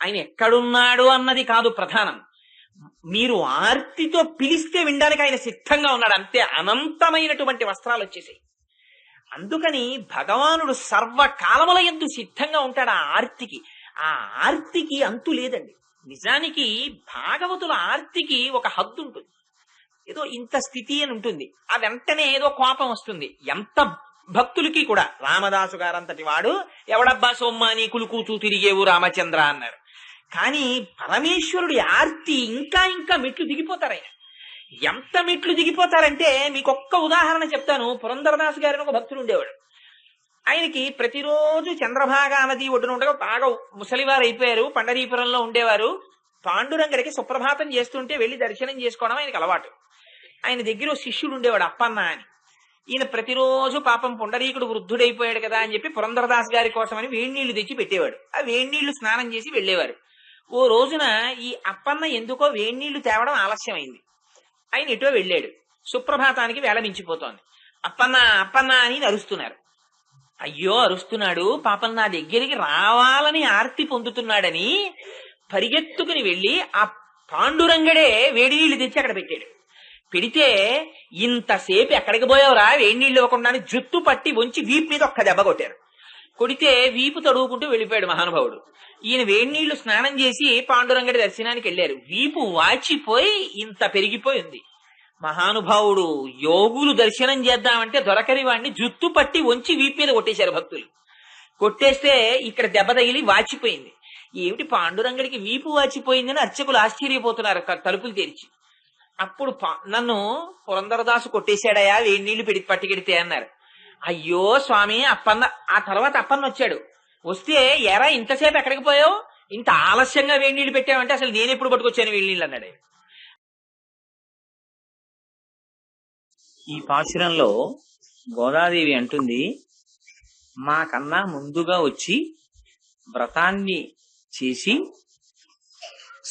ఆయన ఎక్కడున్నాడు అన్నది కాదు ప్రధానం. మీరు ఆర్తితో పిలిస్తే వినడానికి ఆయన సిద్ధంగా ఉన్నాడు, అంతే. అనంతమైనటువంటి వస్త్రాలు వచ్చేసాయి. అందుకని భగవానుడు సర్వకాలముల యందు సిద్ధంగా ఉంటాడు ఆ ఆర్తికి. ఆ ఆర్తికి అంతు లేదండి. నిజానికి భాగవతుల ఆర్తికి ఒక హద్దు ఉంటుంది. ఏదో ఇంత స్థితి అని ఉంటుంది, ఆ వెంటనే ఏదో కోపం వస్తుంది. ఎంత భక్తులకి కూడా రామదాసు గారంతటి వాడు ఎవడబ్బా సొమ్మాని కులుకూచూ తిరిగేవు రామచంద్ర అన్నారు. కానీ పరమేశ్వరుడి ఆర్తి ఇంకా ఇంకా మెట్లు దిగిపోతారు ఆయన. ఎంత మెట్లు దిగిపోతారంటే మీకు ఒక్క ఉదాహరణ చెప్తాను. పురంధరదాసు గారిని ఒక భక్తుడు ఉండేవాడు. ఆయనకి ప్రతిరోజు చంద్రభాగా నది ఒడ్డున ఉండగా బాగా ముసలివారు అయిపోయారు, పండరీపురంలో ఉండేవారు. పాండురంగడికి సుప్రభాతం చేస్తుంటే వెళ్లి దర్శనం చేసుకోవడం ఆయనకి అలవాటు. ఆయన దగ్గర ఓ శిష్యుడు ఉండేవాడు అప్పన్న అని. ఈయన ప్రతిరోజు పాపం పుండరీకుడు వృద్ధుడైపోయాడు కదా అని చెప్పి పురంధరదాస్ గారి కోసమని వేడి నీళ్లు తెచ్చి పెట్టేవాడు. ఆ వేడి నీళ్లు స్నానం చేసి వెళ్లేవారు. ఓ రోజున ఈ అప్పన్న ఎందుకో వేడి నీళ్లు తేవడం ఆలస్యమైంది. ఆయన ఎటో వెళ్ళాడు. సుప్రభాతానికి వేళ మించిపోతోంది. అప్పన్న అప్పన్న అని అరుస్తున్నారు. అయ్యో అరుస్తున్నాడు, పాపం నా దగ్గరికి రావాలని ఆర్తి పొందుతున్నాడని పరిగెత్తుకుని వెళ్ళి ఆ పాండురంగడే వేడి నీళ్లు తెచ్చి అక్కడ పెట్టాడు. పెడితే ఇంతసేపు ఎక్కడికి పోయావురా వేడి నీళ్లు ఇవ్వకుండా జుత్తు పట్టి వంచి వీపు మీద ఒక్క దెబ్బ కొట్టారు. కొడితే వీపు తడువుకుంటూ వెళ్ళిపోయాడు మహానుభావుడు. ఈయన వేడి నీళ్లు స్నానం చేసి పాండురంగడి దర్శనానికి వెళ్ళారు. వీపు వాచిపోయి ఇంత పెరిగిపోయి ఉంది. మహానుభావుడు యోగులు దర్శనం చేద్దామంటే దొరకని వాడిని జుత్తు పట్టి వంచి వీపు మీద కొట్టేశారు భక్తులు. కొట్టేస్తే ఇక్కడ దెబ్బ తగిలి వాచిపోయింది. ఏమిటి పాండురంగడికి వీపు వాచిపోయిందని అర్చకులు ఆశ్చర్యపోతున్నారు తలుపులు తెరిచి. అప్పుడు నన్ను పురంధరదాసు కొట్టేశాడయా వేడి నీళ్లు పట్టుకెడితే అన్నారు. అయ్యో స్వామి అప్పన్న. ఆ తర్వాత అప్పన్న వచ్చాడు. వస్తే ఎరా ఇంతసేపు ఎక్కడికి పోయావు, ఇంత ఆలస్యంగా వేడి నీళ్లు పెట్టావంటే అసలు నేను ఎప్పుడు పట్టుకొచ్చాను వేడి నీళ్ళు అన్నాడు. ఈ పాశురంలో గోదాదేవి అంటుంది, మాకన్నా ముందుగా వచ్చి వ్రతాన్ని చేసి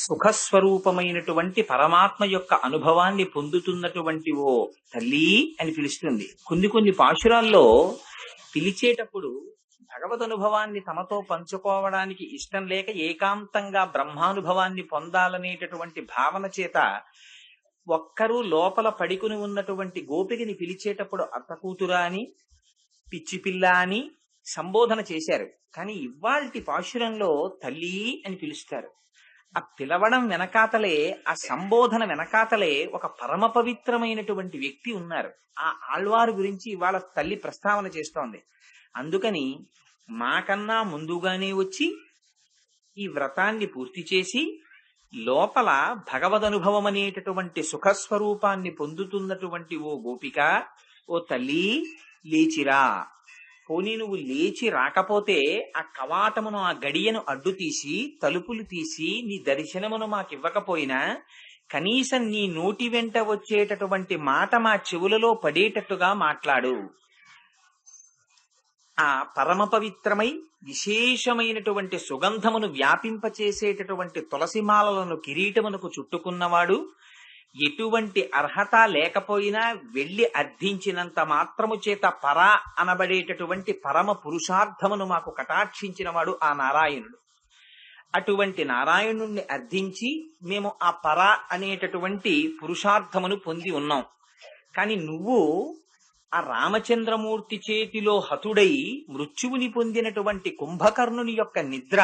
సుఖస్వరూపమైనటువంటి పరమాత్మ యొక్క అనుభవాన్ని పొందుతున్నటువంటి ఓ తల్లి అని పిలుస్తుంది. కొన్ని పాశురాల్లో పిలిచేటప్పుడు భగవద్ అనుభవాన్ని తమతో పంచుకోవడానికి ఇష్టం లేక ఏకాంతంగా బ్రహ్మానుభవాన్ని పొందాలనేటటువంటి భావన చేత ఒక్కరూ లోపల పడికుని ఉన్నటువంటి గోపికని పిలిచేటప్పుడు అత్తకూతురా అని, పిచ్చి పిల్ల అని సంబోధన చేశారు. కానీ ఇవాల్టి పాశురంలో తల్లి అని పిలుస్తారు. ఆ పిలవడం వెనకాతలే, ఆ సంబోధన వెనకాతలే ఒక పరమ పవిత్రమైనటువంటి వ్యక్తి ఉన్నారు. ఆ ఆళ్వారు గురించి ఇవాళ తల్లి ప్రస్తావన చేస్తోంది. అందుకని మాకన్నా ముందుగానే వచ్చి ఈ వ్రతాన్ని పూర్తి చేసి లోపల భగవదనుభవం అనేటటువంటి సుఖస్వరూపాన్ని పొందుతున్నటువంటి ఓ గోపిక, ఓ తల్లి లేచిరా. పోనీ నువ్వు లేచి రాకపోతే ఆ కవాటమును, ఆ గడియను అడ్డు తీసి తలుపులు తీసి నీ దర్శనమును మాకివ్వకపోయినా కనీసం నీ నోటి వెంట వచ్చేటటువంటి మాట మా చెవులలో పడేటట్టుగా మాట్లాడు. ఆ పరమ పవిత్రమై విశేషమైనటువంటి సుగంధమును వ్యాపింపచేసేటటువంటి తులసిమాలలను కిరీటమునకు చుట్టుకున్నవాడు, ఎటువంటి అర్హత లేకపోయినా వెళ్లి అర్థించినంత మాత్రము చేత పరా అనబడేటటువంటి పరమ పురుషార్థమును మాకు కటాక్షించినవాడు ఆ నారాయణుడు. అటువంటి నారాయణుణ్ణి అర్థించి మేము ఆ పరా అనేటటువంటి పురుషార్థమును పొంది ఉన్నాం. కాని నువ్వు ఆ రామచంద్రమూర్తి చేతిలో హతుడై మృత్యువుని పొందినటువంటి కుంభకర్ణుని యొక్క నిద్ర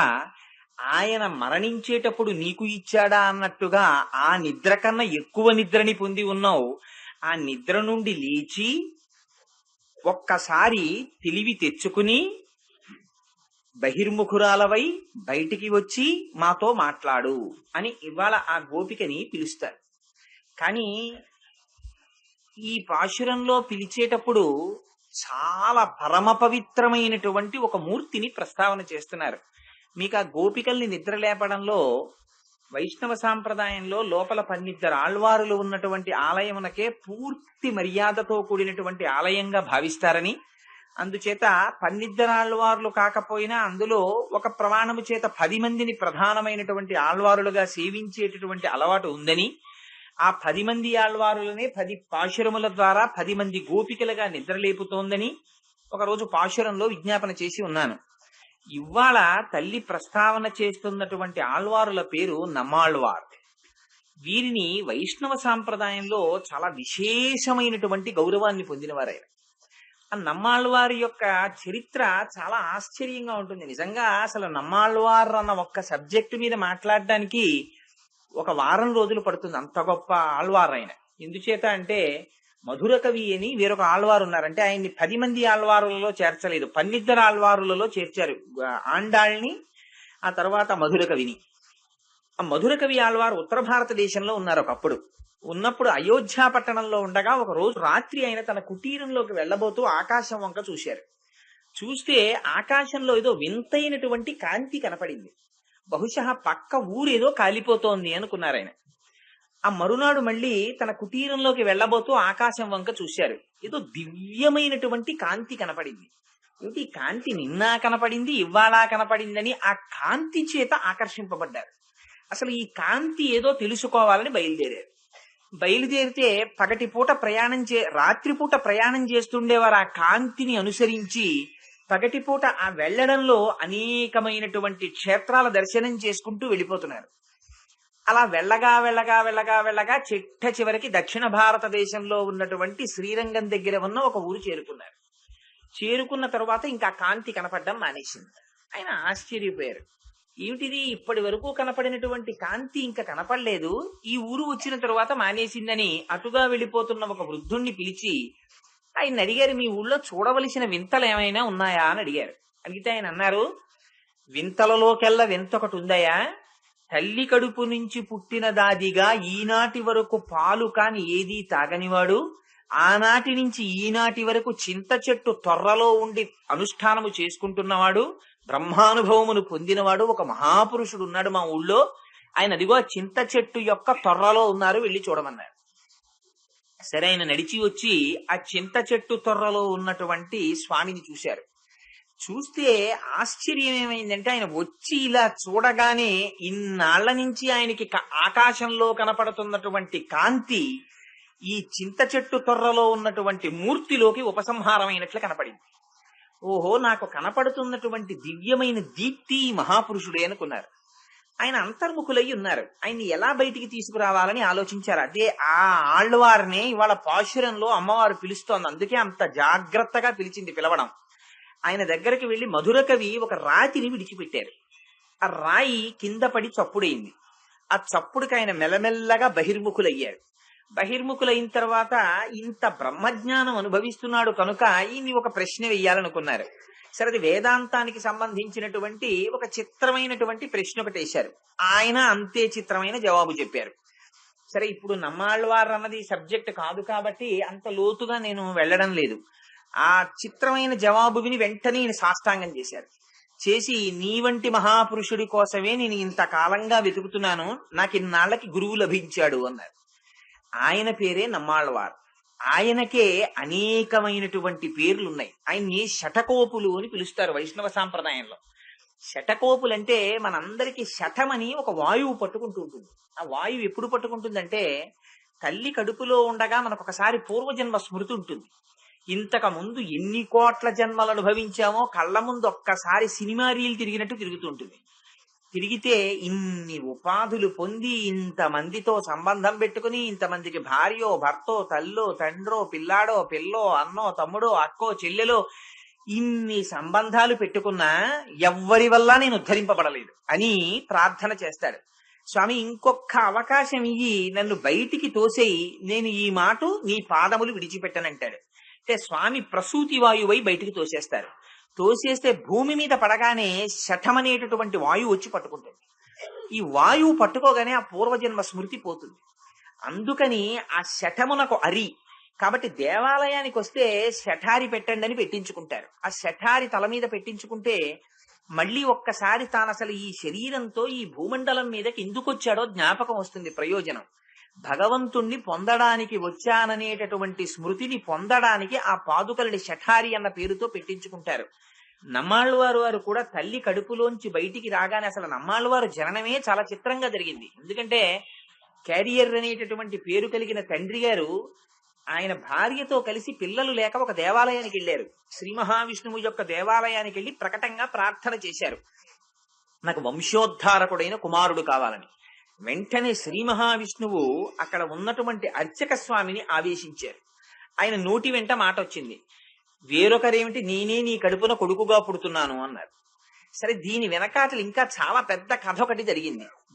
ఆయన మరణించేటప్పుడు నీకు ఇచ్చాడా అన్నట్టుగా ఆ నిద్ర కన్నా ఎక్కువ నిద్రని పొంది ఉన్నావు. ఆ నిద్ర నుండి లేచి ఒక్కసారి తెలివి తెచ్చుకుని బహిర్ముఖురాలవై బయటికి వచ్చి మాతో మాట్లాడు అని ఇవాళ ఆ గోపికని పిలుస్తారు. కానీ ఈ పాశురంలో పిలిచేటప్పుడు చాలా పరమ పవిత్రమైనటువంటి ఒక మూర్తిని ప్రస్తావన చేస్తున్నారు. మీకు ఆ గోపికల్ని నిద్ర లేపడంలో వైష్ణవ సాంప్రదాయంలో లోపల 12 ఆళ్వారులు ఉన్నటువంటి ఆలయమునకే పూర్తి మర్యాదతో కూడినటువంటి ఆలయంగా భావిస్తారని, అందుచేత 12 ఆళ్వార్లు కాకపోయినా అందులో ఒక ప్రమాణము చేత 10 మందిని ప్రధానమైనటువంటి ఆళ్వారులుగా సేవించేటటువంటి అలవాటు ఉందని, ఆ 10 మంది ఆళ్వారులనే 10 పాశురముల ద్వారా 10 మంది గోపికలుగా నిద్రలేపుతోందని ఒకరోజు పాశురంలో విజ్ఞాపన చేసి ఉన్నాను. ఇవాళ తల్లి ప్రస్తావన చేస్తున్నటువంటి ఆళ్వారుల పేరు నమ్మాళ్వార్. వీరిని వైష్ణవ సాంప్రదాయంలో చాలా విశేషమైనటువంటి గౌరవాన్ని పొందినవారాయన. ఆ నమ్మాళ్వారి యొక్క చరిత్ర చాలా ఆశ్చర్యంగా ఉంటుంది. నిజంగా అసలు నమ్మాళ్వార్ అన్న ఒక్క సబ్జెక్టు మీద మాట్లాడడానికి ఒక వారం రోజులు పడుతుంది, అంత గొప్ప ఆళ్వార్ ఆయన. ఎందుచేత అంటే మధుర కవి అని వేరొక ఆళ్వారు ఉన్నారంటే ఆయన్ని 10 మంది ఆళ్వారులలో చేర్చలేదు, 12 ఆళ్వారులలో చేర్చారు. ఆండాళ్ళని, ఆ తర్వాత మధుర కవిని. ఆ మధుర కవి ఆళ్వారు ఉత్తర భారతదేశంలో ఉన్నారు ఒకప్పుడు. ఉన్నప్పుడు అయోధ్య పట్టణంలో ఉండగా ఒక రోజు రాత్రి ఆయన తన కుటీరంలోకి వెళ్లబోతూ ఆకాశం వంక చూశారు. చూస్తే ఆకాశంలో ఏదో వింతైనటువంటి కాంతి కనపడింది. బహుశా పక్క ఊరేదో కాలిపోతోంది అనుకున్నారు ఆయన. ఆ మరునాడు మళ్ళీ తన కుటీరంలోకి వెళ్లబోతూ ఆకాశం వంక చూశారు. ఏదో దివ్యమైనటువంటి కాంతి కనపడింది. ఏమిటి కాంతి నిన్న కనపడింది, ఇవాళ కనపడిందని ఆ కాంతి చేత ఆకర్షింపబడ్డారు. అసలు ఈ కాంతి ఏదో తెలుసుకోవాలని బయలుదేరారు. బయలుదేరితే పగటిపూట రాత్రిపూట ప్రయాణం చేస్తుండేవారు. ఆ కాంతిని అనుసరించి పగటిపూట ఆ వెళ్లడంలో అనేకమైనటువంటి క్షేత్రాల దర్శనం చేసుకుంటూ వెళ్ళిపోతున్నారు. అలా వెళ్ళగా వెళ్ళగా వెళ్ళగా వెళ్ళగా చిట్ట చివరికి దక్షిణ భారతదేశంలో ఉన్నటువంటి శ్రీరంగం దగ్గర ఉన్న ఒక ఊరు చేరుకున్నారు. చేరుకున్న తరువాత ఇంకా కాంతి కనపడడం మానేసింది. ఆయన ఆశ్చర్యపోయారు. ఏమిటిది, ఇప్పటి వరకు కనపడినటువంటి కాంతి ఇంకా కనపడలేదు, ఈ ఊరు వచ్చిన తరువాత మానేసిందని అటుగా వెళ్ళిపోతున్న ఒక వృద్ధుణ్ణి పిలిచి ఆయన అడిగారు, మీ ఊళ్ళో చూడవలసిన వింతలు ఏమైనా ఉన్నాయా అని అడిగారు. అడిగితే ఆయన అన్నారు, వింతలలోకెల్లా వింత ఒకటి ఉందయా. తల్లి కడుపు నుంచి పుట్టిన దాదిగా ఈనాటి వరకు పాలు కాని ఏదీ తాగనివాడు, ఆనాటి నుంచి ఈనాటి వరకు చింత చెట్టు తొర్రలో ఉండి అనుష్ఠానము చేసుకుంటున్నవాడు, బ్రహ్మానుభవమును పొందినవాడు ఒక మహాపురుషుడు ఉన్నాడు మా ఊళ్ళో. ఆయన అదిగో చింత చెట్టు యొక్క తొర్రలో ఉన్నారు, వెళ్ళి చూడమన్నారు. సరే, ఆయన నడిచి వచ్చి ఆ చింత చెట్టు తొర్రలో ఉన్నటువంటి స్వామిని చూశారు. చూస్తే ఆశ్చర్యం ఏమైందంటే ఆయన వచ్చి ఇలా చూడగానే ఇన్నాళ్ల నుంచి ఆయనకి ఆకాశంలో కనపడుతున్నటువంటి కాంతి ఈ చింత చెట్టు తొర్రలో ఉన్నటువంటి మూర్తిలోకి ఉపసంహారమైనట్లు కనపడింది. ఓహో, నాకు కనపడుతున్నటువంటి దివ్యమైన దీప్తి మహాపురుషుడే అనుకున్నారు. ఆయన అంతర్ముఖులై ఉన్నారు. ఆయన్ని ఎలా బయటికి తీసుకురావాలని ఆలోచించారు. అదే ఆ ఆళ్వారినే ఇవాళ పాశురంలో అమ్మవారు పిలుస్తోంది. అందుకే అంత జాగ్రత్తగా పిలవడం. ఆయన దగ్గరికి వెళ్లి మధుర కవి ఒక రాతిని విడిచిపెట్టారు. ఆ రాయి కింద పడి చప్పుడైంది. ఆ చప్పుడుకి ఆయన మెల్లమెల్లగా బహిర్ముఖులయ్యారు. బహిర్ముఖులైన తర్వాత ఇంత బ్రహ్మజ్ఞానం అనుభవిస్తున్నాడు కనుక ఈయన్ని ఒక ప్రశ్న వెయ్యాలనుకున్నారు. సరే, అది వేదాంతానికి సంబంధించినటువంటి ఒక చిత్రమైనటువంటి ప్రశ్న ఒకటి వేశారు. ఆయన అంతే చిత్రమైన జవాబు చెప్పారు. సరే, ఇప్పుడు నమ్మాళ్వారు అన్నది సబ్జెక్ట్ కాదు కాబట్టి అంత లోతుగా నేను వెళ్ళడం లేదు. ఆ చిత్రమైన జవాబు విని వెంటనే ఈయన సాష్టాంగం చేశారు. చేసి, నీ వంటి మహాపురుషుడి కోసమే నేను ఇంతకాలంగా వెతుకుతున్నాను, నాకు ఇన్నాళ్లకి గురువు లభించాడు అన్నారు. ఆయన పేరే నమ్మాళ్వార్. ఆయనకే అనేకమైనటువంటి పేర్లున్నాయి. ఆయన్ని శఠకోపులు అని పిలుస్తారు వైష్ణవ సాంప్రదాయంలో. శఠకోపులంటే మనందరికీ శఠమని ఒక వాయువు పట్టుకుంటూ ఉంటుంది. ఆ వాయువు ఎప్పుడు పట్టుకుంటుందంటే తల్లి కడుపులో ఉండగా మనకు ఒకసారి పూర్వజన్మ స్మృతి ఉంటుంది. ఇంతకు ముందు ఎన్ని కోట్ల జన్మలు అనుభవించామో కళ్ళ ముందు ఒక్కసారి సినిమా రీల్ తిరిగినట్టు తిరుగుతుంటుంది. తిరిగితే ఇన్ని ఉపాధులు పొంది ఇంతమందితో సంబంధం పెట్టుకుని ఇంతమందికి భార్యో భర్తో తల్లో తండ్రో పిల్లాడో పిల్లో అన్నో తమ్ముడో అక్కో చెల్లెలో ఇన్ని సంబంధాలు పెట్టుకున్నా ఎవ్వరి వల్ల నేను ఉద్ధరింపబడలేదు అని ప్రార్థన చేస్తాడు. స్వామి, ఇంకొక అవకాశం ఇయ్యి, నన్ను బయటికి తోసేయి, నేను ఈ మాట నీ పాదములు విడిచిపెట్టనంటాడు. అంటే స్వామి ప్రసూతి వాయువై బయటికి తోసేస్తారు. తోసేస్తే భూమి మీద పడగానే శఠమనేటటువంటి వాయువు వచ్చి పట్టుకుంటుంది. ఈ వాయువు పట్టుకోగానే ఆ పూర్వజన్మ స్మృతి పోతుంది. అందుకని ఆ శఠమునకు అరి కాబట్టి దేవాలయానికి వస్తే శఠారి పెట్టండి అని పెట్టించుకుంటారు. ఆ శఠారి తల మీద పెట్టించుకుంటే మళ్ళీ ఒక్కసారి తాను అసలు ఈ శరీరంతో ఈ భూమండలం మీదకి ఎందుకు వచ్చాడో జ్ఞాపకం వస్తుంది, ప్రయోజనం. భగవంతుణ్ణి పొందడానికి వచ్చాననేటటువంటి స్మృతిని పొందడానికి ఆ పాదుకలని శఠారి అన్న పేరుతో పెట్టించుకుంటారు. నమ్మాళ్వారు వారు కూడా తల్లి కడుపులోంచి బయటికి రాగానే అసలు నమ్మాళ్వారు జననమే చాలా చిత్రంగా జరిగింది. ఎందుకంటే క్యారియర్ అనేటటువంటి పేరు కలిగిన తండ్రి గారు ఆయన భార్యతో కలిసి పిల్లలు లేక ఒక దేవాలయానికి వెళ్ళారు. శ్రీ మహావిష్ణువు యొక్క దేవాలయానికి వెళ్ళి ప్రకటంగా ప్రార్థన చేశారు, నాకు వంశోద్ధారకుడైన కుమారుడు కావాలని. వెంటనే శ్రీ మహావిష్ణువు అక్కడ ఉన్నటువంటి అర్చక స్వామిని ఆవేశించారు. ఆయన నోటి వెంట మాట వచ్చింది, వేరొకరేమిటి, నేనే నీ కడుపున కొడుకుగా పుడుతున్నాను అన్నారు. సరే, దీని వెనకాతలు ఇంకా చాలా పెద్ద కథ ఒకటి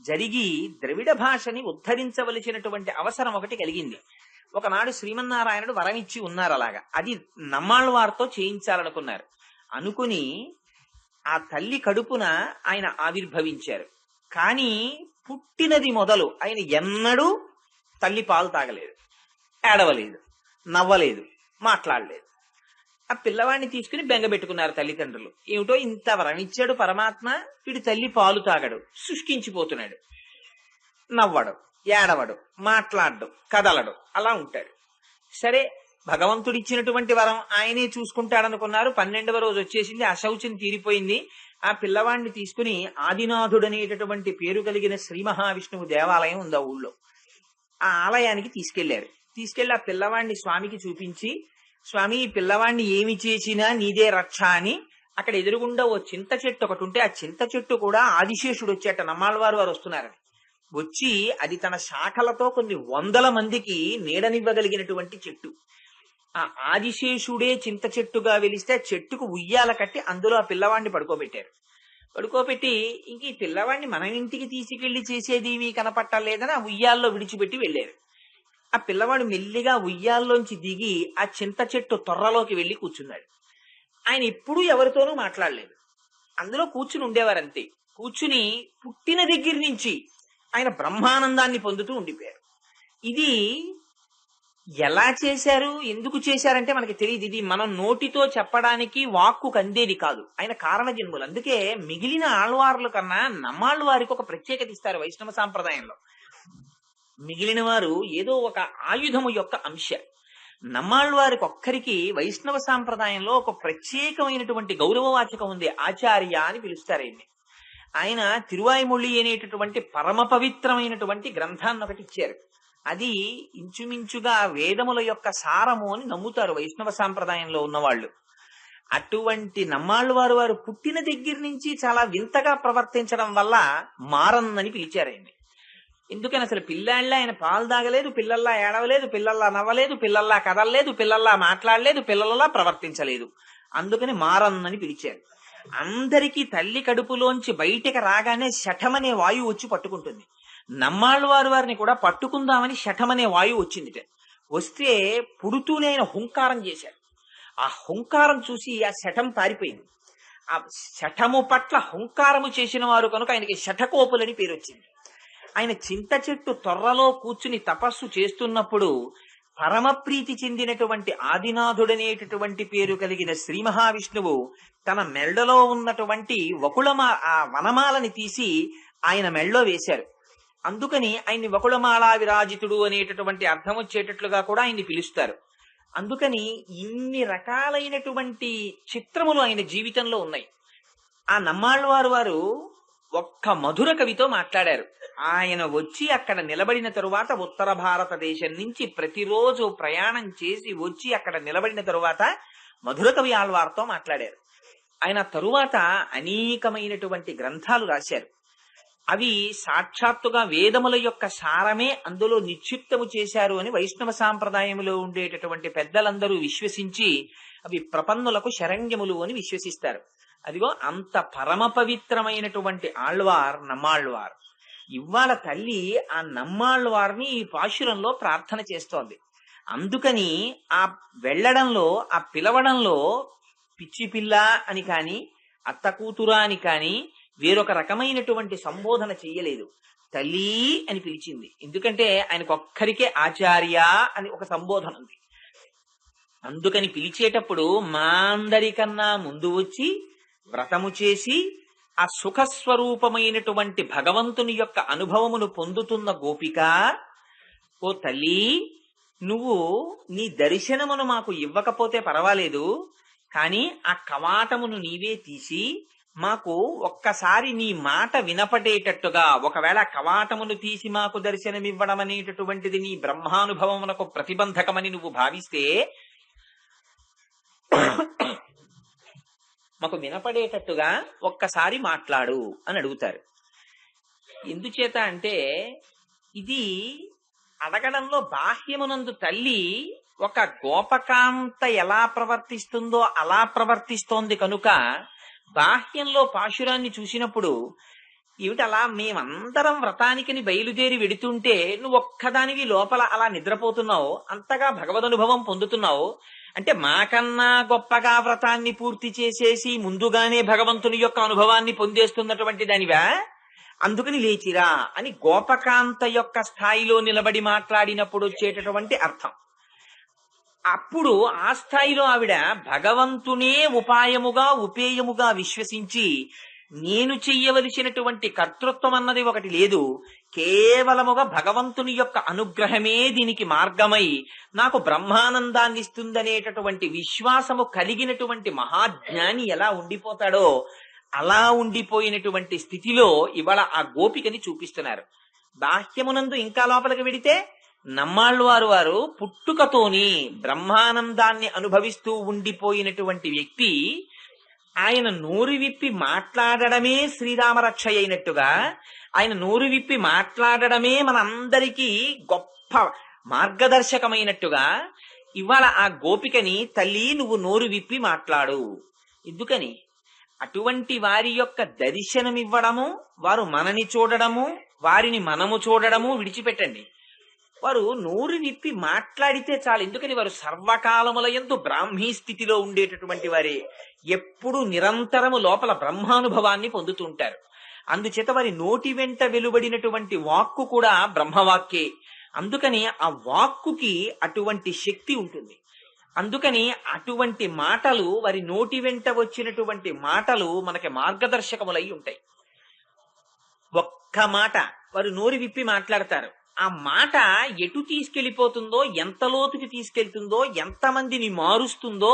జరిగి ద్రవిడ భాషని ఉద్ధరించవలసినటువంటి అవసరం ఒకటి కలిగింది. ఒకనాడు శ్రీమన్నారాయణుడు వరమిచ్చి ఉన్నారు అలాగా, అది నమ్మాళ్ళవారితో చేయించాలనుకున్నారు. అనుకుని ఆ తల్లి కడుపున ఆయన ఆవిర్భవించారు. కానీ పుట్టినది మొదలు ఆయన ఎన్నడూ తల్లి పాలు తాగలేదు, ఏడవలేదు, నవ్వలేదు, మాట్లాడలేదు. ఆ పిల్లవాడిని తీసుకుని బెంగ పెట్టుకున్నారు తల్లిదండ్రులు. ఏమిటో ఇంత వరమిచ్చాడు పరమాత్మ, వీడు తల్లి పాలు తాగడు, శుష్కించిపోతున్నాడు, నవ్వడు, ఏడవడు, మాట్లాడడు, కదలడు, అలా ఉంటాడు. సరే, భగవంతుడిచ్చినటువంటి వరం ఆయనే చూసుకుంటాడనుకున్నారు. 12వ రోజు వచ్చేసింది, అశౌచం తీరిపోయింది. ఆ పిల్లవాడిని తీసుకుని ఆదినాథుడనేటటువంటి పేరు కలిగిన శ్రీ మహావిష్ణువు దేవాలయం ఉంది ఆ ఊళ్ళో. ఆ ఆలయానికి తీసుకెళ్లి ఆ పిల్లవాడిని స్వామికి చూపించి, స్వామి ఈ పిల్లవాడిని ఏమి చేసినా నీదే రక్ష అని అక్కడ ఎదురుగుండా ఓ చింత చెట్టు ఒకటి ఉంటే ఆ చింత చెట్టు కూడా ఆదిశేషుడు వచ్చేట, నమ్మాళ్ళవారు వారు వస్తున్నారని వచ్చి అది తన శాఖలతో కొన్ని 100 మందికి నీడనివ్వగలిగినటువంటి చెట్టు. ఆ ఆదిశేషుడే చింత చెట్టుగా వెలిస్తే ఆ చెట్టుకు ఉయ్యాల కట్టి అందులో ఆ పిల్లవాడిని పడుకోబెట్టి ఇంక ఈ పిల్లవాడిని మన ఇంటికి తీసుకెళ్లి చేసేది కనపట్టలేదని ఆ ఉయ్యాల్లో విడిచిపెట్టి వెళ్ళారు. ఆ పిల్లవాడు మెల్లిగా ఉయ్యాల్లోంచి దిగి ఆ చింత చెట్టు తొర్రలోకి వెళ్లి కూర్చున్నాడు. ఆయన ఎప్పుడూ ఎవరితోనూ మాట్లాడలేదు, అందులో కూర్చుని ఉండేవారంతే. కూర్చుని పుట్టిన దగ్గర నుంచి ఆయన బ్రహ్మానందాన్ని పొందుతూ ఉండిపోయారు. ఇది ఎలా చేశారు, ఎందుకు చేశారంటే మనకి తెలియదు. ఇది మనం నోటితో చెప్పడానికి వాక్కు అందేది కాదు, ఆయన కారణ జన్ములు. అందుకే మిగిలిన ఆళ్వార్ల కన్నా నమ్మాళ్ళవారికి ఒక ప్రత్యేకత ఇస్తారు వైష్ణవ సాంప్రదాయంలో. మిగిలిన వారు ఏదో ఒక ఆయుధము యొక్క అంశ, నమ్మాళ్ళవారికి ఒక్కరికి వైష్ణవ సాంప్రదాయంలో ఒక ప్రత్యేకమైనటువంటి గౌరవవాచకం ఉంది, ఆచార్య అని పిలుస్తారు ఆయన్ని. ఆయన తిరువాయిమొళి అనేటటువంటి పరమ పవిత్రమైనటువంటి గ్రంథాన్ని ఒకటి ఇచ్చారు. అది ఇంచుమించుగా వేదముల యొక్క సారము అని నమ్ముతారు వైష్ణవ సాంప్రదాయంలో ఉన్నవాళ్ళు. అటువంటి నమ్మాళ్ళవారు వారు పుట్టిన దగ్గర నుంచి చాలా వింతగా ప్రవర్తించడం వల్ల మారన్నని పిలిచారు ఆయన్ని. ఎందుకని అసలు పిల్లాళ్ళ ఆయన పాలు తాగలేదు, పిల్లల్లా ఏడవలేదు, పిల్లల్లా నవ్వలేదు, పిల్లల్లా కదలలేదు, పిల్లల్లా మాట్లాడలేదు, పిల్లల్లా ప్రవర్తించలేదు, అందుకని మారన్నని పిలిచారు. అందరికీ తల్లి కడుపులోంచి బయటికి రాగానే శఠమనే వాయువు వచ్చి పట్టుకుంటుంది. నమ్మాళ్ళవారు వారిని కూడా పట్టుకుందామని శఠమనే వాయువు వచ్చిందిట. వస్తే పుడుతూనే ఆయన హుంకారం చేశారు. ఆ హుంకారం చూసి ఆ శఠం పారిపోయింది. ఆ శఠము పట్ల హుంకారము చేసిన వారు కనుక ఆయనకి శఠకోపులని పేరు వచ్చింది. ఆయన చింత చెట్టు తొర్రలో కూర్చుని తపస్సు చేస్తున్నప్పుడు పరమప్రీతి చెందినటువంటి ఆదినాథుడనేటటువంటి పేరు కలిగిన శ్రీ మహావిష్ణువు తన మెళ్ళలో ఉన్నటువంటి ఆ వనమాలని తీసి ఆయన మెళ్ళలో వేశారు. అందుకని ఆయన్ని వకుళమాలా విరాజితుడు అనేటటువంటి అర్థం వచ్చేటట్లుగా కూడా ఆయన్ని పిలుస్తారు. అందుకని ఇన్ని రకాలైనటువంటి చిత్రములు ఆయన జీవితంలో ఉన్నాయి. ఆ నమ్మాళ్ళవారు వారు ఒక్క మధుర కవితో మాట్లాడారు. ఆయన వచ్చి అక్కడ నిలబడిన తరువాత ఉత్తర భారతదేశం నుంచి ప్రతిరోజు ప్రయాణం చేసి వచ్చి అక్కడ నిలబడిన తరువాత మధుర కవి ఆళ్వార్తో మాట్లాడారు. ఆయన తరువాత అనేకమైనటువంటి గ్రంథాలు రాశారు. అవి సాక్షాత్తుగా వేదముల యొక్క సారమే అందులో నిక్షిప్తము చేశారు అని వైష్ణవ సాంప్రదాయములో ఉండేటటువంటి పెద్దలందరూ విశ్వసించి అవి ప్రపన్నులకు శరణ్యములు అని విశ్వసిస్తారు. అదిగో అంత పరమ పవిత్రమైనటువంటి ఆళ్వార్ నమ్మాళ్ళవార్. ఇవాళ తల్లి ఆ నమ్మాళ్ళవారిని ఈ పాశురంలో ప్రార్థన చేస్తోంది. అందుకని ఆ వెళ్ళడంలో, ఆ పిలవడంలో పిచ్చి పిల్ల అని కాని అత్త కూతురా అని కాని వేరొక రకమైనటువంటి సంబోధన చెయ్యలేదు. తల్లి అని పిలిచింది. ఎందుకంటే ఆయనకు ఒక్కరికే ఆచార్య అని ఒక సంబోధన ఉంది. అందుకని పిలిచేటప్పుడు మా అందరికన్నా ముందు వచ్చి వ్రతము చేసి ఆ సుఖస్వరూపమైనటువంటి భగవంతుని యొక్క అనుభవమును పొందుతున్న గోపిక, ఓ తల్లి, నువ్వు నీ దర్శనమును మాకు ఇవ్వకపోతే పర్వాలేదు, కాని ఆ కవాటమును నీవే తీసి మాకు ఒక్కసారి నీ మాట వినపడేటట్టుగా, ఒకవేళ కవాటమును తీసి మాకు దర్శనమివ్వడం అనేటటువంటిది నీ బ్రహ్మానుభవమునకు ప్రతిబంధకమని నువ్వు భావిస్తే మాకు వినపడేటట్టుగా ఒక్కసారి మాట్లాడు అని అడుగుతారు. ఎందుచేత అంటే ఇది అడగడంలో బాహ్యమునందు తల్లి ఒక గోపకాంత ఎలా ప్రవర్తిస్తుందో అలా ప్రవర్తిస్తోంది కనుక బాహ్యంలో పాశురాన్ని చూసినప్పుడు ఏమిటి అలా మేమందరం వ్రతానికని బయలుదేరి వెడుతుంటే నువ్వు ఒక్కదానివి లోపల అలా నిద్రపోతున్నావు, అంతగా భగవదనుభవం పొందుతున్నావు అంటే మాకన్నా గొప్పగా వ్రతాన్ని పూర్తి చేసేసి ముందుగానే భగవంతుని యొక్క అనుభవాన్ని పొందేస్తున్నటువంటి దానివా, అందుకని లేచిరా అని గోపకాంత యొక్క స్థాయిలో నిలబడి మాట్లాడినప్పుడు వచ్చేటటువంటి అర్థం. అప్పుడు ఆ స్థాయిలో ఆవిడ భగవంతునే ఉపాయముగా ఉపేయముగా విశ్వసించి నేను చెయ్యవలసినటువంటి కర్తృత్వం అన్నది ఒకటి లేదు, కేవలముగా భగవంతుని యొక్క అనుగ్రహమే దీనికి మార్గమై నాకు బ్రహ్మానందాన్ని ఇస్తుందనేటటువంటి విశ్వాసము కలిగినటువంటి మహాజ్ఞాని ఎలా ఉండిపోతాడో అలా ఉండిపోయినటువంటి స్థితిలో ఇవాళ ఆ గోపికని చూపిస్తున్నారు. బాహ్యమునందు ఇంకా లోపలికి వెడితే నమ్మాళ్ళు వారు పుట్టుకతోని బ్రహ్మానందాన్ని అనుభవిస్తూ ఉండిపోయినటువంటి వ్యక్తి ఆయన నోరు విప్పి మాట్లాడడమే శ్రీరామరక్ష అయినట్టుగా, ఆయన నోరు విప్పి మాట్లాడడమే మనందరికీ గొప్ప మార్గదర్శకమైనట్టుగా ఇవాళ ఆ గోపికని తల్లి నువ్వు నోరు విప్పి మాట్లాడు. ఎందుకని అటువంటి వారి యొక్క దర్శనమివ్వడము, వారు మనని చూడడము, వారిని మనము చూడడము విడిచిపెట్టండి. వారు నోరు విప్పి మాట్లాడితే చాలు. ఎందుకని వారు సర్వకాలముల యందు బ్రాహ్మీ స్థితిలో ఉండేటటువంటి వారే, ఎప్పుడు నిరంతరము లోపల బ్రహ్మానుభవాన్ని పొందుతుంటారు. అందుచేత వారి నోటి వెంట వెలువడినటువంటి వాక్కు కూడా బ్రహ్మవాక్యే. అందుకని ఆ వాక్కుకి అటువంటి శక్తి ఉంటుంది. అందుకని అటువంటి మాటలు, వారి నోటి వెంట వచ్చినటువంటి మాటలు మనకి మార్గదర్శకములై ఉంటాయి. ఒక్క మాట వారు నోరు విప్పి మాట్లాడతారు, ఆ మాట ఎటు తీసుకెళ్లిపోతుందో, ఎంత లోతుకి తీసుకెళ్తుందో, ఎంతమందిని మారుస్తుందో,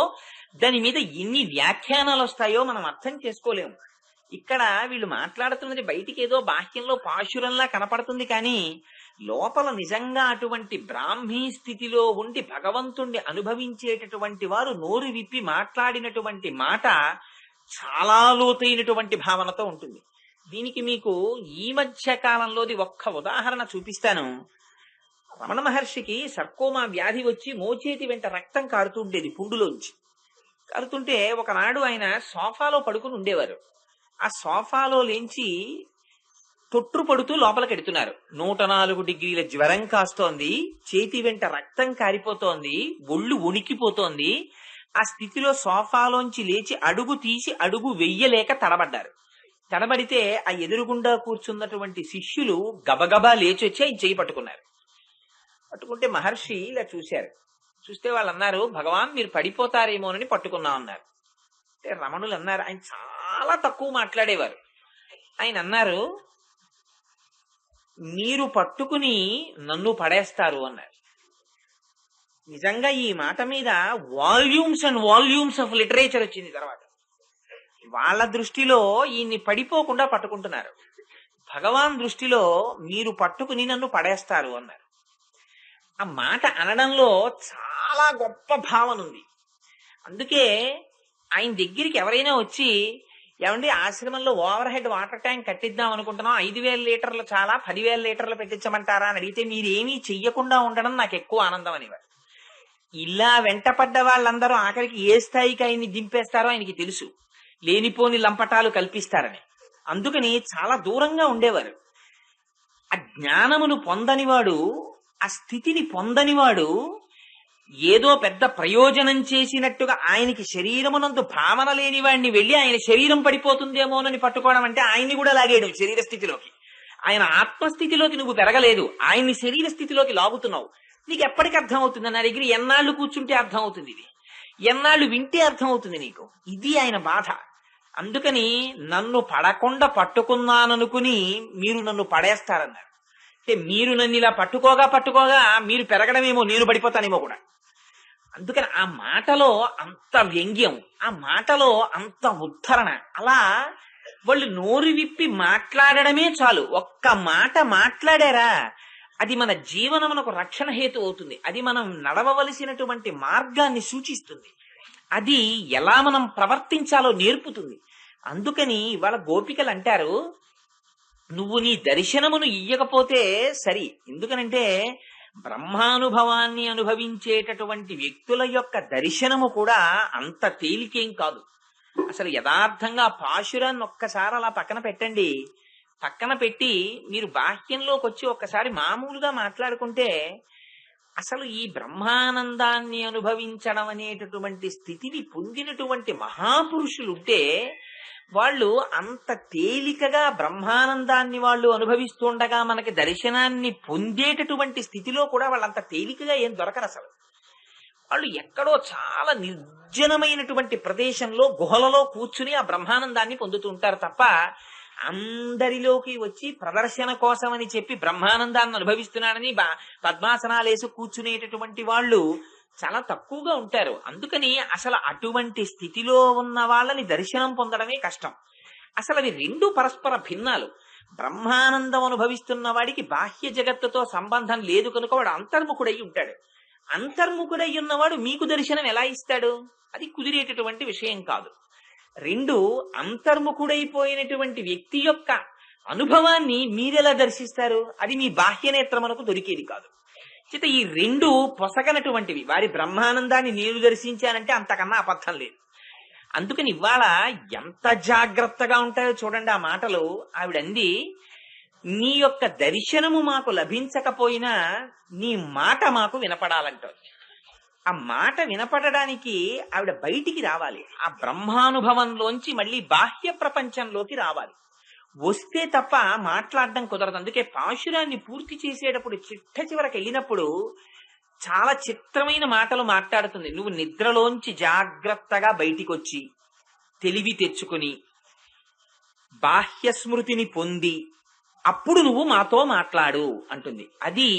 దాని మీద ఎన్ని వ్యాఖ్యానాలు వస్తాయో మనం అర్థం చేసుకోలేము. ఇక్కడ వీళ్ళు మాట్లాడుతున్నది బయటికి ఏదో బాహ్యంలో పాశురంలా కనపడుతుంది, కానీ లోపల నిజంగా అటువంటి బ్రాహ్మీ స్థితిలో ఉండి భగవంతుణ్ణి అనుభవించేటటువంటి వారు నోరు విప్పి మాట్లాడినటువంటి మాట చాలా లోతైనటువంటి భావనతో ఉంటుంది. దీనికి మీకు ఈ మధ్య కాలంలోది ఒక్క ఉదాహరణ చూపిస్తాను. రమణ మహర్షికి సర్కోమా వ్యాధి వచ్చి మోచేతి వెంట రక్తం కారుతూ ఉండేది, పుండులోంచి కారుతుంటే ఒకనాడు ఆయన సోఫాలో పడుకుని ఉండేవారు. ఆ సోఫాలో లేంచి తొట్టు పడుతూ లోపలికి ఎడుతున్నారు. 104 డిగ్రీల జ్వరం కాస్తోంది, చేతి వెంట రక్తం కారిపోతోంది, ఒళ్ళు వణికిపోతోంది. ఆ స్థితిలో సోఫాలోంచి లేచి అడుగు తీసి అడుగు వెయ్యలేక తడబడ్డారు. తడబడితే ఆ ఎదురుగుండా కూర్చున్నటువంటి శిష్యులు గబగబా లేచి వచ్చి ఆయన చేయి పట్టుకున్నారు. పట్టుకుంటే మహర్షి ఇలా చూశారు. చూస్తే వాళ్ళు అన్నారు, భగవాన్ మీరు పడిపోతారేమోనని పట్టుకున్నాం అన్నారు. అంటే రమణులు అన్నారు, ఆయన చాలా తక్కువ మాట్లాడేవారు. ఆయన అన్నారు, మీరు పట్టుకుని నన్ను పడేస్తారు అన్నారు. నిజంగా ఈ మాట మీద volumes and volumes of literature వచ్చింది. తర్వాత వాళ్ళ దృష్టిలో ఈయన్ని పడిపోకుండా పట్టుకుంటున్నారు, భగవాన్ దృష్టిలో మీరు పట్టుకుని నన్ను పడేస్తారు అన్నారు. ఆ మాట అనడంలో చాలా గొప్ప భావన ఉంది. అందుకే ఆయన దగ్గరికి ఎవరైనా వచ్చి, ఏమండి ఆశ్రమంలో ఓవర్ హెడ్ వాటర్ ట్యాంక్ కట్టిద్దాం అనుకుంటున్నాం, 5,000 లీటర్లు చాలా, 10,000 లీటర్లు పెట్టించమంటారా అని అడిగితే మీరేమీ చెయ్యకుండా ఉండడం నాకు ఎక్కువ ఆనందం అనేవారు. ఇలా వెంటపడ్డ వాళ్ళందరూ ఆఖరికి ఏ స్థాయికి ఆయన్ని దింపేస్తారో ఆయనకి తెలుసు, లేనిపోని లంపటాలు కల్పిస్తారని. అందుకని చాలా దూరంగా ఉండేవారు. ఆ జ్ఞానమును పొందనివాడు, ఆ స్థితిని పొందనివాడు ఏదో పెద్ద ప్రయోజనం చేసినట్టుగా ఆయనకి శరీరమునందు భావన లేని వాడిని వెళ్ళి ఆయన శరీరం పడిపోతుందేమోనని పట్టుకోవడం అంటే ఆయన్ని కూడా లాగేయడం శరీర స్థితిలోకి. ఆయన ఆత్మస్థితిలోకి నువ్వు పెరగలేదు, ఆయన్ని శరీర స్థితిలోకి లాగుతున్నావు. నీకు ఎప్పటికి అర్థం అవుతుంది? నా దగ్గర ఎన్నాళ్ళు కూర్చుంటే అర్థం అవుతుంది, ఇది ఎన్నాళ్ళు వింటే అర్థం అవుతుంది నీకు. ఇది ఆయన బాధ. అందుకని నన్ను పడకుండా పట్టుకున్నాననుకుని మీరు నన్ను పడేస్తారన్నారు. అంటే మీరు నన్ను ఇలా పట్టుకోగా మీరు పెరగడమేమో, నేను పడిపోతానేమో కూడా. అందుకని ఆ మాటలో అంత వ్యంగ్యం, ఆ మాటలో అంత ఉద్ధరణ, అలా వాళ్ళు నోరు విప్పి మాట్లాడడమే చాలు. ఒక్క మాట మాట్లాడారా అది మన జీవనమునకు రక్షణ హేతు అవుతుంది. అది మనం నడవవలసినటువంటి మార్గాన్ని సూచిస్తుంది. అది ఎలా మనం ప్రవర్తించాలో నేర్పుతుంది. అందుకని ఇవాళ గోపికలు అంటారు, నువ్వు నీ దర్శనమును ఇయ్యకపోతే సరి. ఎందుకనంటే బ్రహ్మానుభవాన్ని అనుభవించేటటువంటి వ్యక్తుల యొక్క దర్శనము కూడా అంత తేలికేం కాదు. అసలు యథార్థంగా పాశురాన్ని ఒక్కసారి అలా పక్కన పెట్టండి. పక్కన పెట్టి మీరు బాహ్యంలోకి వచ్చి ఒక్కసారి మామూలుగా మాట్లాడుకుంటే అసలు ఈ బ్రహ్మానందాన్ని అనుభవించడం అనేటటువంటి స్థితిని పొందినటువంటి మహాపురుషులుంటే వాళ్ళు అంత తేలికగా బ్రహ్మానందాన్ని వాళ్ళు అనుభవిస్తుండగా మనకి దర్శనాన్ని పొందేటటువంటి స్థితిలో కూడా వాళ్ళంత తేలికగా ఏం దొరకరు. అసలు వాళ్ళు ఎక్కడో చాలా నిర్జనమైనటువంటి ప్రదేశంలో గుహలలో కూర్చుని ఆ బ్రహ్మానందాన్ని పొందుతుంటారు తప్ప అందరిలోకి వచ్చి ప్రదర్శన కోసం అని చెప్పి బ్రహ్మానందాన్ని అనుభవిస్తున్నాడని పద్మాసనాలేసి కూర్చునేటటువంటి వాళ్ళు చాలా తక్కువగా ఉంటారు. అందుకని అసలు అటువంటి స్థితిలో ఉన్న వాళ్ళని దర్శనం పొందడమే కష్టం. అసలు అవి రెండు పరస్పర భిన్నాలు. బ్రహ్మానందం అనుభవిస్తున్న వాడికి బాహ్య జగత్తుతో సంబంధం లేదు కనుక వాడు అంతర్ముఖుడై ఉంటాడు. అంతర్ముఖుడై ఉన్నవాడు మీకు దర్శనం ఎలా ఇస్తాడు? అది కుదిరేటటువంటి విషయం కాదు. రెండు, అంతర్ముఖుడైపోయినటువంటి వ్యక్తి యొక్క అనుభవాన్ని మీరెలా దర్శిస్తారు? అది మీ బాహ్యనేత్రమునకు దొరికేది కాదు. చేత ఈ రెండు పొసగనటువంటివి. వారి బ్రహ్మానందాన్ని నేను దర్శించానంటే అంతకన్నా అబద్ధం లేదు. అందుకని ఇవాళ ఎంత జాగ్రత్తగా ఉంటాయో చూడండి ఆ మాటలు. ఆవిడంది, నీ యొక్క దర్శనము మాకు లభించకపోయినా నీ మాట మాకు వినపడాలంటారు. ఆ మాట వినపడడానికి ఆవిడ బయటికి రావాలి. ఆ బ్రహ్మానుభవంలోంచి మళ్ళీ బాహ్య ప్రపంచంలోకి రావాలి. వస్తే తప్ప మాట్లాడడం కుదరదు. అందుకే పాశురాన్ని పూర్తి చేసేటప్పుడు చిట్ట చివరికి వెళ్ళినప్పుడు చాలా చిత్రమైన మాటలు మాట్లాడుతుంది. నువ్వు నిద్రలోంచి జాగ్రత్తగా బయటికి వచ్చి తెలివి తెచ్చుకుని బాహ్య స్మృతిని పొంది అప్పుడు నువ్వు మాతో మాట్లాడు అంటుంది. అది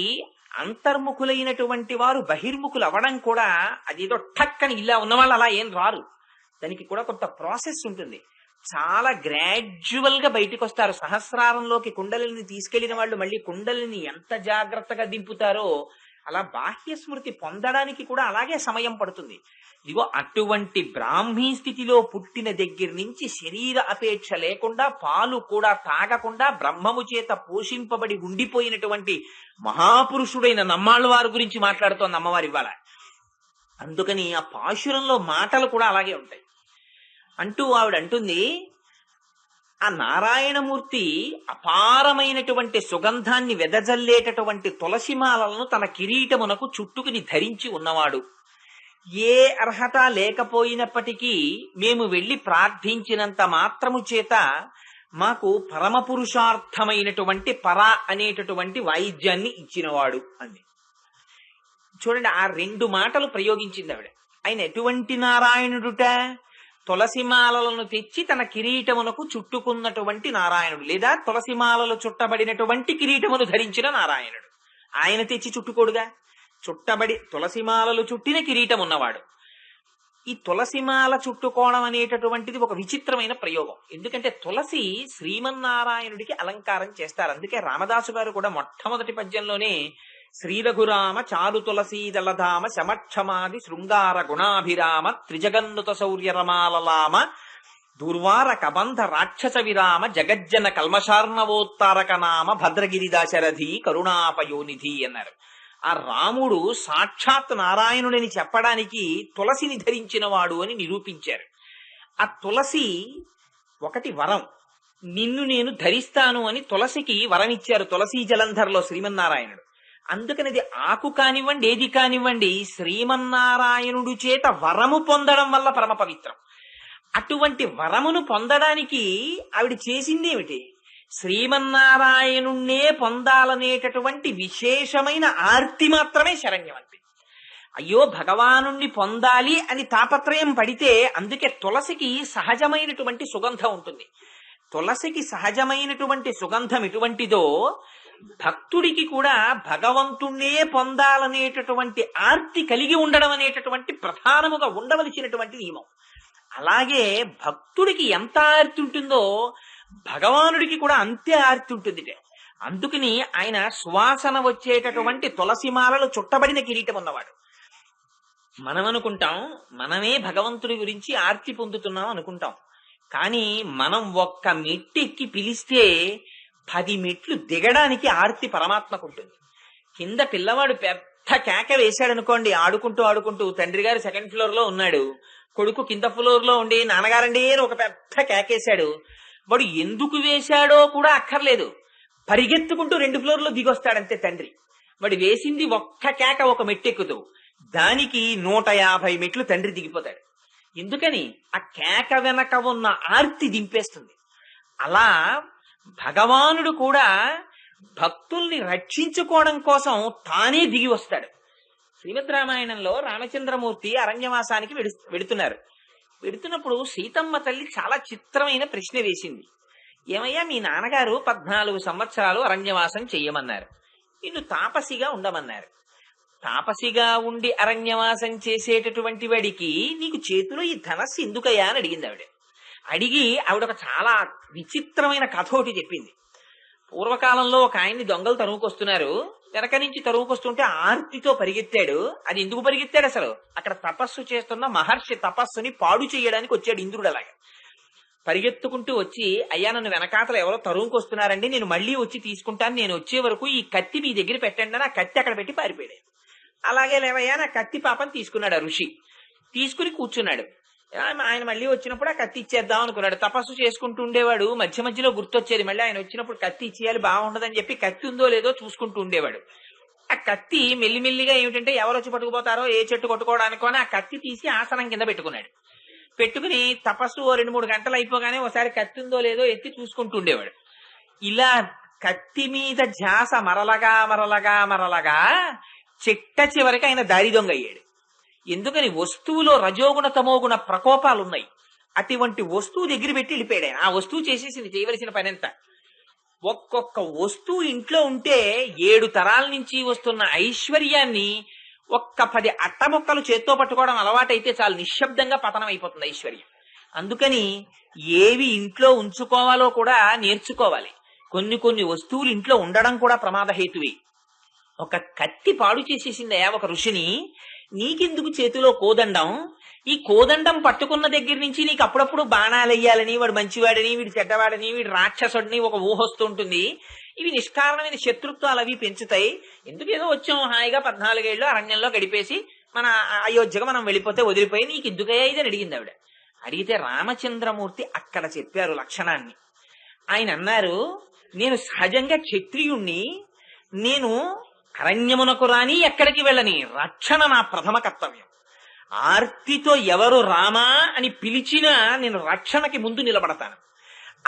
అంతర్ముఖులైనటువంటి వారు బహిర్ముఖులు అవ్వడం కూడా అదేదో ఠక్కని ఇలా ఉన్నవాళ్ళు అలా ఏం రారు. దానికి కూడా కొంత ప్రాసెస్ ఉంటుంది. చాలా గ్రాడ్యువల్ గా బయటికి వస్తారు. సహస్రారంలోకి కుండలిని తీసుకెళ్లిన వాళ్ళు మళ్ళీ కుండలిని ఎంత జాగ్రత్తగా దింపుతారో అలా బాహ్య స్మృతి పొందడానికి కూడా అలాగే సమయం పడుతుంది. ఇదిగో అటువంటి బ్రాహ్మీ స్థితిలో పుట్టిన దగ్గర నుంచి శరీర అపేక్ష లేకుండా పాలు కూడా తాగకుండా బ్రహ్మము చేత పోషింపబడి ఉండిపోయినటువంటి మహాపురుషుడైన నమ్మాళ్ళ వారి గురించి మాట్లాడుతోంది అమ్మవారి ఇవాళ. అందుకని ఆ పాశురంలో మాటలు కూడా అలాగే ఉంటాయి. అంటూ ఆవిడ అంటుంది, ఆ నారాయణమూర్తి అపారమైనటువంటి సుగంధాన్ని వెదజల్లేటటువంటి తులసిమాలను తన కిరీటమునకు చుట్టుకుని ధరించి ఉన్నవాడు. ఏ అర్హత లేకపోయినప్పటికీ మేము వెళ్లి ప్రార్థించినంత మాత్రము చేత మాకు పరమ పురుషార్థమైనటువంటి పర అనేటటువంటి వాయిద్యాన్ని ఇచ్చినవాడు అంది. చూడండి, ఆ రెండు మాటలు ప్రయోగించింది ఆవిడ. ఆయన ఎటువంటి నారాయణుడుట? తులసిమాలను తెచ్చి తన కిరీటమునకు చుట్టుకున్నటువంటి నారాయణుడు, లేదా తులసిమాలలు చుట్టబడినటువంటి కిరీటమును ధరించిన నారాయణుడు. ఆయన తెచ్చి చుట్టుకోడుగా, చుట్టబడి తులసిమాలలు చుట్టిన కిరీటం ఉన్నవాడు. ఈ తులసిమాల చుట్టుకోవడం అనేటటువంటిది ఒక విచిత్రమైన ప్రయోగం. ఎందుకంటే తులసి శ్రీమన్నారాయణుడికి అలంకారం చేస్తారు. అందుకే రామదాసు గారు కూడా మొట్టమొదటి పద్యంలోనే శ్రీరఘురామ చారు తులసీ దళధామ శమక్షమాది శృంగార గుణాభిరామ త్రిజగన్నుత శౌర్యరమాలలామ దుర్వార కబంధ రాక్షస విరామ జగజ్జన కల్మషార్ణవోత్తారక నామ భద్రగిరిదాశరథి కరుణాపయోనిధి అన్నారు. ఆ రాముడు సాక్షాత్ నారాయణుడని చెప్పడానికి తులసిని ధరించిన వాడు అని నిరూపించారు. ఆ తులసి ఒకటి వరం, నిన్ను నేను ధరిస్తాను అని తులసికి వరం ఇచ్చారు తులసీ జలంధర్లో శ్రీమన్నారాయణుడు. అందుకని అది ఆకు కానివ్వండి ఏది కానివ్వండి శ్రీమన్నారాయణుడు చేత వరము పొందడం వల్ల పరమ పవిత్రం. అటువంటి వరమును పొందడానికి ఆవిడ చేసిందేమిటి? శ్రీమన్నారాయణుణ్ణే పొందాలనేటటువంటి విశేషమైన ఆర్తి మాత్రమే శరణ్యవంతి. అయ్యో భగవానుణ్ణి పొందాలి అని తాపత్రయం పడితే అందుకే తులసికి సహజమైనటువంటి సుగంధం ఉంటుంది. తులసికి సహజమైనటువంటి సుగంధం ఎటువంటిదో భక్తుడికి కూడా భగవంతుణ్ణే పొందాలనేటటువంటి ఆర్తి కలిగి ఉండడం అనేటటువంటి ప్రధానముగా ఉండవలసినటువంటి నియమం. అలాగే భక్తుడికి ఎంత ఆర్తి ఉంటుందో భగవానుడికి కూడా అంతే ఆర్తి ఉంటుంది. అందుకని ఆయన సువాసన వచ్చేటటువంటి తులసిమాలలు చుట్టబడిన కిరీటం ఉన్నవాడు. మనం అనుకుంటాం మనమే భగవంతుడి గురించి ఆర్తి పొందుతున్నాం అనుకుంటాం. కానీ మనం ఒక్క మెట్టెక్కి పిలిస్తే 10 మెట్లు దిగడానికి ఆర్తి పరమాత్మకు ఉంటుంది. కింద పిల్లవాడు పెద్ద కేక వేశాడు అనుకోండి, ఆడుకుంటూ ఆడుకుంటూ, తండ్రి గారు 2nd ఫ్లోర్ లో ఉన్నాడు, కొడుకు కింద ఫ్లోర్ లో ఉండి నాన్నగారండి అని ఒక పెద్ద కేకేశాడు. వాడు ఎందుకు వేశాడో కూడా అక్కర్లేదు, పరిగెత్తుకుంటూ 2 ఫ్లోర్లో దిగొస్తాడంతే తండ్రి. వాడు వేసింది ఒక్క కేక, ఒక మెట్టెక్కుతూ, దానికి 150 మెట్లు తండ్రి దిగిపోతాడు. ఎందుకని? ఆ కేక వెనక ఉన్న ఆర్తి దింపేస్తుంది. అలా భగవానుడు కూడా భక్తుల్ని రక్షించుకోవడం కోసం తానే దిగి వస్తాడు. శ్రీమద్ రామాయణంలో రామచంద్రమూర్తి అరణ్యవాసానికి వెడుతున్నారు. వెడుతున్నప్పుడు సీతమ్మ తల్లి చాలా చిత్రమైన ప్రశ్న వేసింది. ఏమయ్యా, మీ నాన్నగారు 14 సంవత్సరాలు అరణ్యవాసం చెయ్యమన్నారు, నిన్ను తాపసిగా ఉండమన్నారు. తాపసిగా ఉండి అరణ్యవాసం చేసేటటువంటి వాడికి నీకు చేతిలో ఈ ధనస్సు ఎందుకయ్యా అని అడిగింది ఆవిడ. అడిగి ఆవిడ ఒక చాలా విచిత్రమైన కథ ఒకటి చెప్పింది. పూర్వకాలంలో ఒక ఆయన్ని దొంగలు తరువుకొస్తున్నారు. వెనక నుంచి తరువుకొస్తుంటే ఆర్తితో పరిగెత్తాడు. అది ఎందుకు పరిగెత్తాడు? అసలు అక్కడ తపస్సు చేస్తున్న మహర్షి తపస్సుని పాడు చేయడానికి వచ్చాడు ఇంద్రుడు. అలాగే పరిగెత్తుకుంటూ వచ్చి, అయ్యా నన్ను వెనకాతలు ఎవరో తరువుకొస్తున్నారండి, నేను మళ్ళీ వచ్చి తీసుకుంటాను, నేను వచ్చే వరకు ఈ కత్తి మీ దగ్గర పెట్టండి అని ఆ కత్తి అక్కడ పెట్టి పారిపోయాడు. అలాగే లేవయ్యా నా కత్తి పాపం తీసుకున్నాడు ఆ ఋషి. తీసుకుని కూర్చున్నాడు. ఆయన మళ్ళీ వచ్చినప్పుడు ఆ కత్తి ఇచ్చేద్దాం అనుకున్నాడు. తపస్సు చేసుకుంటూ ఉండేవాడు. మధ్య మధ్యలో గుర్తొచ్చేది, మళ్ళీ ఆయన వచ్చినప్పుడు కత్తి ఇచ్చేయాలి, బాగుండదని చెప్పి కత్తి ఉందో లేదో చూసుకుంటూ ఉండేవాడు. ఆ కత్తి మెల్లిమెల్లిగా ఏమిటంటే ఎవరు వచ్చి పట్టుకుపోతారో, ఏ చెట్టు కొట్టుకోవడానికో అని ఆ కత్తి తీసి ఆసనం కింద పెట్టుకున్నాడు. పెట్టుకుని తపస్సు 2-3 గంటలు అయిపోగానే ఒకసారి కత్తి ఉందో లేదో ఎత్తి చూసుకుంటూ ఉండేవాడు. ఇలా కత్తి మీద ధ్యాస మరలగా మరలగా మరలగా చిట్ట చివరికి ఆయన దారి దొంగ అయ్యాడు. ఎందుకని? వస్తువులో రజోగుణ తమోగుణ ప్రకోపాలున్నాయి. అటువంటి వస్తువు దగ్గర పెట్టి వెళ్ళిపోయాడు ఆయన. ఆ వస్తువు చేసేసింది చేయవలసిన పని ఎంత. ఒక్కొక్క వస్తువు ఇంట్లో ఉంటే 7 తరాల నుంచి వస్తున్న ఐశ్వర్యాన్ని ఒక్క 10 అట్టముక్కలు చేత్తో పట్టుకోవడం అలవాటైతే చాలు, నిశ్శబ్దంగా పతనం అయిపోతుంది ఐశ్వర్యం. అందుకని ఏవి ఇంట్లో ఉంచుకోవాలో కూడా నేర్చుకోవాలి. కొన్ని వస్తువులు ఇంట్లో ఉండడం కూడా ప్రమాదహేతువే. ఒక కత్తి పాడు చేసేసిందయా ఒక ఋషిని. నీకెందుకు చేతిలో కోదండం? ఈ కోదండం పట్టుకున్న దగ్గర నుంచి నీకు అప్పుడప్పుడు బాణాలు వెయ్యాలని, వాడు మంచివాడని, వీడు చెడ్డవాడని, వీడు రాక్షసుడిని ఒక ఊహొస్తుంటుంది. ఇవి నిష్కారణమైన శత్రుత్వాలు అవి పెంచుతాయి. ఎందుకు ఏదో వచ్చాం హాయిగా 14 ఏళ్ళు అరణ్యంలో గడిపేసి మన అయోధ్యగా మనం వెళ్ళిపోతే వదిలిపోయి, నీకు ఎందుకయ్యా ఇదని అడిగింది ఆవిడ. అడిగితే రామచంద్రమూర్తి అక్కడ చెప్పారు లక్షణాన్ని. ఆయన అన్నారు, నేను సహజంగా క్షత్రియుణ్ణి, నేను అరణ్యమునకు రాని ఎక్కడికి వెళ్ళని, రక్షణ నా ప్రథమ కర్తవ్యం. ఆర్తితో ఎవరు రామా అని పిలిచినా నేను రక్షణకి ముందు నిలబడతాను.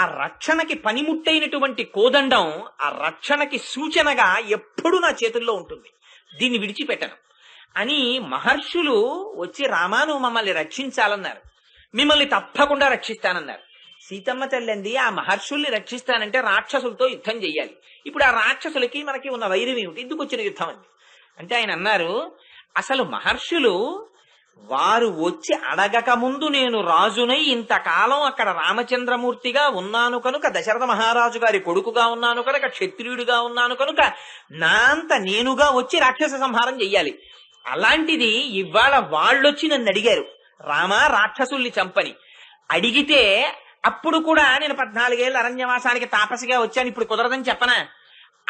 ఆ రక్షణకి పనిముట్టైనటువంటి కోదండం ఆ రక్షణకి సూచనగా ఎప్పుడూ నా చేతుల్లో ఉంటుంది, దీన్ని విడిచిపెట్టను అని మహర్షులు వచ్చి రామా నువ్వు మమ్మల్ని రక్షించాలన్నారు. మిమ్మల్ని తప్పకుండా రక్షిస్తానన్నారు. సీతమ్మ తల్లింది ఆ మహర్షుల్ని రక్షిస్తానంటే రాక్షసులతో యుద్ధం చెయ్యాలి. ఇప్పుడు ఆ రాక్షసులకి మనకి ఉన్న వైరం ఏమిటి, ఎందుకు వచ్చిన యుద్ధం అంది అంటే ఆయన అన్నారు, అసలు మహర్షులు వారు వచ్చి అడగక ముందు నేను రాజునై ఇంతకాలం అక్కడ రామచంద్రమూర్తిగా ఉన్నాను కనుక, దశరథ మహారాజు గారి కొడుకుగా ఉన్నాను కనుక, క్షత్రియుడిగా ఉన్నాను కనుక నా అంత నేనుగా వచ్చి రాక్షస సంహారం చెయ్యాలి. అలాంటిది ఇవాళ వాళ్ళొచ్చి నన్ను అడిగారు, రామా రాక్షసుల్ని చంపని. అడిగితే అప్పుడు కూడా నేను 14 ఏళ్ళ అరణ్యవాసానికి తాపసిగా వచ్చాను, ఇప్పుడు కుదరదని చెప్పనా?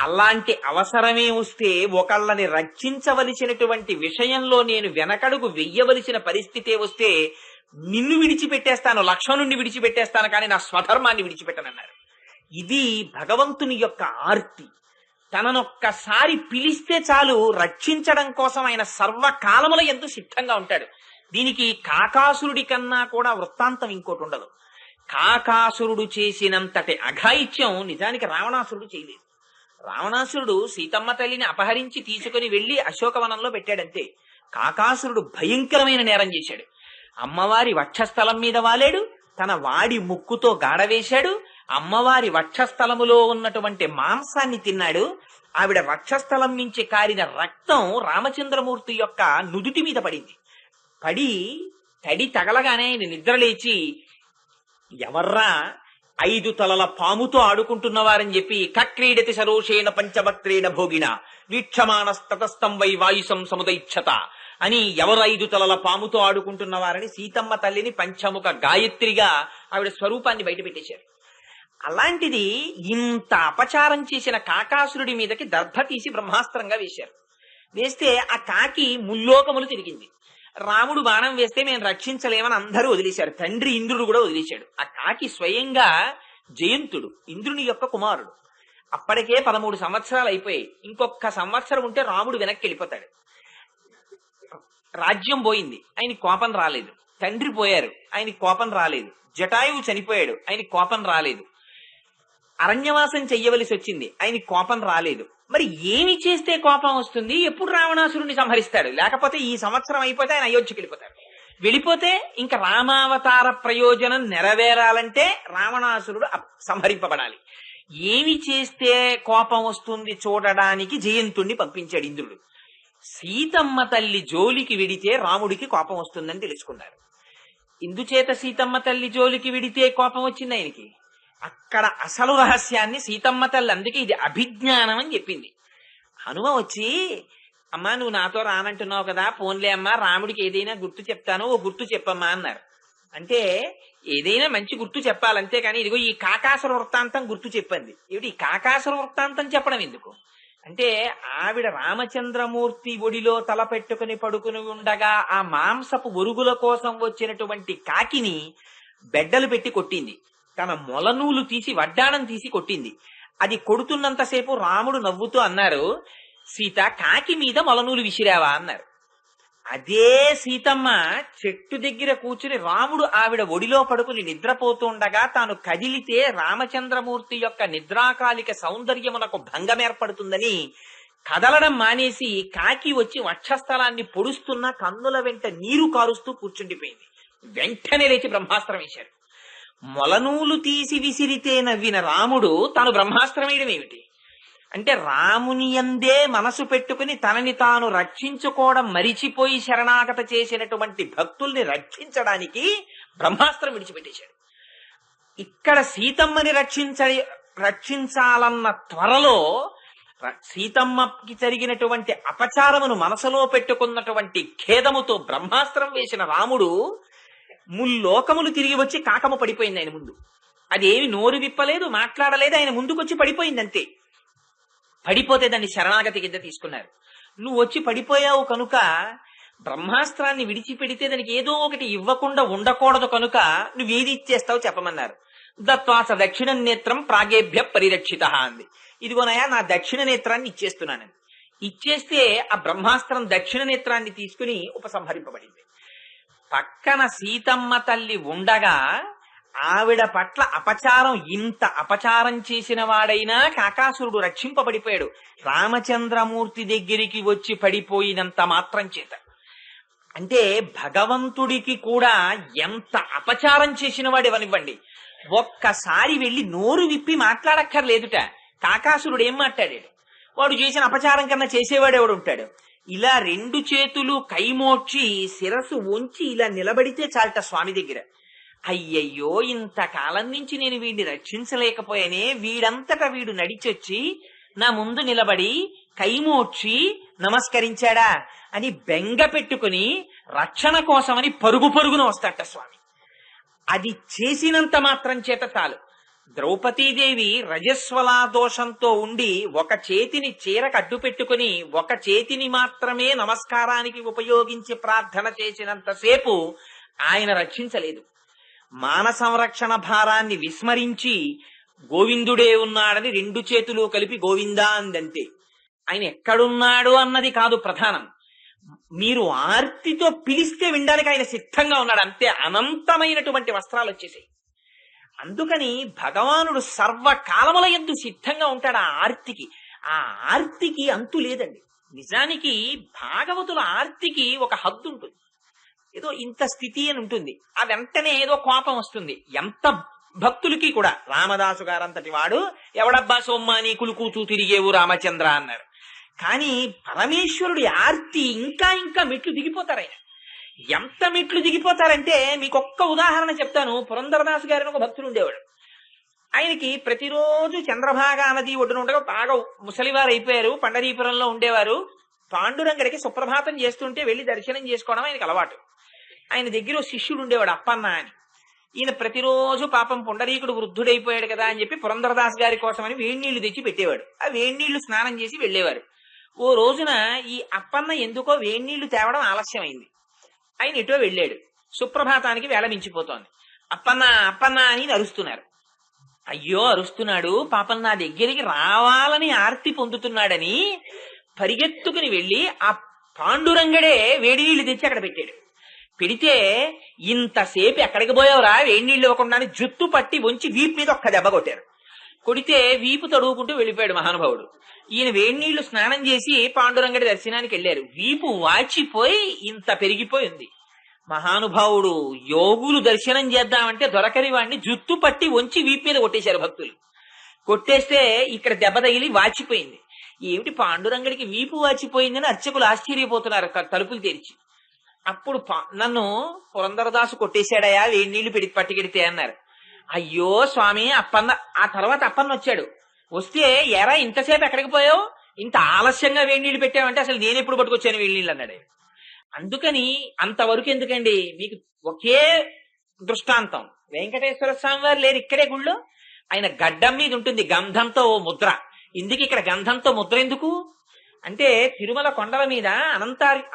అలాంటి అవసరమే వస్తే, ఒకళ్ళని రక్షించవలసినటువంటి విషయంలో నేను వెనకడుగు వెయ్యవలసిన పరిస్థితే వస్తే నిన్ను విడిచిపెట్టేస్తాను, లక్ష్మణుణ్ణి విడిచిపెట్టేస్తాను, కానీ నా స్వధర్మాన్ని విడిచిపెట్టనన్నారు. ఇది భగవంతుని యొక్క ఆర్తి. తననొక్కసారి పిలిస్తే చాలు రక్షించడం కోసం ఆయన సర్వకాలముల ఎంతో సిద్ధంగా ఉంటాడు. దీనికి కాకాసురుడి కన్నా కూడా వృత్తాంతం ఇంకోటి ఉండదు. కాకాసురుడు చేసినంతటి అఘాయిత్యం నిజానికి రావణాసురుడు చేయలేదు. రావణాసురుడు సీతమ్మ తల్లిని అపహరించి తీసుకుని వెళ్లి అశోకవనంలో పెట్టాడంతే. కాకాసురుడు భయంకరమైన నేరం చేశాడు. అమ్మవారి వక్షస్థలం మీద వాలేడు, తన వాడి ముక్కుతో గాడవేశాడు, అమ్మవారి వక్షస్థలములో ఉన్నటువంటి మాంసాన్ని తిన్నాడు. ఆవిడ వక్షస్థలం నుంచి కారిన రక్తం రామచంద్రమూర్తి యొక్క నుదుటి మీద పడింది. పడి తడి తగలగానే ఆయన నిద్రలేచి, ఎవర్రా 5 తలల పాముతో ఆడుకుంటున్నవారని చెప్పి, కక్రీడతి సరోషేణ పంచవక్త్రేణ భోగిన వీక్షమాణస్తతస్థం వై వాయుసం సముదైక్షత అని ఎవరు 5 తలల పాముతో ఆడుకుంటున్నవారని సీతమ్మ తల్లిని పంచముఖ గాయత్రిగా ఆవిడ స్వరూపాన్ని బయట పెట్టేశారు. అలాంటిది ఇంత అపచారం చేసిన కాకాసురుడి మీదకి దర్భ తీసి బ్రహ్మాస్త్రంగా వేశారు. వేస్తే ఆ కాకి ముల్లోకములు తిరిగింది. రాముడు బాణం వేస్తే మేము రక్షించలేమని అందరూ వదిలేశారు. తండ్రి ఇంద్రుడు కూడా వదిలేశాడు. ఆ కాకి స్వయంగా జయంతుడు, ఇంద్రుని యొక్క కుమారుడు. అప్పటికే 13 సంవత్సరాలు అయిపోయాయి. ఇంకొక సంవత్సరం ఉంటే రాముడు వెనక్కి వెళ్ళిపోతాడు. రాజ్యం పోయింది, ఆయన కోపం రాలేదు. తండ్రి పోయారు, ఆయన కోపం రాలేదు. జటాయువు చనిపోయాడు, ఆయన కోపం రాలేదు. అరణ్యవాసం చెయ్యవలసి వచ్చింది, ఆయన కోపం రాలేదు. మరి ఏమి చేస్తే కోపం వస్తుంది? ఎప్పుడు రావణాసురుణ్ణి సంహరిస్తాడు? లేకపోతే ఈ సంవత్సరం అయిపోతే ఆయన అయోధ్యకి వెళ్ళిపోతాడు. వెళ్ళిపోతే ఇంకా రామావతార ప్రయోజనం నెరవేరాలంటే రావణాసురుడు సంహరింపబడాలి. ఏమి చేస్తే కోపం వస్తుంది చూడడానికి జయంతుణ్ణి పంపించాడు ఇంద్రుడు. సీతమ్మ తల్లి జోలికి విడితే రాముడికి కోపం వస్తుందని తెలుసుకున్నారు. ఇందుచేత సీతమ్మ తల్లి జోలికి విడితే కోపం వచ్చింది ఆయనకి. అక్కడ అసలు రహస్యాన్ని సీతమ్మ తల్లి, అందుకే ఇది అభిజ్ఞానం అని చెప్పింది. హనుమ వచ్చి, అమ్మా నువ్వు నాతో రానంటున్నావు కదా, పోన్లే అమ్మా రాముడికి ఏదైనా గుర్తు చెప్తాను, ఓ గుర్తు చెప్పమ్మా అన్నారు. అంటే ఏదైనా మంచి గుర్తు చెప్పాలంతే కానీ ఇదిగో ఈ కాకాసుర వృత్తాంతం గుర్తు చెప్పింది. ఏమిటి ఈ కాకాసుర వృత్తాంతం చెప్పడం ఎందుకు అంటే, ఆవిడ రామచంద్రమూర్తి ఒడిలో తల పెట్టుకుని పడుకుని ఉండగా ఆ మాంసపు ఒరుగుల కోసం వచ్చినటువంటి కాకిని బెడ్డలు పెట్టి కొట్టింది. తన మొలనూలు తీసి వడ్డాణం తీసి కొట్టింది. అది కొడుతున్నంతసేపు రాముడు నవ్వుతూ అన్నారు, సీత కాకి మీద మొలనూలు విసిరావా అన్నారు. అదే సీతమ్మ చెట్టు దగ్గర కూర్చుని రాముడు ఆవిడ ఒడిలో పడుకుని నిద్రపోతుండగా తాను కదిలితే రామచంద్రమూర్తి యొక్క నిద్రాకాలిక సౌందర్యమునకు భంగం ఏర్పడుతుందని కదలడం మానేసి కాకి వచ్చి వక్షస్థలాన్ని పొడుస్తున్న కన్నుల వెంట నీరు కారుస్తూ కూర్చుండిపోయింది. వెంటనే లేచి బ్రహ్మాస్త్రం వేశారు. మొలనూలు తీసి విసిరితే నవ్విన రాముడు తాను బ్రహ్మాస్త్రం వేయడం ఏమిటి అంటే, రాముని యందే మనసు పెట్టుకుని తనని తాను రక్షించుకోవడం మరిచిపోయి శరణాగత చేసినటువంటి భక్తుల్ని రక్షించడానికి బ్రహ్మాస్త్రం విడిచిపెట్టేశాడు. ఇక్కడ సీతమ్మని రక్షించాలన్న త్వరలో సీతమ్మకి జరిగినటువంటి అపచారమును మనసులో పెట్టుకున్నటువంటి ఖేదముతో బ్రహ్మాస్త్రం వేసిన రాముడు ముల్లోకములు తిరిగి వచ్చి కాకము పడిపోయింది ఆయన ముందు. అదేమి నోరు విప్పలేదు, మాట్లాడలేదు, ఆయన ముందుకొచ్చి పడిపోయింది అంతే. పడిపోతే దాన్ని శరణాగతి కింద తీసుకున్నారు. నువ్వు వచ్చి పడిపోయావు కనుక బ్రహ్మాస్త్రాన్ని విడిచిపెడితే దానికి ఏదో ఒకటి ఇవ్వకుండా ఉండకూడదు కనుక నువ్వేది ఇచ్చేస్తావు చెప్పమన్నారు. దత్వాస దక్షిణ నేత్రం ప్రాగేభ్య పరిరక్షిత అంది. ఇదిగోనయా నా దక్షిణ నేత్రాన్ని ఇచ్చేస్తున్నానని. ఇచ్చేస్తే ఆ బ్రహ్మాస్త్రం దక్షిణ నేత్రాన్ని తీసుకుని ఉపసంహరింపబడింది. పక్కన సీతమ్మ తల్లి ఉండగా ఆవిడ పట్ల అపచారం, ఇంత అపచారం చేసిన వాడైనా కాకాసురుడు రక్షింపబడిపోయాడు. రామచంద్రమూర్తి దగ్గరికి వచ్చి పడిపోయినంత మాత్రం చేత. అంటే భగవంతుడికి కూడా ఎంత అపచారం చేసిన వాడు ఇవ్వనివ్వండి, ఒక్కసారి వెళ్లి నోరు విప్పి మాట్లాడక్కర్లేదుట. కాకాసురుడు ఏం మాట్లాడాడు? వాడు చేసిన అపచారం కన్నా చేసేవాడు ఎవడు ఉంటాడు? ఇలా 2 చేతులు కైమోడ్చి శిరస్సు వంచి ఇలా నిలబడితే చాలట స్వామి దగ్గర. అయ్యయ్యో ఇంతకాలం నుంచి నేను వీడిని రక్షించలేకపోయానే, వీడంతటా వీడు నడిచొచ్చి నా ముందు నిలబడి కైమోడ్చి నమస్కరించాడా అని బెంగ పెట్టుకుని రక్షణ కోసమని పరుగు పరుగున వస్తాట స్వామి. అది చేసినంత మాత్రం చేత చాలు. ద్రౌపదీదేవి రజస్వలా దోషంతో ఉండి ఒక చేతిని చీరకు అడ్డు పెట్టుకుని ఒక చేతిని మాత్రమే నమస్కారానికి ఉపయోగించి ప్రార్థన చేసినంతసేపు ఆయన రక్షించలేదు. మాన సంరక్షణ భారాన్ని విస్మరించి గోవిందుడే ఉన్నాడని 2 చేతులు కలిపి గోవిందా అందంతే. ఆయన ఎక్కడున్నాడు అన్నది కాదు ప్రధానం. మీరు ఆర్తితో పిలిస్తే వినడానికి ఆయన సిద్ధంగా ఉన్నాడు అంతే. అనంతమైనటువంటి వస్త్రాలు వచ్చేసాయి. అందుకని భగవానుడు సర్వకాలముల యందు సిద్ధంగా ఉంటాడు ఆ ఆర్తికి. ఆ ఆర్తికి అంతు లేదండి. నిజానికి భాగవతుల ఆర్తికి ఒక హద్దు ఉంటుంది. ఏదో ఇంత స్థితి అని ఉంటుంది, ఆ వెంటనే ఏదో కోపం వస్తుంది. ఎంత భక్తులకి కూడా రామదాసు గారంతటి వాడు ఎవడబ్బా సొమ్మా నీ కులుకూచూ తిరిగేవు రామచంద్ర అన్నారు. కానీ పరమేశ్వరుడి ఆర్తి ఇంకా ఇంకా మెట్లు దిగిపోతారు ఆయన. ఎంత మెట్లు దిగిపోతారంటే మీకు ఒక్క ఉదాహరణ చెప్తాను. పురంధరదాసు గారిని ఒక భక్తుడు ఉండేవాడు. ఆయనకి ప్రతిరోజు చంద్రభాగా నది ఒడ్డున ఉండగా బాగా ముసలివారు అయిపోయారు, పండరీపురంలో ఉండేవారు. పాండురంగడికి సుప్రభాతం చేస్తుంటే వెళ్లి దర్శనం చేసుకోవడం ఆయనకి అలవాటు. ఆయన దగ్గర ఓ శిష్యుడు ఉండేవాడు అప్పన్న అని. ఈయన ప్రతిరోజు పాపం పుండరీకుడు వృద్ధుడైపోయాడు కదా అని చెప్పి పురంధరదాస్ గారి కోసమని వేడి నీళ్లు తెచ్చి పెట్టేవాడు. ఆ వేడి నీళ్లు స్నానం చేసి వెళ్లేవారు. ఓ రోజున ఈ అప్పన్న ఎందుకో వేడి నీళ్లు తేవడం ఆలస్యమైంది. ఆయన ఎటో వెళ్ళాడు. సుప్రభాతానికి వేళ మించిపోతోంది. అప్పన్న అప్పన్న అని అరుస్తున్నారు. అయ్యో అరుస్తున్నాడు, పాపం నా దగ్గరికి రావాలని ఆర్తి పొందుతున్నాడని పరిగెత్తుకుని వెళ్లి ఆ పాండురంగడే వేడి నీళ్లు తెచ్చి అక్కడ పెట్టాడు. పెడితే ఇంతసేపు ఎక్కడికి పోయావురా వేడి నీళ్లు ఇవ్వకుండా జుత్తు పట్టి వంచి వీపు మీద ఒక్క దెబ్బ కొట్టారు. కొడితే వీపు తడువుకుంటూ వెళ్ళిపోయాడు మహానుభావుడు. ఈయన వేడి నీళ్లు స్నానం చేసి పాండురంగడి దర్శనానికి వెళ్లారు. వీపు వాచిపోయి ఇంత పెరిగిపోయి ఉంది. మహానుభావుడు యోగులు దర్శనం చేద్దామంటే దొరకని వాడిని జుత్తు పట్టి వంచి వీపు మీద కొట్టేశారు భక్తులు. కొట్టేస్తే ఇక్కడ దెబ్బ తగిలి వాచిపోయింది. ఏమిటి పాండురంగడికి వీపు వాచిపోయిందని అర్చకులు ఆశ్చర్యపోతున్నారు తలుపులు తెరిచి. అప్పుడు నన్ను పురంధరదాసు కొట్టేశాడయా వేడి నీళ్లు పట్టుకెడితే అన్నారు. అయ్యో స్వామి అప్పన్న. ఆ తర్వాత అప్పన్న వచ్చాడు. వస్తే ఎరా ఇంతసేపు ఎక్కడికి పోయావు, ఇంత ఆలస్యంగా వేడి నీళ్లు పెట్టావంటే అసలు నేను ఎప్పుడు పట్టుకొచ్చాను వేడి నీళ్ళు అన్నాడు. అందుకని అంతవరకు ఎందుకండి, మీకు ఒకే దృష్టాంతం. వెంకటేశ్వర స్వామి వారు లేరు ఇక్కడే గుళ్ళో. ఆయన గడ్డం మీద ఉంటుంది గంధంతో ఓ ముద్ర. ఇందుకు ఇక్కడ గంధంతో ముద్ర ఎందుకు అంటే, తిరుమల కొండల మీద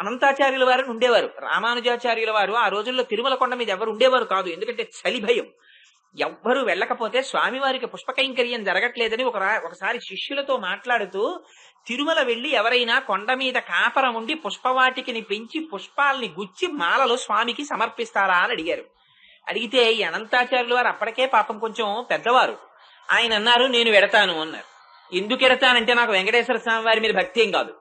అనంతాచార్యుల వారు ఉండేవారు. రామానుజాచార్యుల వారు ఆ రోజుల్లో తిరుమల కొండ మీద ఎవరు ఉండేవారు కాదు. ఎందుకంటే చలి భయం. ఎవ్వరూ వెళ్ళకపోతే స్వామివారికి పుష్పకైంకర్యం జరగట్లేదని ఒకసారి శిష్యులతో మాట్లాడుతూ, తిరుమల వెళ్లి ఎవరైనా కొండ మీద కాపరం ఉండి పుష్పవాటికిని పెంచి పుష్పాలని గుచ్చి మాలలో స్వామికి సమర్పిస్తారా అని అడిగారు. అడిగితే ఈ అనంతాచార్యుల వారు అప్పటికే పాపం కొంచెం పెద్దవారు. ఆయన అన్నారు, నేను వెడతాను అన్నారు. ఎందుకు ఎడతానంటే నాకు వెంకటేశ్వర స్వామి వారి మీద భక్తి ఏం కాదు,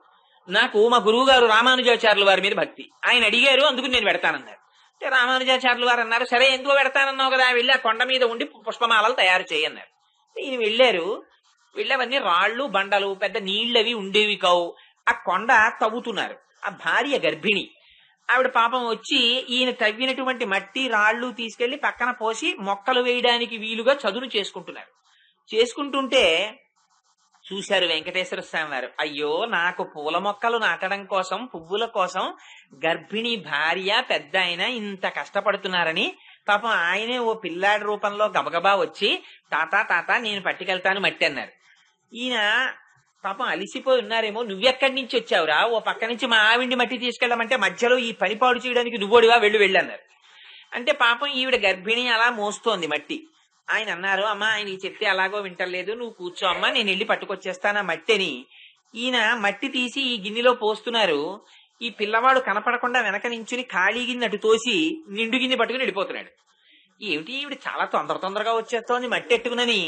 నాకు మా గురువు గారు రామానుజాచార్యుల వారి మీద భక్తి. ఆయన అడిగారు, అందుకు నేను పెడతానన్నారు. అంటే రామానుజాచార్యుల వారు అన్నారు, సరే ఎందుకో పెడతానన్నావు కదా, వెళ్ళి ఆ కొండ మీద ఉండి పుష్పమాలలు తయారు చేయన్నారు. ఈయన వెళ్ళారు. వెళ్ళవన్నీ రాళ్లు బండలు, పెద్ద నీళ్ళవి ఉండేవి కావు. ఆ కొండ తవ్వుతున్నారు. ఆ భార్య గర్భిణి. ఆవిడ పాపం వచ్చి ఈయన తవ్వినటువంటి మట్టి రాళ్లు తీసుకెళ్లి పక్కన పోసి మొక్కలు వేయడానికి వీలుగా చదును చేసుకుంటుంటే చూశారు వెంకటేశ్వర స్వామి వారు. అయ్యో నాకు పూల మొక్కలు నాటడం కోసం, పువ్వుల కోసం గర్భిణీ భార్య పెద్ద ఆయన ఇంత కష్టపడుతున్నారని పాపం ఆయనే ఓ పిల్లాడి రూపంలో గబగబా వచ్చి తాత నేను పట్టుకెళ్తాను మట్టి అన్నారు. ఈయన పాపం అలిసిపోయి ఉన్నారేమో, నువ్వెక్కడి నుంచి వచ్చావురా, ఓ పక్క నుంచి మా ఆవిడ్ని మట్టి తీసుకెళ్ళమంటే మధ్యలో ఈ పనిపాడు చేయడానికి నువ్వోడివా, వెళ్ళన్నారు. అంటే పాపం ఈవిడ గర్భిణి అలా మోస్తోంది మట్టి. ఆయన అన్నారు, అమ్మా ఆయన చెప్తే అలాగో వింటలేదు, నువ్వు కూర్చో అమ్మా, నేను వెళ్ళి పట్టుకొచ్చేస్తాను ఆ మట్టి అని. ఈయన మట్టి తీసి ఈ గిన్నెలో పోస్తున్నారు. ఈ పిల్లవాడు కనపడకుండా వెనక నించుని ఖాళీ గిన్నె అటు తోసి నిండు గిన్నె పట్టుకుని వెళ్ళిపోతున్నాడు. ఏమిటి ఈవిడ చాలా తొందరగా వచ్చేస్తోంది మట్టి ఎట్టుకునని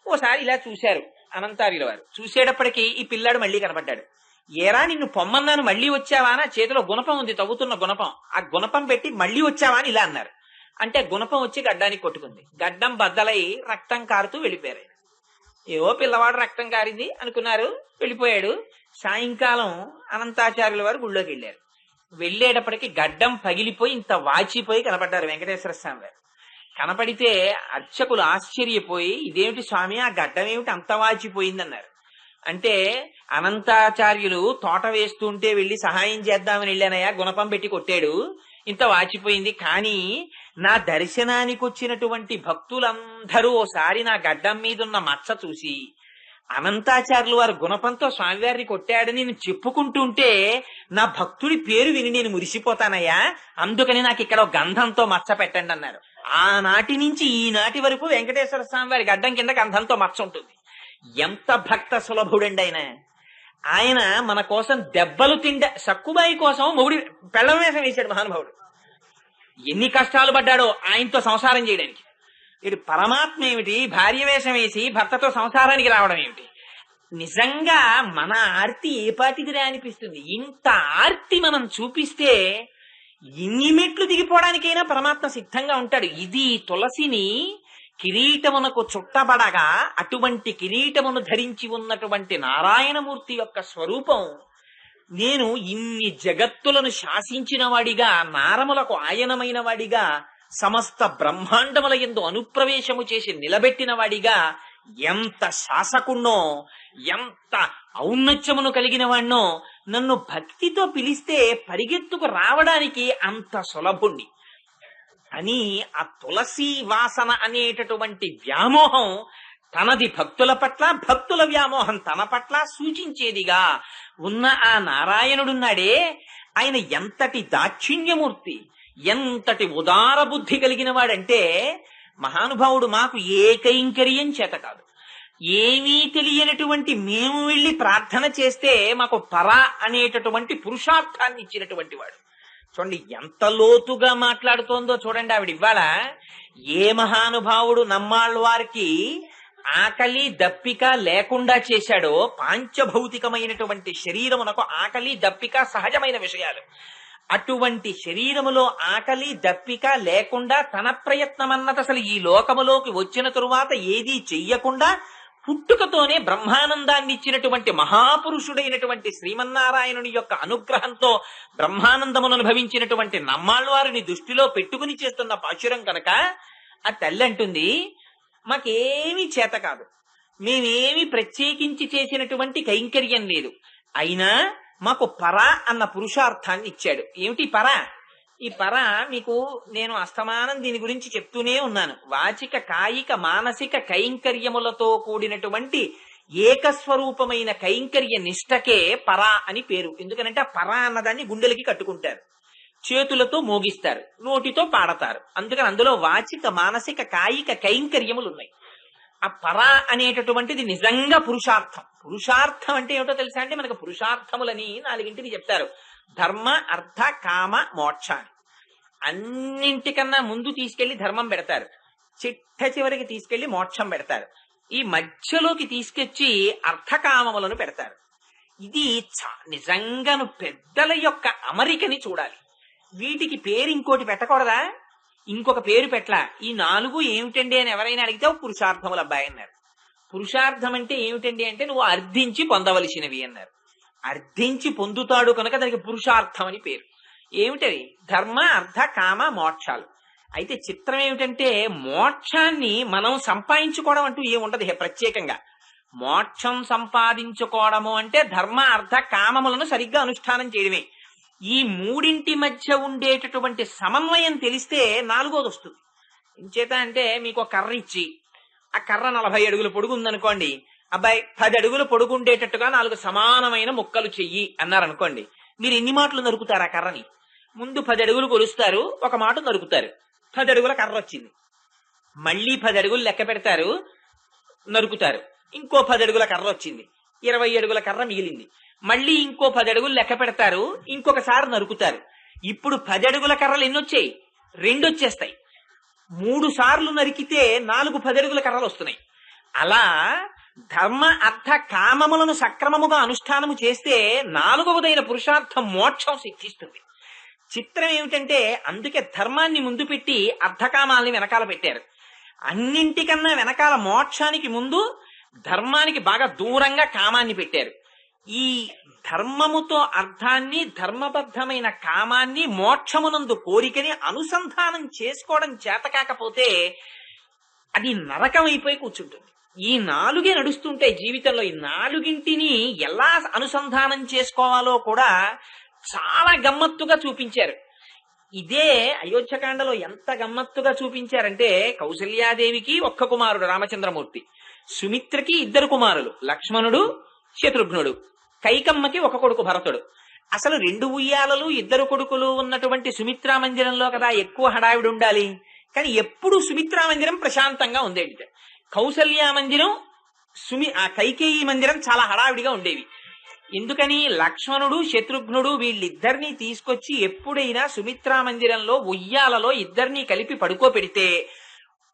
ఓసారి ఇలా చూశారు అనంతార్యుల వారు. చూసేటప్పటికి ఈ పిల్లాడు మళ్ళీ కనపడ్డాడు. ఏరా నిన్ను పొమ్మన్నాను మళ్ళీ వచ్చావా అని, చేతిలో గుణపం ఉంది, తవ్వుతున్న గుణపం. ఆ గుణపం పెట్టి మళ్ళీ వచ్చావా అని ఇలా అన్నారు. అంటే గుణపం వచ్చి గడ్డానికి కొట్టుకుంది. గడ్డం బద్దలై రక్తం కారుతూ వెళ్ళిపోయారు. ఏవో పిల్లవాడు రక్తం కారింది అనుకున్నారు, వెళ్ళిపోయాడు. సాయంకాలం అనంతాచార్యుల వారు గుళ్ళోకి వెళ్ళారు. వెళ్ళేటప్పటికి గడ్డం పగిలిపోయి ఇంత వాచిపోయి కనపడ్డారు వెంకటేశ్వర స్వామి వారు. కనపడితే అర్చకులు ఆశ్చర్యపోయి, ఇదేమిటి స్వామి ఆ గడ్డం ఏమిటి అంత వాచిపోయిందన్నారు. అంటే అనంతాచార్యులు తోట వేస్తుంటే వెళ్లి సహాయం చేద్దామని వెళ్ళానయ్యా, గుణపం పెట్టి కొట్టాడు, ఇంత వాచిపోయింది. కానీ నా దర్శనానికి వచ్చినటువంటి భక్తులందరూ ఓసారి నా గడ్డం మీదున్న మచ్చ చూసి అనంతాచార్యులు వారు గుణపంతో స్వామివారిని కొట్టాడని నేను చెప్పుకుంటుంటే నా భక్తుడి పేరు విని నేను మురిసిపోతానయ్యా, అందుకని నాకు ఇక్కడ గంధంతో మచ్చ పెట్టండి అన్నారు. ఆనాటి నుంచి ఈనాటి వరకు వెంకటేశ్వర స్వామి వారి గడ్డం కింద గంధంతో మచ్చ ఉంటుంది. ఎంత భక్త సులభుడండి ఆయన. ఆయన మన కోసం దెబ్బలు సక్కుబాయి కోసం మొగుడి పెళ్ళం వేషం వేశాడు మహానుభావుడు. ఎన్ని కష్టాలు పడ్డాడో ఆయనతో సంసారం చేయడానికి. ఇటు పరమాత్మ ఏమిటి భార్య వేషం వేసి భర్తతో సంసారానికి రావడం ఏమిటి? నిజంగా మన ఆర్తి ఏ పాటిదిరా అనిపిస్తుంది. ఇంత ఆర్తి మనం చూపిస్తే ఇన్ని మెట్లు దిగిపోవడానికైనా పరమాత్మ సిద్ధంగా ఉంటాడు. ఇది తులసిని కిరీటమునకు చుట్టబడగా అటువంటి కిరీటమును ధరించి ఉన్నటువంటి నారాయణమూర్తి యొక్క స్వరూపం నేను ఇన్ని జగత్తులను శాసించిన వాడిగా, నారములకు ఆయనమైన వాడిగా, సమస్త బ్రహ్మాండముల యందు అనుప్రవేశము చేసి నిలబెట్టిన వాడిగా, ఎంత శాసకుణ్ణో, ఎంత ఔన్నత్యమును కలిగిన వాణ్ణో, నన్ను భక్తితో పిలిస్తే పరిగెత్తుకు రావడానికి అంత సులభుణ్ణి అని ఆ తులసి వాసన అనేటటువంటి వ్యామోహం తనది భక్తుల పట్ల, భక్తుల వ్యామోహం తన పట్ల సూచించేదిగా ఉన్న ఆ నారాయణుడున్నాడే, ఆయన ఎంతటి దాక్షిణ్యమూర్తి, ఎంతటి ఉదార బుద్ధి కలిగిన వాడంటే, మహానుభావుడు మాకు ఏ కైంకర్యం చేత కాదు, ఏమీ తెలియనటువంటి మేము వెళ్ళి ప్రార్థన చేస్తే మాకు పర అనేటటువంటి పురుషార్థాన్ని ఇచ్చినటువంటి వాడు. చూడండి ఎంత లోతుగా మాట్లాడుతోందో చూడండి ఆవిడ. ఇవాళ ఏ మహానుభావుడు నమ్మాళ్ళ వారికి ఆకలి దప్పిక లేకుండా చేశాడో, పాంచభౌతికమైనటువంటి శరీరమునకు ఆకలి దప్పిక సహజమైన విషయాలు, అటువంటి శరీరములో ఆకలి దప్పిక లేకుండా తన ప్రయత్నమన్నది అసలు ఈ లోకములోకి వచ్చిన తరువాత ఏదీ చెయ్యకుండా పుట్టుకతోనే బ్రహ్మానందాన్ని ఇచ్చినటువంటి మహాపురుషుడైనటువంటి శ్రీమన్నారాయణుని యొక్క అనుగ్రహంతో బ్రహ్మానందమును అనుభవించినటువంటి నమ్మాళ్ళవారిని దృష్టిలో పెట్టుకుని చేస్తున్న పాశురం కనుక ఆ తల్లి అంటుంది, మాకేమీ చేత కాదు, మేమేమి ప్రత్యేకించి చేసినటువంటి కైంకర్యం లేదు, అయినా మాకు పర అన్న పురుషార్థాన్ని ఇచ్చాడు. ఏమిటి పర? ఈ పర మీకు నేను అస్తమానం దీని గురించి చెప్తూనే ఉన్నాను. వాచిక కాయిక మానసిక కైంకర్యములతో కూడినటువంటి ఏకస్వరూపమైన కైంకర్య నిష్టకే పర అని పేరు. ఎందుకనంటే ఆ పర అన్నదాన్ని గుండెలకి కట్టుకుంటారు, చేతులతో మోగిస్తారు, నోటితో పాడతారు. అందుకని అందులో వాచిక మానసిక కాయిక కైంకర్యములు ఉన్నాయి. ఆ పర అనేటటువంటిది నిజంగా పురుషార్థం. పురుషార్థం అంటే ఏమిటో తెలుసా అండి? మనకు పురుషార్థములని నాలుగింటిని చెప్తారు. ధర్మ అర్థ కామ మోక్ష అని. అన్నింటికన్నా ముందు తీసుకెళ్లి ధర్మం పెడతారు, చిట్ట చివరికి తీసుకెళ్లి మోక్షం పెడతారు, ఈ మధ్యలోకి తీసుకొచ్చి అర్థకామములను పెడతారు. ఇది నిజంగాను పెద్దల యొక్క అమరికని చూడాలి. వీటికి పేరు ఇంకోటి పెట్టకూడదా? ఇంకొక పేరు పెట్టలా. ఈ నాలుగు ఏమిటండి అని ఎవరైనా అడిగితే పురుషార్థములు అబ్బాయి అన్నారు. పురుషార్థం అంటే ఏమిటండి అంటే నువ్వు అర్థించి పొందవలసినవి అన్నారు. అర్థించి పొందుతాడు కనుక దానికి పురుషార్థం అని పేరు. ఏమిటది? ధర్మ అర్థ కామ మోక్షాలు. అయితే చిత్రం ఏమిటంటే మోక్షాన్ని మనం సంపాదించుకోవడం అంటూ ఏముండదు ప్రత్యేకంగా. మోక్షం సంపాదించుకోవడము అంటే ధర్మ అర్థ కామములను సరిగ్గా అనుష్ఠానం చేయడమే. ఈ మూడింటి మధ్య ఉండేటటువంటి సమన్వయం తెలిస్తే నాలుగోది వస్తుంది. ఎంచేత అంటే మీకు ఒక కర్ర ఇచ్చి ఆ కర్ర 40 అడుగుల పొడుగు ఉందనుకోండి, అబ్బాయి 10 అడుగుల పొడుగు ఉండేటట్టుగా 4 సమానమైన ముక్కలు చెయ్యి అన్నారనుకోండి, మీరు ఎన్ని మాటలు నరుకుతారు? ఆ కర్రని ముందు 10 అడుగులు కొలుస్తారు, ఒక మాట నరుకుతారు, 10 అడుగుల కర్ర వచ్చింది. మళ్ళీ 10 అడుగులు లెక్క పెడతారు, నరుకుతారు, ఇంకో 10 అడుగుల కర్ర వచ్చింది, 20 అడుగుల కర్ర మిగిలింది. మళ్ళీ ఇంకో 10 అడుగులు లెక్క పెడతారు, ఇంకొకసారి నరుకుతారు. ఇప్పుడు 10 అడుగుల కర్రలు ఎన్ని వచ్చాయి? 2 వచ్చేస్తాయి. 3 సార్లు నరికితే 4 10 అడుగుల కర్రలు వస్తున్నాయి. అలా ధర్మ అర్థ కామములను సక్రమముగా అనుష్ఠానము చేస్తే 4వదైన పురుషార్థం మోక్షం సిద్ధిస్తుంది. చిత్రం ఏమిటంటే అందుకే ధర్మాన్ని ముందు పెట్టి అర్థకామాల్ని వెనకాల పెట్టారు. అన్నింటికన్నా వెనకాల మోక్షానికి ముందు ధర్మానికి బాగా దూరంగా కామాన్ని పెట్టారు. ఈ ధర్మముతో అర్థాన్ని, ధర్మబద్ధమైన కామాన్ని, మోక్షమునందు కోరికని అనుసంధానం చేసుకోవడం చేత కాకపోతే అది నరకం అయిపోయి కూర్చుంటుంది. ఈ 4 నడుస్తుంటే జీవితంలో ఈ 4 ఎలా అనుసంధానం చేసుకోవాలో కూడా చాలా గమ్మత్తుగా చూపించారు. ఇదే అయోధ్యకాండలో ఎంత గమ్మత్తుగా చూపించారంటే, కౌసల్యాదేవికి ఒక్క కుమారుడు రామచంద్రమూర్తి, సుమిత్రకి 2 కుమారులు లక్ష్మణుడు శత్రుఘ్నుడు, కైకమ్మకి 1 కొడుకు భరతుడు. అసలు 2 ఉయ్యాలలు 2 కొడుకులు ఉన్నటువంటి సుమిత్రా మందిరంలో కదా ఎక్కువ హడావిడి ఉండాలి. కానీ ఎప్పుడు సుమిత్రా మందిరం ప్రశాంతంగా ఉండేది. కౌసల్యా మందిరం, ఆ కైకేయి మందిరం చాలా హడావిడిగా ఉండేవి. ఎందుకని? లక్ష్మణుడు శత్రుఘ్నుడు వీళ్ళిద్దరినీ తీసుకొచ్చి ఎప్పుడైనా సుమిత్రా మందిరంలో ఉయ్యాలలో 2 కలిపి పడుకోపెడితే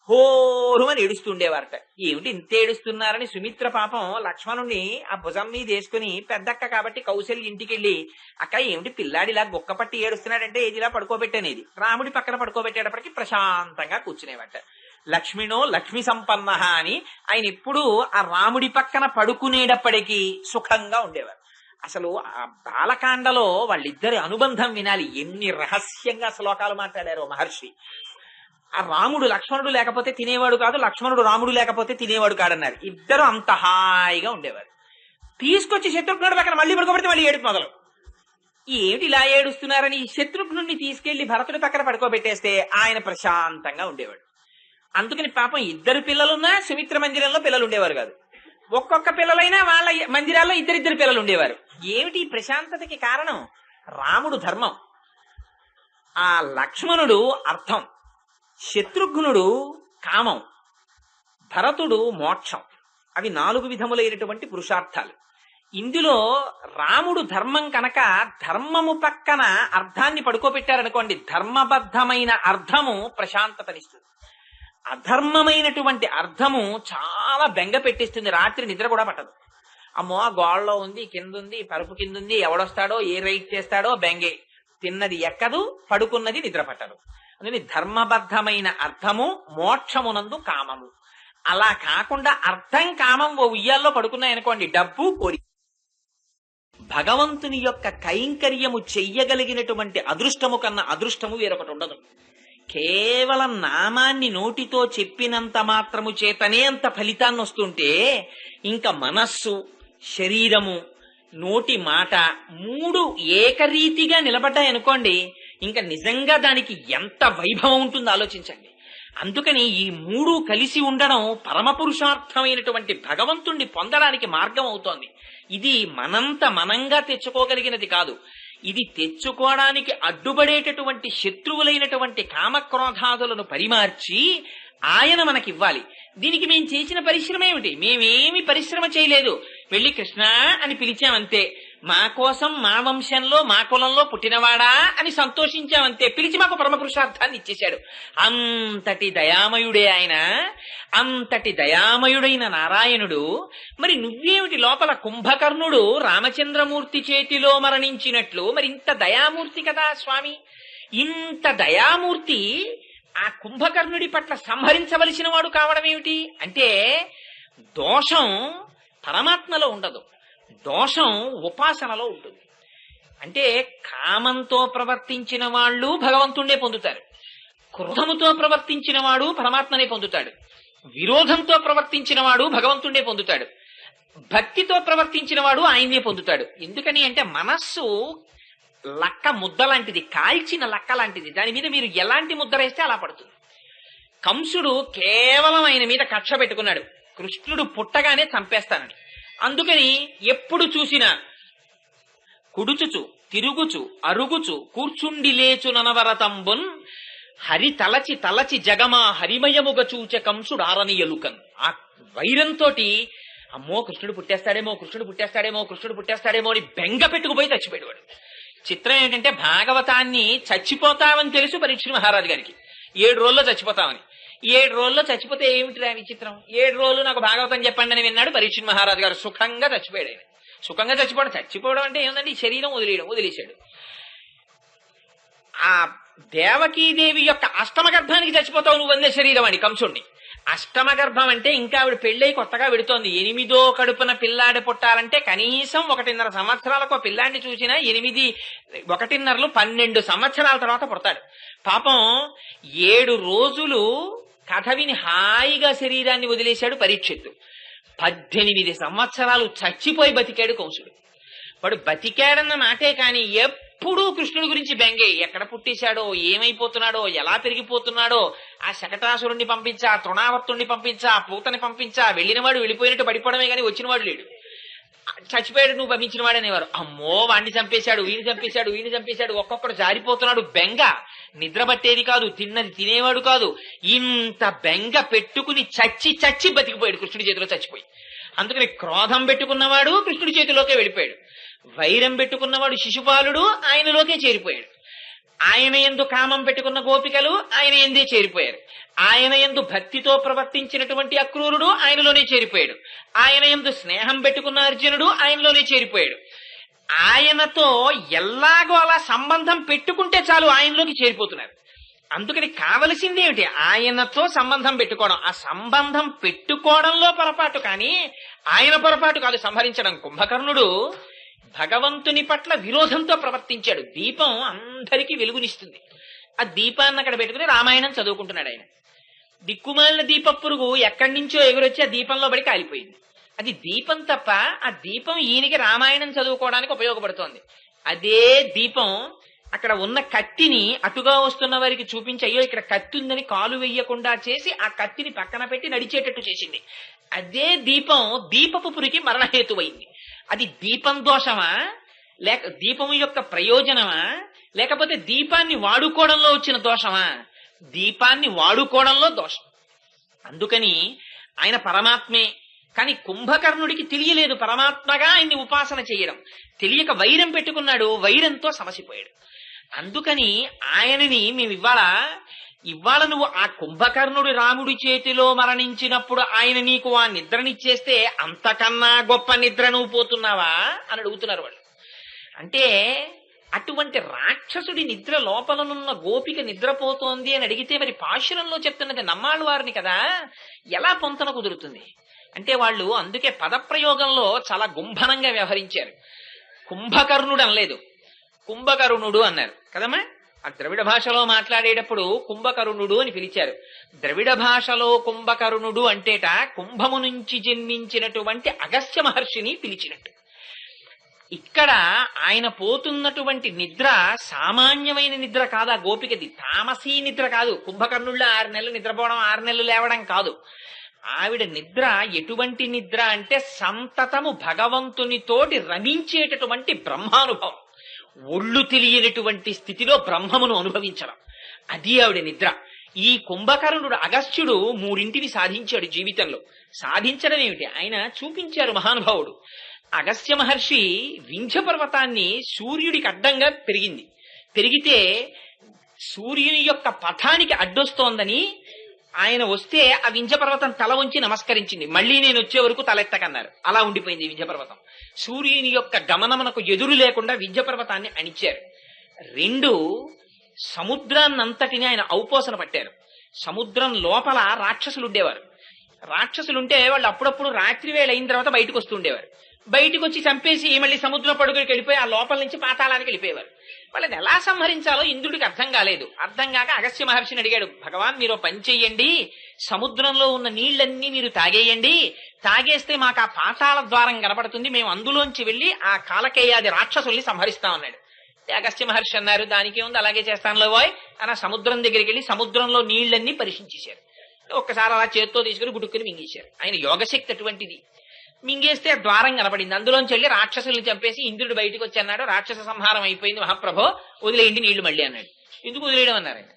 హోరుమని ఏడుస్తుండేవారట. ఏమిటి ఇంత ఏడుస్తున్నారని సుమిత్ర పాపం లక్ష్మణుణ్ణి ఆ భుజం మీద వేసుకుని, పెద్దక్క కాబట్టి కౌశల్య ఇంటికెళ్ళి, అక్క ఏమిటి పిల్లాడిలా గుక్కపట్టి ఏడుస్తున్నాడంటే ఏదిలా పడుకోబెట్టనేది. రాముడి పక్కన పడుకోబెట్టేటప్పటికి ప్రశాంతంగా కూర్చునేవాట. లక్ష్మినో లక్ష్మి సంపన్న అని ఆయన ఎప్పుడు ఆ రాముడి పక్కన పడుకునేటప్పటికీ సుఖంగా ఉండేవారు. అసలు ఆ బాలకాండలో వాళ్ళిద్దరి అనుబంధం వినాలి. ఎన్ని రహస్యంగా శ్లోకాలు మాట్లాడారో మహర్షి. ఆ రాముడు లక్ష్మణుడు లేకపోతే తినేవాడు కాదు, లక్ష్మణుడు రాముడు లేకపోతే తినేవాడు కాడన్నారు. ఇద్దరు అంత హాయిగా ఉండేవారు. తీసుకొచ్చి శత్రుఘ్నుడు పక్కన మళ్ళీ పడుకోబెడితే మళ్ళీ ఏడుపు మొదలు. ఏమిటి ఇలా ఏడుస్తున్నారని ఈ శత్రుఘ్నుడిని తీసుకెళ్లి భరతుడి పక్కన పడుకోబెట్టేస్తే ఆయన ప్రశాంతంగా ఉండేవాడు. అందుకని పాపం ఇద్దరు పిల్లలున్నా సుమిత్ర మందిరంలో పిల్లలు ఉండేవారు కాదు. ఒక్కొక్క పిల్లలైనా వాళ్ళ మందిరాల్లో ఇద్దరిద్దరు పిల్లలు ఉండేవారు. ఏమిటి ఈ ప్రశాంతతకి కారణం? రాముడు ధర్మం, ఆ లక్ష్మణుడు అర్థం, శత్రుఘ్నుడు కామం, భరతుడు మోక్షం. అవి 4 విధములైనటువంటి పురుషార్థాలు. ఇందులో రాముడు ధర్మం కనుక ధర్మము పక్కన అర్థాన్ని పడుకోబెట్టారనుకోండి, ధర్మబద్ధమైన అర్థము ప్రశాంతతనిస్తుంది. అధర్మమైనటువంటి అర్థము చాలా బెంగ పెట్టిస్తుంది. రాత్రి నిద్ర కూడా పట్టదు. అమ్మో ఆ గోడలో ఉంది, కింద ఉంది, పరుపు కింద ఉంది, ఎవడొస్తాడో ఏ రైట్ చేస్తాడో బెంగే. తిన్నది ఎక్కదు, పడుకున్నది నిద్ర పట్టదు. అందుకని ధర్మబద్ధమైన అర్థము, మోక్షమునందు కామము. అలా కాకుండా అర్థం కామం ఓ ఉయ్యాల్లో పడుకున్నాయనుకోండి, డబ్బు కోరి. భగవంతుని యొక్క కైంకర్యము చెయ్యగలిగినటువంటి అదృష్టము కన్నా అదృష్టము వేరొకటి ఉండదు. కేవలం నామాన్ని నోటితో చెప్పినంత మాత్రము చేతనే అంత ఫలితాన్ని వస్తుంటే, ఇంకా మనస్సు, శరీరము, నోటి మాట 3 ఏకరీతిగా నిలబడ్డాయనుకోండి, ఇంకా నిజంగా దానికి ఎంత వైభవం ఉంటుందో ఆలోచించండి. అందుకని ఈ 3 కలిసి ఉండడం పరమపురుషార్థమైనటువంటి భగవంతుణ్ణి పొందడానికి మార్గం అవుతోంది. ఇది మనంత మనంగా తెచ్చుకోగలిగినది కాదు. ఇది తెచ్చుకోవడానికి అడ్డుపడేటటువంటి శత్రువులైనటువంటి కామక్రోధాదులను పరిమార్చి ఆయన మనకివ్వాలి. దీనికి మేం చేసిన పరిశ్రమ ఏమిటి? మేమేమి పరిశ్రమ చేయలేదు. వెళ్ళి కృష్ణ అని పిలిచామంతే. మా కోసం, మా వంశంలో, మా కులంలో పుట్టినవాడా అని సంతోషించామంతే. పిలిచి మాకు పరమపురుషార్థాన్ని ఇచ్చేశాడు. అంతటి దయామయుడే ఆయన. అంతటి దయామయుడైన నారాయణుడు. మరి నువ్వేమిటి లోపల కుంభకర్ణుడు రామచంద్రమూర్తి చేతిలో మరణించినట్లు మరి ఇంత దయామూర్తి కదా స్వామి. ఇంత దయామూర్తి ఆ కుంభకర్ణుడి పట్ల సంహరించవలసిన వాడు కావడం ఏమిటి అంటే, దోషం పరమాత్మలో ఉండదు, దోషం ఉపాసనలో ఉంటుంది. అంటే కామంతో ప్రవర్తించిన వాళ్ళు భగవంతుణ్ణే పొందుతారు, క్రోధముతో ప్రవర్తించిన వాడు పరమాత్మనే పొందుతాడు, విరోధంతో ప్రవర్తించిన వాడు భగవంతుణ్ణే పొందుతాడు, భక్తితో ప్రవర్తించిన వాడు ఆయన్నే పొందుతాడు. ఎందుకని అంటే మనస్సు లక్క ముద్ద లాంటిది, కాల్చిన లక్క లాంటిది. దాని మీద మీరు ఎలాంటి ముద్ర వేస్తే అలా పడుతుంది. కంసుడు కేవలం ఆయన మీద కక్ష పెట్టుకున్నాడు, కృష్ణుడు పుట్టగానే చంపేస్తానని. అందుకని ఎప్పుడు చూసినా కుడుచుచు, తిరుగుచు, అరుగుచు, కూర్చుండి లేచు ననవరతంబున్ హరి తలచి తలచి జగమా హరిమయముగ చూచ కంసుడు ఆరని ఎలుకన్. ఆ వైరంతో అమ్మో కృష్ణుడు పుట్టేస్తాడేమో, కృష్ణుడు పుట్టేస్తాడేమో, కృష్ణుడు పుట్టేస్తాడేమో అని బెంగ పెట్టుకుపోయి చచ్చిపోయాడు. చిత్రం ఏంటంటే భాగవతాన్ని చచ్చిపోతామని తెలుసు పరీక్ష మహారాజు గారికి. 7 రోజుల్లో చచ్చిపోతామని. 7 రోజుల్లో చచ్చిపోతే ఏమిటి రా విచిత్రం. 7 రోజులు నాకు భాగవతం చెప్పండి అని విన్నాడు పరీక్ష మహారాజు గారు. సుఖంగా చచ్చిపోయాడు ఆయన. సుఖంగా చచ్చిపోవడం అంటే ఏముందండి, శరీరం వదిలేశాడు. ఆ దేవకీదేవి యొక్క అష్టమ గర్భానికి చచ్చిపోతావు నువ్వు అందే శరీరం అని కంసుణ్ణి. అష్టమ గర్భం అంటే ఇంకా ఆవిడ పెళ్ళై కొత్తగా విడుతోంది. 8వ కడుపున పిల్లాడి పుట్టాలంటే కనీసం 1.5 సంవత్సరాలకు ఆ పిల్లాడిని చూసినా 8, 1.5 12 సంవత్సరాల తర్వాత పుడతాడు. పాపం 7 రోజులు కథ విని హాయిగా శరీరాన్ని వదిలేశాడు పరీక్షిత్తు. 18 సంవత్సరాలు చచ్చిపోయి బతికాడు కంసుడు. వాడు బతికాడన్న మాటే కాని ఎప్పుడూ కృష్ణుడి గురించి బెంగే. ఎక్కడ పుట్టేశాడో, ఏమైపోతున్నాడో, ఎలా పెరిగిపోతున్నాడో, ఆ శకటాసురుణ్ణి పంపించా, తృణావర్తుణ్ణి పంపించా, పూతని పంపించా, వెళ్ళినవాడు వెళ్ళిపోయినట్టు పడిపోవడమే కానీ వచ్చినవాడు లేడు. చచ్చిపోయాడు నువ్వు పంపించిన వాడు అనేవారు. అమ్మో వాణ్ణి చంపేశాడు, వీణి చంపేశాడు, వీణి చంపేశాడు, ఒక్కొక్కడు జారిపోతున్నాడు. బెంగ నిద్ర పట్టేది కాదు, తిన్నది తినేవాడు కాదు. ఇంత బెంగ పెట్టుకుని చచ్చి చచ్చి బతికిపోయాడు కృష్ణుడి చేతిలో చచ్చిపోయి. అందుకని క్రోధం పెట్టుకున్నవాడు కృష్ణుడి చేతిలోకే వెళ్ళిపోయాడు. వైరం పెట్టుకున్నవాడు శిశుపాలుడు ఆయనలోకే చేరిపోయాడు. ఆయన యందు కామం పెట్టుకున్న గోపికలు ఆయన ఎందే చేరిపోయారు. ఆయన యందు భక్తితో ప్రవర్తించినటువంటి అక్రూరుడు ఆయనలోనే చేరిపోయాడు. ఆయన యందు స్నేహం పెట్టుకున్న అర్జునుడు ఆయనలోనే చేరిపోయాడు. ఆయనతో ఎల్లాగో అలా సంబంధం పెట్టుకుంటే చాలు ఆయనలోకి చేరిపోతున్నారు. అందుకని కావలసింది ఏమిటి? ఆయనతో సంబంధం పెట్టుకోవడం. ఆ సంబంధం పెట్టుకోవడంలో పొరపాటు కానీ ఆయన పొరపాటు కాదు సంహరించడం. కుంభకర్ణుడు భగవంతుని పట్ల విరోధంతో ప్రవర్తించాడు. దీపం అందరికీ వెలుగునిస్తుంది. ఆ దీపాన్ని అక్కడ పెట్టుకుని రామాయణం చదువుకుంటున్నాడు ఆయన. దిక్కుమాలిన దీప పురుగు ఎక్కడి నుంచో ఎగురొచ్చి ఆ దీపంలో పడి కాలిపోయింది. అది దీపం తప్ప ఆ దీపం ఈయనకి రామాయణం చదువుకోవడానికి ఉపయోగపడుతోంది. అదే దీపం అక్కడ ఉన్న కత్తిని అటుగా వస్తున్న వారికి చూపించి, అయ్యో ఇక్కడ కత్తి ఉందని కాలు వెయ్యకుండా చేసి ఆ కత్తిని పక్కన పెట్టి నడిచేటట్టు చేసింది. అదే దీపం దీపపు పురికి మరణహేతువైంది. అది దీపం దోషమా, లేక దీపం యొక్క ప్రయోజనమా, లేకపోతే దీపాన్ని వాడుకోవడంలో వచ్చిన దోషమా? దీపాన్ని వాడుకోవడంలో దోషం. అందుకని ఆయన పరమాత్మే. కానీ కుంభకర్ణుడికి తెలియలేదు పరమాత్మగా ఆయన్ని ఉపాసన చేయడం. తెలియక వైరం పెట్టుకున్నాడు, వైరంతో సమసిపోయాడు. అందుకని ఆయనని మేము ఇవాళ నువ్వు ఆ కుంభకర్ణుడు రాముడి చేతిలో మరణించినప్పుడు ఆయన నీకు ఆ నిద్రనిచ్చేస్తే అంతకన్నా గొప్ప నిద్ర నువ్వు పోతున్నావా అని అడుగుతున్నారు వాళ్ళు. అంటే అటువంటి రాక్షసుడి నిద్ర లోపలనున్న గోపిక నిద్రపోతోంది అని అడిగితే మరి పాశురంలో చెప్తున్నది నమ్మాళ్ళ వారిని కదా, ఎలా పొంతన కుదురుతుంది? అంటే వాళ్ళు అందుకే పదప్రయోగంలో చాలా గుంభనంగా వ్యవహరించారు. కుంభకర్ణుడు అనలేదు, కుంభకరుణుడు అన్నారు కదమ్మా. ఆ ద్రవిడ భాషలో మాట్లాడేటప్పుడు కుంభకరుణుడు అని పిలిచారు. ద్రవిడ భాషలో కుంభకరుణుడు అంటేట కుంభము నుంచి జన్మించినటువంటి అగస్త్య మహర్షిని పిలిచినట్టు. ఇక్కడ ఆయన పోతున్నటువంటి నిద్ర సామాన్యమైన నిద్ర కాదు. ఆ గోపికది తామసీ నిద్ర కాదు. కుంభకర్ణుల్లో 6 నెలలు నిద్రపోవడం, 6 నెలలు లేవడం కాదు. ఆవిడ నిద్ర ఎటువంటి నిద్ర అంటే సంతతము భగవంతునితోటి రమించేటటువంటి బ్రహ్మానుభవం. ఒళ్ళు తెలియనటువంటి స్థితిలో బ్రహ్మమును అనుభవించడం, అది ఆవిడ నిద్ర. ఈ కుంభకర్ణుడు అగస్త్యుడు 3 సాధించాడు జీవితంలో. సాధించడం ఏమిటి? ఆయన చూపించారు మహానుభావుడు. అగస్త్య మహర్షి వింధ్య పర్వతాన్ని సూర్యుడికి అడ్డంగా పెరిగితే సూర్యుని యొక్క పథానికి అడ్డొస్తోందని ఆయన వస్తే ఆ వింధ్య పర్వతం తల వంచి నమస్కరించింది. మళ్ళీ నేను వచ్చే వరకు తలెత్తకన్నారు. అలా ఉండిపోయింది వింధ్య పర్వతం. సూర్యుని యొక్క గమనమునకు ఎదురు లేకుండా వింధ్య పర్వతాన్ని అణిచారు. 2 సముద్రాన్నంతటిని ఆయన ఔపోసన పట్టారు. సముద్రం లోపల రాక్షసులు ఉండేవారు. రాక్షసులుంటే వాళ్ళు అప్పుడప్పుడు రాత్రి వేళ అయిన తర్వాత బయటకు వస్తుండేవారు. బయటకు వచ్చి చంపేసి మళ్ళీ సముద్రం పడుగుడికి వెళ్ళిపోయి ఆ లోపల నుంచి పాతాళానికి వెళ్ళిపోయేవారు. వాళ్ళని ఎలా సంహరించాలో ఇంద్రుడికి అర్థం కాలేదు. అర్థం కాక అగస్త్య మహర్షిని అడిగాడు, భగవాన్ మీరు పని చెయ్యండి, సముద్రంలో ఉన్న నీళ్లన్నీ మీరు తాగేయండి, తాగేస్తే మాకు ఆ పాతాళ ద్వారం కనపడుతుంది, మేము అందులోంచి వెళ్లి ఆ కాలకేయాది రాక్షసుల్ని సంహరిస్తామన్నాడు. అగస్త్య మహర్షి అన్నారు, దానికి ఉంది అలాగే చేస్తానులో బాయ్ అని సముద్రం దగ్గరికి వెళ్ళి సముద్రంలో నీళ్లన్నీ పరీక్షించేశారు. ఒక్కసారి అలా చేత్తో తీసుకుని గుడుక్కుని మింగేశారు. ఆయన యోగశక్తి అటువంటిది. మింగేస్తే ద్వారం కనపడింది. అందులోంచి వెళ్ళి రాక్షసుల్ని చంపేసి ఇంద్రుడు బయటకు వచ్చి అన్నాడు, రాక్షస సంహారం అయిపోయింది మహాప్రభో, వదిలేయండి నీళ్లు మళ్ళీ అన్నాడు. ఎందుకు వదిలేయడం అన్నారు ఆయన.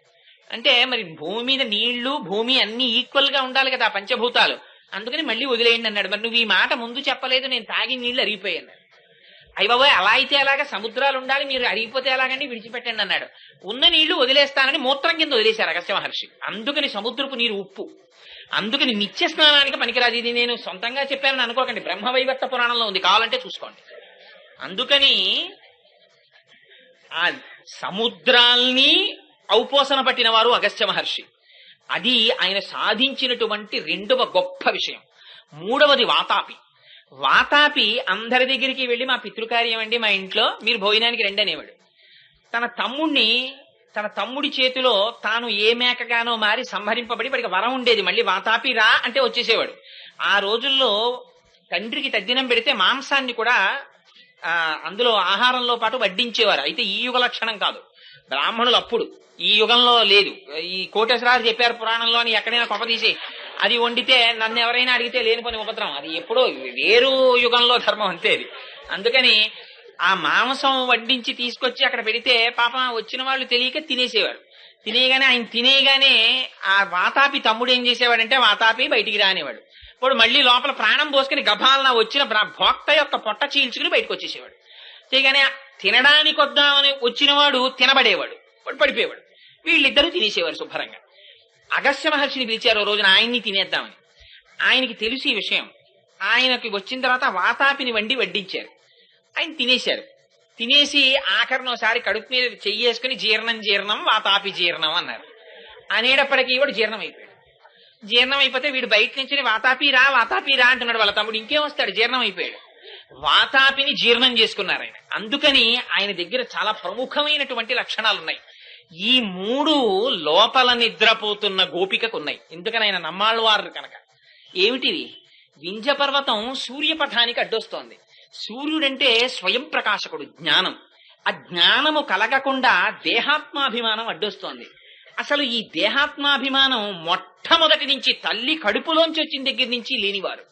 అంటే మరి భూమి మీద నీళ్లు భూమి అన్ని ఈక్వల్ గా ఉండాలి కదా పంచభూతాలు, అందుకని మళ్ళీ వదిలేయండి అన్నాడు. మరి నువ్వు ఈ మాట ముందు చెప్పలేదు, నేను తాగి నీళ్లు అరిగిపోయాయి అన్నాడు. అయ్యబాబోయ్ అలా అయితే అలాగా, సముద్రాలు ఉండాలి, మీరు అరిగిపోతే ఎలాగండి, విడిచిపెట్టండి అన్నాడు. ఉన్న నీళ్లు వదిలేస్తానని మూత్రం కింద వదిలేశారు అగస్త్య మహర్షి. అందుకని సముద్రపు నీరు ఉప్పు, అందుకని నిత్య స్నానానికి పనికిరాదు. ఇది నేను సొంతంగా చెప్పానని అనుకోకండి, బ్రహ్మవైవర్త పురాణంలో ఉంది, కావాలంటే చూసుకోండి. అందుకని ఆ సముద్రాల్ని ఔపోసన పట్టిన వారు అగస్త్య మహర్షి. అది ఆయన సాధించినటువంటి 2వ గొప్ప విషయం. 3వది వాతాపి. వాతాపి అందరి దగ్గరికి వెళ్లి మా పితృకార్యం అండి మా ఇంట్లో, మీరు భోజనానికి రండి అనేవాడు. తన తమ్ముడి చేతిలో తాను ఏ మేకగానో మారి సంహరింపబడి వాడికి వరం ఉండేది, మళ్ళీ వాతాపి రా అంటే వచ్చేసేవాడు. ఆ రోజుల్లో తండ్రికి తద్దినం పెడితే మాంసాన్ని కూడా అందులో ఆహారంలో పాటు వడ్డించేవారు. అయితే ఈ యుగ లక్షణం కాదు, బ్రాహ్మణులు అప్పుడు, ఈ యుగంలో లేదు. ఈ కోటేశ్వరారు చెప్పారు పురాణంలో అని ఎక్కడైనా కొప్పదీసి అది వండితే నన్ను ఎవరైనా అడిగితే లేని పని ఉపద్రవం. అది ఎప్పుడో వేరు యుగంలో ధర్మం అంతే అది. అందుకని ఆ మాంసం వడ్డించి తీసుకొచ్చి అక్కడ పెడితే పాపం వచ్చిన వాళ్ళు తెలియక తినేసేవారు. ఆయన తినేయగానే ఆ వాతాపి తమ్ముడు ఏం చేసేవాడంటే వాతాపి బయటికి రానివాడు. వాడు మళ్ళీ లోపల ప్రాణం పోసుకుని గభాలన వచ్చిన భోక్త యొక్క పొట్ట చీల్చుకుని బయటకు వచ్చేసేవాడు. చేయగానే తినడానికి వద్దామని వచ్చిన వాడు తినబడేవాడు, వాడు పడిపోయేవాడు. వీళ్ళిద్దరూ తినేసేవారు శుభ్రంగా. అగస్త్య మహర్షిని పిలిచారు ఓ రోజున ఆయన్ని తినేద్దామని. ఆయనకి తెలుసు ఈ విషయం. ఆయనకి వచ్చిన తర్వాత వాతాపిని వడ్డించారు. ఆయన తినేశారు. తినేసి ఆఖరినోసారి కడుపు మీద చెయ్యేసుకుని జీర్ణం వాతాపి జీర్ణం అన్నారు. అనేటప్పటికీ వాడు జీర్ణం అయిపోయాడు. జీర్ణం అయిపోతే వీడు బయట నుంచి వాతాపి రా అంటున్నాడు వాళ్ళ తమ్ముడు. ఇంకేం వస్తాడు, జీర్ణం అయిపోయాడు. వాతాపిని జీర్ణం చేసుకున్నారు ఆయన. అందుకని ఆయన దగ్గర చాలా ప్రముఖమైనటువంటి లక్షణాలు ఉన్నాయి. ఈ మూడు లోపల నిద్రపోతున్న గోపికకు ఉన్నాయి. ఎందుకని ఆయన నమ్మాళ్ళవారు కనుక. ఏమిటిది? వింధ్య పర్వతం సూర్యపథానికి అడ్డొస్తోంది. సూర్యుడంటే స్వయం ప్రకాశకుడు, జ్ఞానం. ఆ జ్ఞానము కలగకుండా దేహాత్మాభిమానం అడ్డొస్తోంది. అసలు ఈ దేహాత్మాభిమానం మొట్టమొదటి నుంచి తల్లి కడుపులోంచి వచ్చిన దగ్గర నుంచి లేనివారు.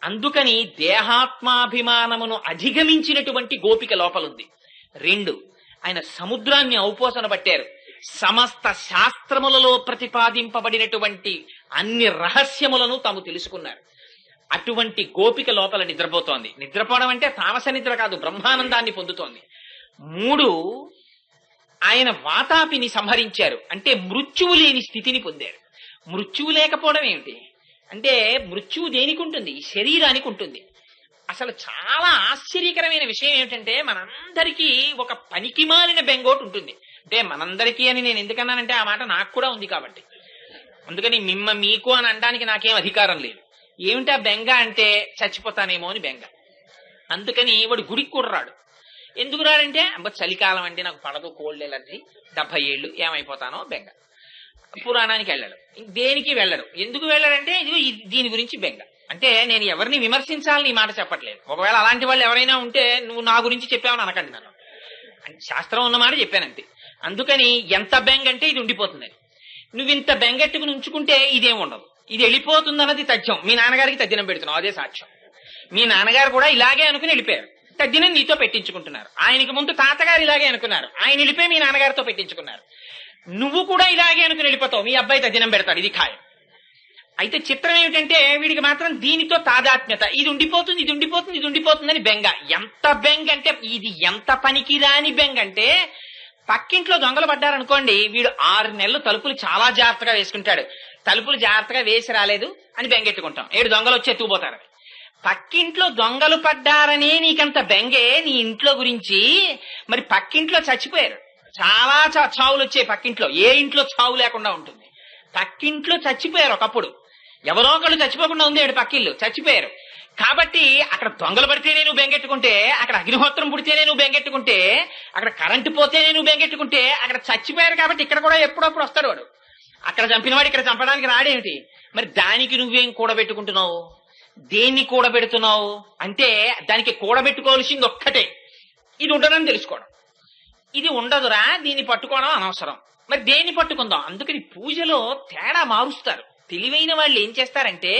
అందుకని దేహాత్మాభిమానమును అధిగమించినటువంటి గోపిక లోపలుంది. 2, ఆయన సముద్రాన్ని ఔపోసన పట్టారు. సమస్త శాస్త్రములలో ప్రతిపాదింపబడినటువంటి అన్ని రహస్యములను తాము తెలుసుకున్నారు. అటువంటి గోపిక లోపల నిద్రపోతోంది. నిద్రపోవడం అంటే తామస నిద్ర కాదు, బ్రహ్మానందాన్ని పొందుతోంది. 3, ఆయన వాతాపిని సంహరించారు. అంటే మృత్యువు లేని స్థితిని పొందారు. మృత్యువు లేకపోవడం ఏమిటి అంటే, మృత్యువు దేనికి ఉంటుంది? శరీరానికి ఉంటుంది. అసలు చాలా ఆశ్చర్యకరమైన విషయం ఏమిటంటే, మనందరికీ ఒక పనికిమాలిన బెంగోటు ఉంటుంది. అంటే మనందరికీ అని నేను ఎందుకన్నానంటే ఆ మాట నాకు కూడా ఉంది కాబట్టి. అందుకని మీకు అని అనడానికి నాకేం అధికారం లేదు. ఏమిటా బెంగ అంటే, చచ్చిపోతానేమో అని బెంగ. అందుకని వాడు గుడికి కూడా రాడు. ఎందుకు రాడంటే, చలికాలం అంటే నాకు పడదు, కోల్డ్ ఎలర్జీ, 70 ఏళ్ళు ఏమైపోతానో బెంగ. పురాణానికి వెళ్ళడు, దేనికి వెళ్ళడు. ఎందుకు వెళ్ళడంటే దీని గురించి బెంగ. అంటే నేను ఎవరిని విమర్శించాలని ఈ మాట చెప్పట్లేదు. ఒకవేళ అలాంటి వాళ్ళు ఎవరైనా ఉంటే నువ్వు నా గురించి చెప్పావని అనకండి నన్ను. శాస్త్రం ఉన్నమాట చెప్పానంతే. అందుకని ఎంత బెంగ అంటే ఇది ఉండిపోతుందని. నువ్వు ఇంత బెంగెట్టుకుని ఉంచుకుంటే ఇదేం ఉండదు. ఇది వెళ్ళిపోతుందన్నది తథ్యం. మీ నాన్నగారికి తద్దినం పెడుతున్నావు, అదే సాక్ష్యం. మీ నాన్నగారు కూడా ఇలాగే అనుకుని వెళ్ళిపోయారు, తద్దినం నీతో పెట్టించుకుంటున్నారు. ఆయనకి ముందు తాతగారు ఇలాగే అనుకున్నారు, ఆయన వెళ్ళిపోయి మీ నాన్నగారితో పెట్టించుకున్నారు. నువ్వు కూడా ఇలాగే అనుకుని వెళ్ళిపోతావు, మీ అబ్బాయి తద్దినం పెడతాడు, ఇది ఖాయం. అయితే చిత్రం ఏమిటంటే వీడికి మాత్రం దీనితో తాదాత్మ్యత. ఇది ఉండిపోతుంది, ఇది ఉండిపోతుంది, ఇది ఉండిపోతుందని బెంగ. ఎంత బెంగ అంటే, ఇది ఎంత పనికిరాని బెంగ అంటే, పక్కింట్లో దొంగలు పడ్డారనుకోండి, వీడు 6 నెలలు తలుపులు చాలా జాగ్రత్తగా వేసుకుంటాడు. తలుపులు జాగ్రత్తగా వేసి రాలేదు అని బెంగెట్టుకుంటాం. 7 దొంగలు వచ్చి ఎత్తుకుపోతారని. పక్కింట్లో దొంగలు పడ్డారనే నీకంత బెంగే నీ ఇంట్లో గురించి. మరి పక్కింట్లో చచ్చిపోయారు, చాలా చావులు వచ్చాయి పక్కింట్లో. ఏ ఇంట్లో చావు లేకుండా ఉంటుంది? పక్కింట్లో చచ్చిపోయారు ఒకప్పుడు. ఎవరో ఒకళ్ళు చచ్చిపోకుండా ఉంది, 7 పక్కిళ్ళు చచ్చిపోయారు. కాబట్టి అక్కడ దొంగలు పడితేనే నువ్వు బెంగెట్టుకుంటే, అక్కడ అగ్నిహోత్రం పుడితేనే నువ్వు బెంగెట్టుకుంటే, అక్కడ కరెంటు పోతేనే నువ్వు బెంగెట్టుకుంటే, అక్కడ చచ్చిపోయారు కాబట్టి ఇక్కడ కూడా ఎప్పుడప్పుడు వస్తాడు వాడు. అక్కడ చంపినవాడు ఇక్కడ చంపడానికి రాడేమిటి? మరి దానికి నువ్వేం కూడబెట్టుకుంటున్నావు? దేన్ని కూడబెడుతున్నావు అంటే, దానికి కూడబెట్టుకోవాల్సింది ఒక్కటే, ఇది ఉండదని తెలుసుకోవడం. ఇది ఉండదురా, దీన్ని పట్టుకోవడం అనవసరం. మరి దేన్ని పట్టుకుందాం? అందుకని పూజలో తేడా మారుస్తారు. తెలివైన వాళ్ళు ఏం చేస్తారంటే,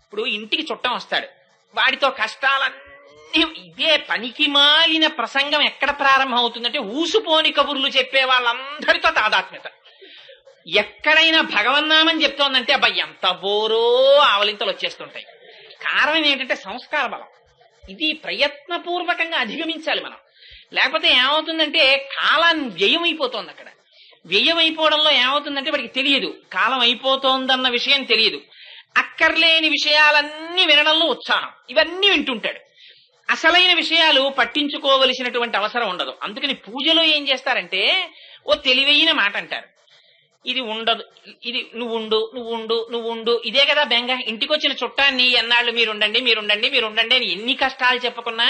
ఇప్పుడు ఇంటికి చుట్టం వస్తాడు, వాడితో కష్టాలన్నీ, ఇదే పనికి మాలిన ప్రసంగం ఎక్కడ ప్రారంభం అవుతుందంటే, ఊసుపోని కబుర్లు చెప్పే వాళ్ళందరితో తాదాత్మ్యత. ఎక్కడైనా భగవన్నామం చెప్తోందంటే అబ్బాయి ఎంత బోరో ఆవలింతలు వచ్చేస్తుంటాయి. కారణం ఏంటంటే సంస్కార బలం. ఇది ప్రయత్నపూర్వకంగా అధిగమించాలి మనం. లేకపోతే ఏమవుతుందంటే కాలం వ్యయం అయిపోతుంది. అక్కడ వ్యయం అయిపోవడంలో ఏమవుతుందంటే వాడికి తెలియదు, కాలం అయిపోతోందన్న విషయం తెలియదు. అక్కర్లేని విషయాలన్నీ వినడంలో ఉత్సాహం, ఇవన్నీ వింటుంటాడు. అసలైన విషయాలు పట్టించుకోవలసినటువంటి అవసరం ఉండదు. అందుకని పూజలో ఏం చేస్తారంటే, ఓ తెలివైన మాట అంటారు, ఇది ఉండదు, ఇది నువ్వు ఉండు, ఇదే కదా బెంగ. ఇంటికి వచ్చిన చుట్టాన్ని ఎన్నాళ్ళు మీరుండండి మీరుండండి మీరుండండి అని ఎన్ని కష్టాలు చెప్పకున్నా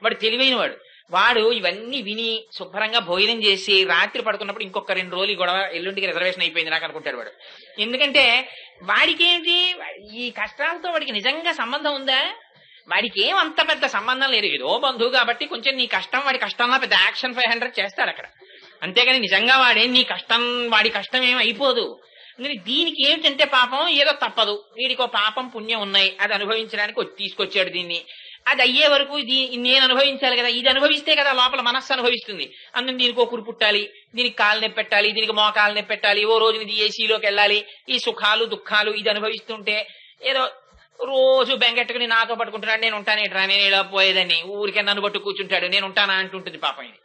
వాడు తెలివైన వాడు. వాడు ఇవన్నీ విని శుభ్రంగా భోజనం చేసి రాత్రి పడుకున్నప్పుడు ఇంకొక 2 రోజులు గొడవ, ఎల్లుండికి రిజర్వేషన్ అయిపోయింది నాకు అనుకుంటాడు వాడు. ఎందుకంటే వాడికి ఏంటి, ఈ కష్టాలతో వాడికి నిజంగా సంబంధం ఉందా? వాడికి ఏం అంత పెద్ద సంబంధం లేదు. ఏదో బంధువు కాబట్టి కొంచెం నీ కష్టం వాడి కష్టంలో పెద్ద యాక్షన్ 500 చేస్తాడు అక్కడ. అంతేగాని నిజంగా వాడి కష్టం ఏం అయిపోదు. దీనికి ఏమిటంటే పాపం ఏదో తప్పదు, వీడికో పాపం పుణ్యం ఉన్నాయి, అది అనుభవించడానికి తీసుకొచ్చాడు దీన్ని. అది అయ్యే వరకు నేను అనుభవించాలి కదా, ఇది అనుభవిస్తే కదా లోపల మనస్సు అనుభవిస్తుంది. అందుకని దీనికి ఒకరు పుట్టాలి, దీనికి కాలు నొప్పి పెట్టాలి, దీనికి మోకాలు నొప్పి పెట్టాలి, ఓ రోజు ఇది ఏసీలోకి వెళ్ళాలి, ఈ సుఖాలు దుఃఖాలు ఇది అనుభవిస్తుంటే ఏదో రోజు బెంగెట్టుకుని నాతో పట్టుకుంటున్నాడు, నేను ఉంటానేట్రా, నేను ఇలా పోయేదని ఊరికే నన్ను పట్టు కూర్చుంటాడు, నేను ఉంటానా అంటుంటుంది పాపం ఇది.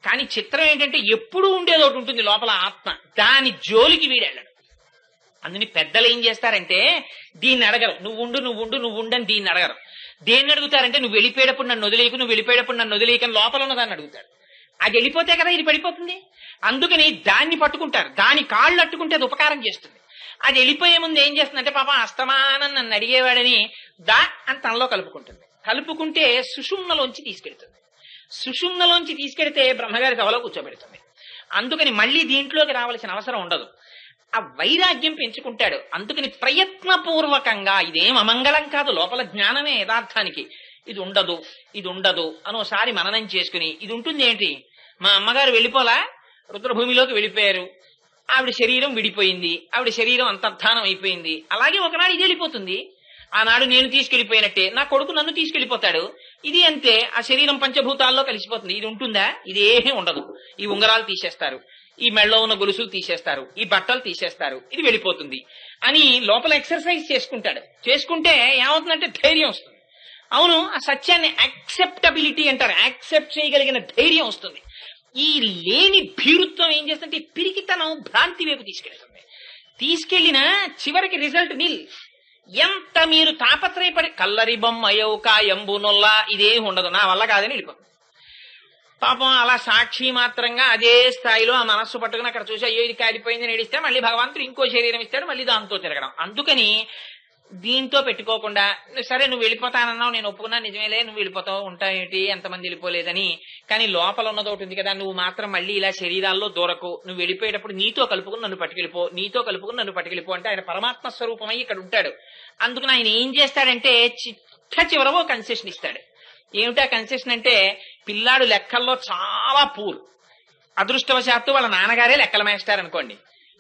కానీ చిత్రం ఏంటంటే ఎప్పుడు ఉండేది ఒకటి ఉంటుంది లోపల ఆత్మ, దాని జోలికి వీడెళ్ళడు. అందుని పెద్దలు ఏం చేస్తారంటే దీన్ని అడగరు, నువ్వుండని దీన్ని అడగరు. దేన్ని అడుగుతారంటే, నువ్వు వెళ్ళిపోయేటప్పుడు నన్ను వదిలేయకని లోపల ఉన్నదాన్ని అడుగుతారు. అది వెళ్ళిపోతే కదా ఇది పడిపోతుంది. అందుకని దాన్ని పట్టుకుంటారు, దాని కాళ్ళు అట్టుకుంటే అది ఉపకారం చేస్తుంది. అది వెళ్ళిపోయే ముందు ఏం చేస్తుందంటే, పాపం అస్తమానం నన్ను అడిగేవాడని దా అని తనలో కలుపుకుంటుంది. కలుపుకుంటే సుషుమ్నలోంచి తీసుకెళ్తుంది. సుషుమ్నలోంచి తీసుకెడితే బ్రహ్మగారి సభలో కూర్చోబెడుతుంది. అందుకని మళ్ళీ దీంట్లోకి రావాల్సిన అవసరం ఉండదు. ఆ వైరాగ్యం పెంచుకుంటాడు. అందుకని ప్రయత్నపూర్వకంగా ఇదేం అమంగళం కాదు, లోపల జ్ఞానమే యథార్థానికి. ఇది ఉండదు ఇది ఉండదు అని ఒకసారి మననం చేసుకుని, ఇది ఉంటుంది ఏంటి, మా అమ్మగారు వెళ్ళిపోలా, రుద్రభూమిలోకి వెళ్ళిపోయారు, ఆవిడ శరీరం విడిపోయింది, ఆవిడ శరీరం అంతర్ధానం అయిపోయింది, అలాగే ఒకనాడు ఇది వెళ్ళిపోతుంది. ఆనాడు నేను తీసుకెళ్లిపోయినట్టే నా కొడుకు నన్ను తీసుకెళ్లిపోతాడు, ఇది అంతే, ఆ శరీరం పంచభూతాల్లో కలిసిపోతుంది. ఇది ఉంటుందా? ఇది ఏమీ ఉండదు. ఈ ఉంగరాలు తీసేస్తారు, ఈ మెళ్ళలో ఉన్న గొలుసులు తీసేస్తారు, ఈ బట్టలు తీసేస్తారు, ఇది వెళ్ళిపోతుంది అని లోపల ఎక్సర్సైజ్ చేసుకుంటాడు. చేసుకుంటే ఏమవుతుందంటే ధైర్యం వస్తుంది. అవును, ఆ సత్యాన్ని యాక్సెప్టబిలిటీ అంటారు, యాక్సెప్ట్ చేయగలిగిన ధైర్యం వస్తుంది. ఈ లేని భీరుత్వం ఏం చేస్తుంటే పిరికితనం భ్రాంతి వైపు తీసుకెళ్తుంది. తీసుకెళ్లిన చివరికి రిజల్ట్ నిల్. ఎంత మీరు తాపత్రయపడి కల్లరి బొమ్మ ఎంబునొల్లా ఇదేం ఉండదు, నా వల్ల కాదని వెళ్ళిపోతుంది. పాపం అలా సాక్షి మాత్రంగా అదే స్థాయిలో ఆ మనస్సు పట్టుకుని అక్కడ చూసి అయ్యో ఇది కాలిపోయింది నడిస్తే మళ్ళీ భగవంతుడు ఇంకో శరీరం ఇస్తాడు, మళ్ళీ దాంతో తిరగడం. అందుకని దీంతో పెట్టుకోకుండా, సరే నువ్వు వెళ్ళిపోతానన్నావు, నేను ఒప్పుకున్నా, నిజమేలే నువ్వు వెళ్ళిపోతావు, ఉంటాయేంటి ఎంతమంది వెళ్ళిపోలేదని, కానీ లోపల ఉన్నది ఒకటి ఉంది కదా, నువ్వు మాత్రం మళ్ళీ ఇలా శరీరాల్లో దూరకు, నువ్వు వెళ్ళిపోయేటప్పుడు నీతో కలుపుకుని నన్ను పట్టుకెళ్ళిపో, నీతో కలుపుకుని నన్ను పట్టుకెళ్ళిపో అంటే ఆయన పరమాత్మ స్వరూపమై ఇక్కడ ఉంటాడు. అందుకని ఆయన ఏం చేస్తాడంటే చివరవో కన్సెషన్ ఇస్తాడు. ఏమిటా కన్సెషన్ అంటే, పిల్లాడు లెక్కల్లో చాలా పూర్, అదృష్టవశాత్తు వాళ్ళ నాన్నగారే లెక్కల మేస్టారు అనుకోండి,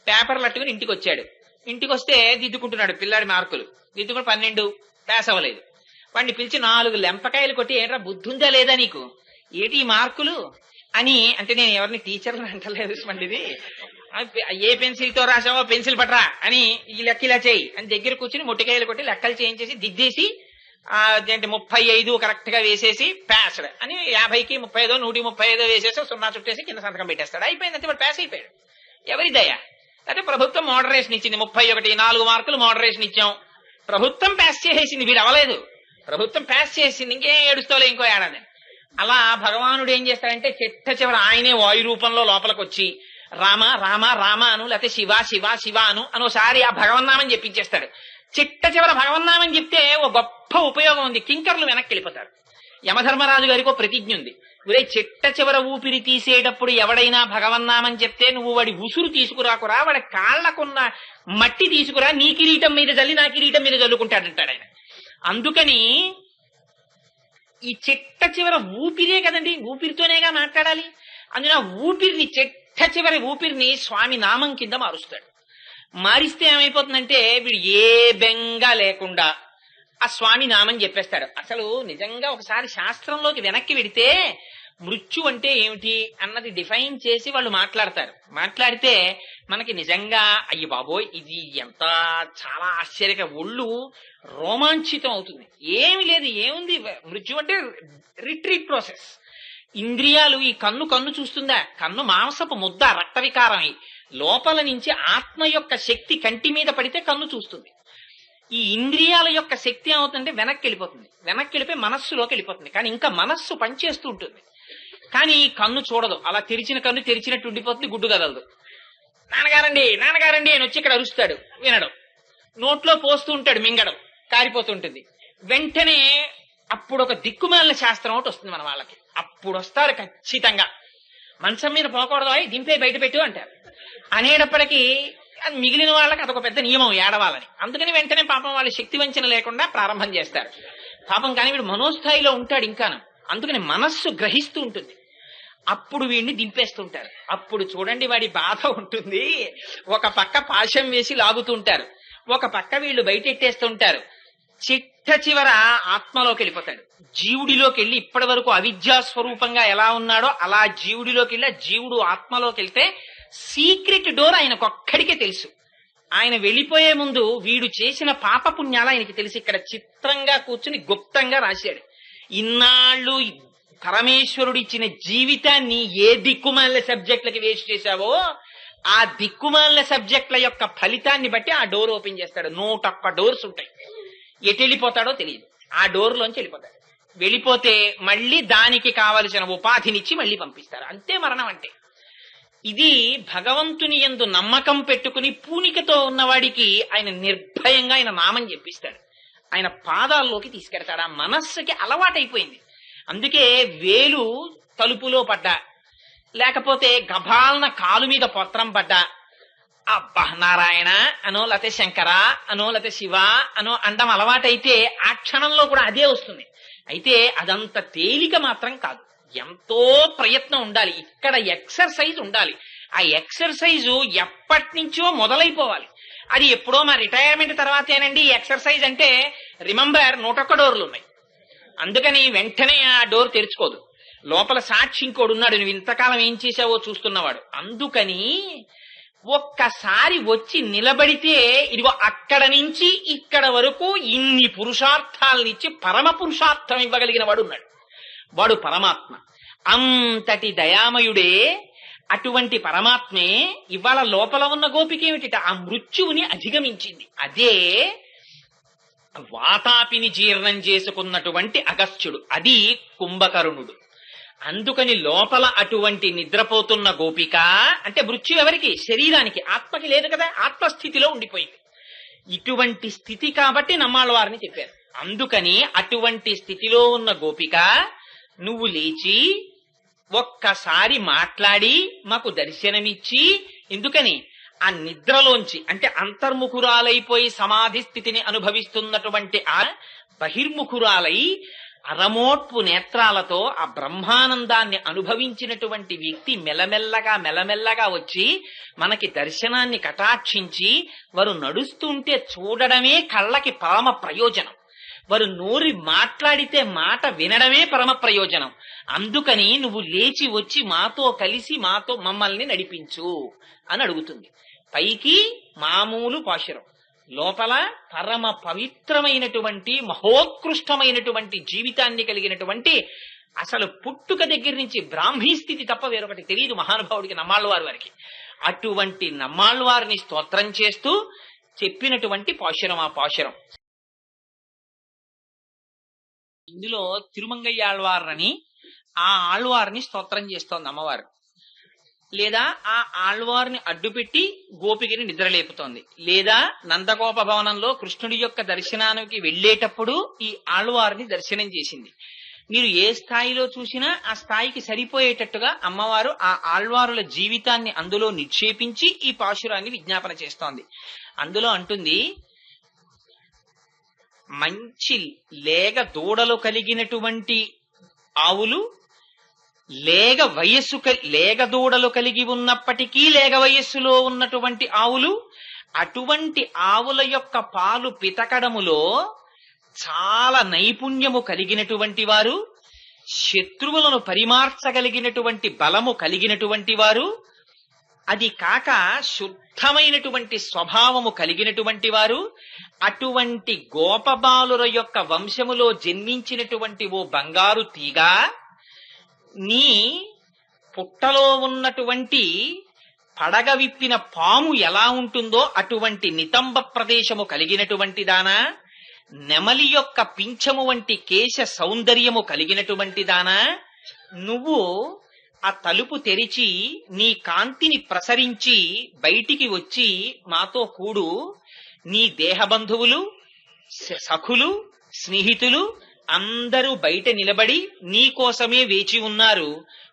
పేపర్లు అట్టుకుని ఇంటికి వచ్చాడు. ఇంటికి వస్తే దిద్దుకుంటున్నాడు, పిల్లాడి మార్కులు దిద్దుకుని 12 పాస్ అవ్వలేదు. వాడిని పిలిచి 4 లెంపకాయలు కొట్టి, ఏంట్రా బుద్ధి ఉందా లేదా నీకు, ఏటి ఈ మార్కులు అని అంటే, నేను ఎవరిని టీచర్లు అంటలేదు మండిది, ఏ పెన్సిల్ తో రాసావో పెన్సిల్ పట్రా అని, ఈ లెక్క ఇలా చేయి అని దగ్గర కూర్చుని మొట్టికాయలు కొట్టి లెక్కలు చేయించేసి దిద్దేసి 35 కరెక్ట్ గా వేసేసి పాస్డ్ అని 50కి 35 135 వేసేసి 0 చుట్టేసి కింద సంతకం పెట్టేస్తాడు. అయిపోయిందంటే వాడు పాస్ అయిపోయాడు. ఎవరి దయ? అయితే ప్రభుత్వం మోడరేషన్ ఇచ్చింది, 31 4 మార్కులు మోడరేషన్ ఇచ్చాం, ప్రభుత్వం పాస్ చేసేసింది, వీడు అవ్వలేదు, ప్రభుత్వం పాస్ చేసింది, ఇంకేం ఏడుస్తావులే ఇంకో ఏడాది. అలా భగవానుడు ఏం చేస్తాడంటే చిట్ట చివరి ఆయనే వాయు రూపంలో లోపలికి వచ్చి రామ రామ రామ అను, లేకపోతే శివ శివ శివ అను అనోసారి ఆ భగవన్నామని చెప్పించేస్తాడు. చిట్ట చివర భగవన్నామని చెప్తే ఓ గొప్ప ఉపయోగం ఉంది, కింకర్లు వెనక్కి వెళ్ళిపోతారు. యమధర్మరాజు గారికి ఒక ప్రతిజ్ఞ ఉంది, ఒరే చిట్ట చివర ఊపిరి తీసేటప్పుడు ఎవడైనా భగవన్నామని చెప్తే నువ్వు వాడి ఉసురు తీసుకురాకురా, వాడి కాళ్లకున్న మట్టి తీసుకురా, నీ కిరీటం మీద జల్లి నా కిరీటం మీద జల్లుకుంటాడంటాడు ఆయన. అందుకని ఈ చిట్ట చివర ఊపిరే కదండి, ఊపిరితోనేగా మాట్లాడాలి. అందుకని ఊపిరిని చిట్ట చివరి ఊపిరిని స్వామి నామం కింద మారుస్తాడు. మారిస్తే ఏమైపోతుందంటే వీడు ఏ బెంగ లేకుండా ఆ స్వామి నామం చెప్పేస్తాడు. అసలు నిజంగా ఒకసారి శాస్త్రంలోకి వెనక్కి వెడితే మృత్యు అంటే ఏమిటి అన్నది డిఫైన్ చేసి వాళ్ళు మాట్లాడతారు. మాట్లాడితే మనకి నిజంగా అయ్యి బాబోయ్ ఇది ఎంత చాలా ఆశ్చర్యక, ఒళ్ళు రోమాంచితం అవుతుంది. ఏమి లేదు, ఏముంది మృత్యు అంటే రిట్రీట్ ప్రాసెస్. ఇంద్రియాలు, ఈ కన్ను చూస్తుందా, కన్ను మాంసపు ముద్ద, రక్త వికారమై లోపల నుంచి ఆత్మ యొక్క శక్తి కంటి మీద పడితే కన్ను చూస్తుంది. ఈ ఇంద్రియాల యొక్క శక్తి ఏమవుతుందంటే వెనక్కి వెళ్ళిపోతుంది, వెనక్కి వెళ్ళిపోయి మనస్సులోకి వెళ్ళిపోతుంది. కానీ ఇంకా మనస్సు పనిచేస్తూ ఉంటుంది, కానీ కన్ను చూడదు. అలా తెరిచిన కన్ను తెరిచినట్టు ఉండిపోతుంది, గుడ్డు కదలదు. నాన్నగారండి నాన్నగారండి అని వచ్చి ఇక్కడ అరుస్తాడు, వినడం. నోట్లో పోస్తూ ఉంటాడు, మింగడం, కారిపోతుంటుంది. వెంటనే అప్పుడు ఒక దిక్కుమాలిన శాస్త్రం ఒకటి వస్తుంది మన వాళ్ళకి. అప్పుడు వస్తారు ఖచ్చితంగా, మంచం మీద పోకూడదు, దింపే బయట పెట్టు అంటారు. అనేటప్పటికీ అది మిగిలిన వాళ్ళకి అదొక పెద్ద నియమం ఏడవాలని. అందుకని వెంటనే పాపం వాళ్ళు శక్తి వంచన లేకుండా ప్రారంభం చేస్తారు పాపం. కానీ వీడు మనోస్థాయిలో ఉంటాడు ఇంకాను, అందుకని మనస్సు గ్రహిస్తూ ఉంటుంది. అప్పుడు వీడిని దింపేస్తుంటారు. అప్పుడు చూడండి వాడి బాధ ఉంటుంది. ఒక పక్క పాశం వేసి లాగుతుంటారు, ఒక పక్క వీళ్ళు బయటెట్టేస్తుంటారు. చిట్ట చివర ఆత్మలోకి వెళ్ళిపోతాడు, జీవుడిలోకి వెళ్ళి ఇప్పటి వరకు అవిద్యా స్వరూపంగా ఎలా ఉన్నాడో అలా జీవుడిలోకి వెళ్ళి, జీవుడు ఆత్మలోకి వెళ్తే సీక్రెట్ డోర్ ఆయనకొక్కడికే తెలుసు. ఆయన వెళ్ళిపోయే ముందు వీడు చేసిన పాపపుణ్యాలు ఆయనకి తెలిసి ఇక్కడ చిత్రంగా కూర్చుని గుప్తంగా రాశాడు. ఇన్నాళ్ళు పరమేశ్వరుడు ఇచ్చిన జీవితాన్ని ఏ దిక్కుమాలిన సబ్జెక్టులకి వేస్ట్ చేశావో ఆ దిక్కుమాలిన సబ్జెక్టుల యొక్క ఫలితాన్ని బట్టి ఆ డోర్ ఓపెన్ చేస్తాడు. 101 డోర్స్ ఉంటాయి, ఎటు వెళ్ళిపోతాడో తెలియదు. ఆ డోర్లోంచి వెళ్ళిపోతాడు. వెళ్ళిపోతే మళ్ళీ దానికి కావలసిన ఉపాధినిచ్చి మళ్ళీ పంపిస్తారు. అంతే మరణం అంటే. ఇది భగవంతుని యందు నమ్మకం పెట్టుకుని పూనికతో ఉన్నవాడికి ఆయన నిర్భయంగా ఆయన నామం చెప్పిస్తాడు. ఆయన పాదాల్లోకి తీసుకెడతాడు. ఆ మనస్సుకి అలవాటైపోయింది. అందుకే వేలు తలుపులో పడ్డా, లేకపోతే గభాలన కాలు మీద పొత్రం పడ్డా, అబ్బా నారాయణ అనో లేకపోతే శంకర అనో లేకపోతే శివ అనో అండం అలవాటైతే ఆ క్షణంలో కూడా అదే వస్తుంది. అయితే అదంత తేలిక మాత్రం కాదు, ఎంతో ప్రయత్నం ఉండాలి. ఇక్కడ ఎక్సర్సైజ్ ఉండాలి. ఆ ఎక్సర్సైజు ఎప్పటి నుంచో మొదలైపోవాలి. అది ఎప్పుడో మా రిటైర్మెంట్ తర్వాతేనండి ఎక్సర్సైజ్ అంటే. రిమెంబర్ 101 డోర్లు ఉన్నాయి, అందుకని వెంటనే ఆ డోర్ తెరుచుకోదు. లోపల సాక్షి ఇంకోడు ఉన్నాడు, నువ్వు ఇంతకాలం ఏం చేశావో చూస్తున్నవాడు. అందుకని ఒక్కసారి వచ్చి నిలబడితే ఇదిగో అక్కడ నుంచి ఇక్కడ వరకు ఇన్ని పురుషార్థాలనిచ్చి పరమ పురుషార్థం ఇవ్వగలిగిన వాడు ఉన్నాడు. వాడు పరమాత్మ. అంతటి దయామయుడే. అటువంటి పరమాత్మే ఇవాళ లోపల ఉన్న గోపిక ఏమిటి? ఆ మృత్యువుని అధిగమించింది. అదే వాతాపిని జీర్ణం చేసుకున్నటువంటి అగస్త్యుడు, అది కుంభకర్ణుడు. అందుకని లోపల అటువంటి నిద్రపోతున్న గోపిక అంటే మృత్యు ఎవరికి? శరీరానికి, ఆత్మకి లేదు కదా, ఆత్మస్థితిలో ఉండిపోయింది. ఇటువంటి స్థితి కాబట్టి నమ్మాళ్ళవారిని చెప్పారు. అందుకని అటువంటి స్థితిలో ఉన్న గోపిక నువ్వు లేచి ఒక్కసారి మాట్లాడి మాకు దర్శనమిచ్చి, ఎందుకని ఆ నిద్రలోంచి అంటే అంతర్ముఖురాలైపోయి సమాధి స్థితిని అనుభవిస్తున్నటువంటి ఆ బహిర్ముఖురాలై అరమోట్పు నేత్రాలతో ఆ బ్రహ్మానందాన్ని అనుభవించినటువంటి వ్యక్తి మెల్లమెల్లగా వచ్చి మనకి దర్శనాన్ని కటాక్షించి వారు నడుస్తుంటే చూడడమే కళ్ళకి పరమ ప్రయోజనం. వారు నోరి మాట్లాడితే మాట వినడమే పరమ ప్రయోజనం. అందుకని నువ్వు లేచి వచ్చి మాతో కలిసి మమ్మల్ని నడిపించు అని అడుగుతుంది. పైకి మామూలు పాశురం, లోపల పరమ పవిత్రమైనటువంటి మహోత్కృష్టమైనటువంటి జీవితాన్ని కలిగినటువంటి, అసలు పుట్టుక దగ్గర నుంచి బ్రాహ్మీ స్థితి తప్ప వేరొకటి తెలియదు మహానుభావుడికి, నమ్మాళ్ళవారి వారికి. అటువంటి నమ్మాళ్ళవారిని స్తోత్రం చేస్తూ చెప్పినటువంటి పాశురం ఆ పాశురం. ఇందులో తిరుమంగయ్య ఆళ్వార్ని, ఆ ఆళ్వారిని స్తోత్రం చేస్తోంది అమ్మవారు. లేదా ఆ ఆళ్వారిని అడ్డుపెట్టి గోపికని నిద్రలేపుతోంది. లేదా నందగోప భవనంలో కృష్ణుడి యొక్క దర్శనానికి వెళ్లేటప్పుడు ఈ ఆళ్వారిని దర్శనం చేసింది. మీరు ఏ స్థాయిలో చూసినా ఆ స్థాయికి సరిపోయేటట్టుగా అమ్మవారు ఆ ఆళ్వారుల జీవితాన్ని అందులో నిక్షేపించి ఈ పాశురాన్ని విజ్ఞాపన చేస్తోంది. అందులో అంటుంది, మంచి లేగ దూడలు కలిగినటువంటి ఆవులు, లేగ దూడలు కలిగి ఉన్నప్పటికీ లేగ వయస్సులో ఉన్నటువంటి ఆవులు, అటువంటి ఆవుల యొక్క పాలు పితకడములో చాలా నైపుణ్యము కలిగినటువంటి వారు, శత్రువులను పరిమార్చగలిగినటువంటి బలము కలిగినటువంటి వారు, అది కాక శుద్ధమైనటువంటి స్వభావము కలిగినటువంటి వారు, అటువంటి గోపబాలుర యొక్క వంశములో జన్మించినటువంటి ఓ బంగారు తీగ, నీ పుట్టలో ఉన్నటువంటి పడగ విప్పిన పాము ఎలా ఉంటుందో అటువంటి నితంబ ప్రదేశము కలిగినటువంటి దానా, నెమలి యొక్క పింఛము వంటి కేశ సౌందర్యము కలిగినటువంటి దానా, నువ్వు ఆ తలుపు తెరిచి నీ కాంతిని ప్రసరించి బయటికి వచ్చి మాతో కూడు. నీ దేహబంధువులు, సఖులు, స్నేహితులు అందరూ బయట నిలబడి నీ కోసమే వేచి ఉన్నారు,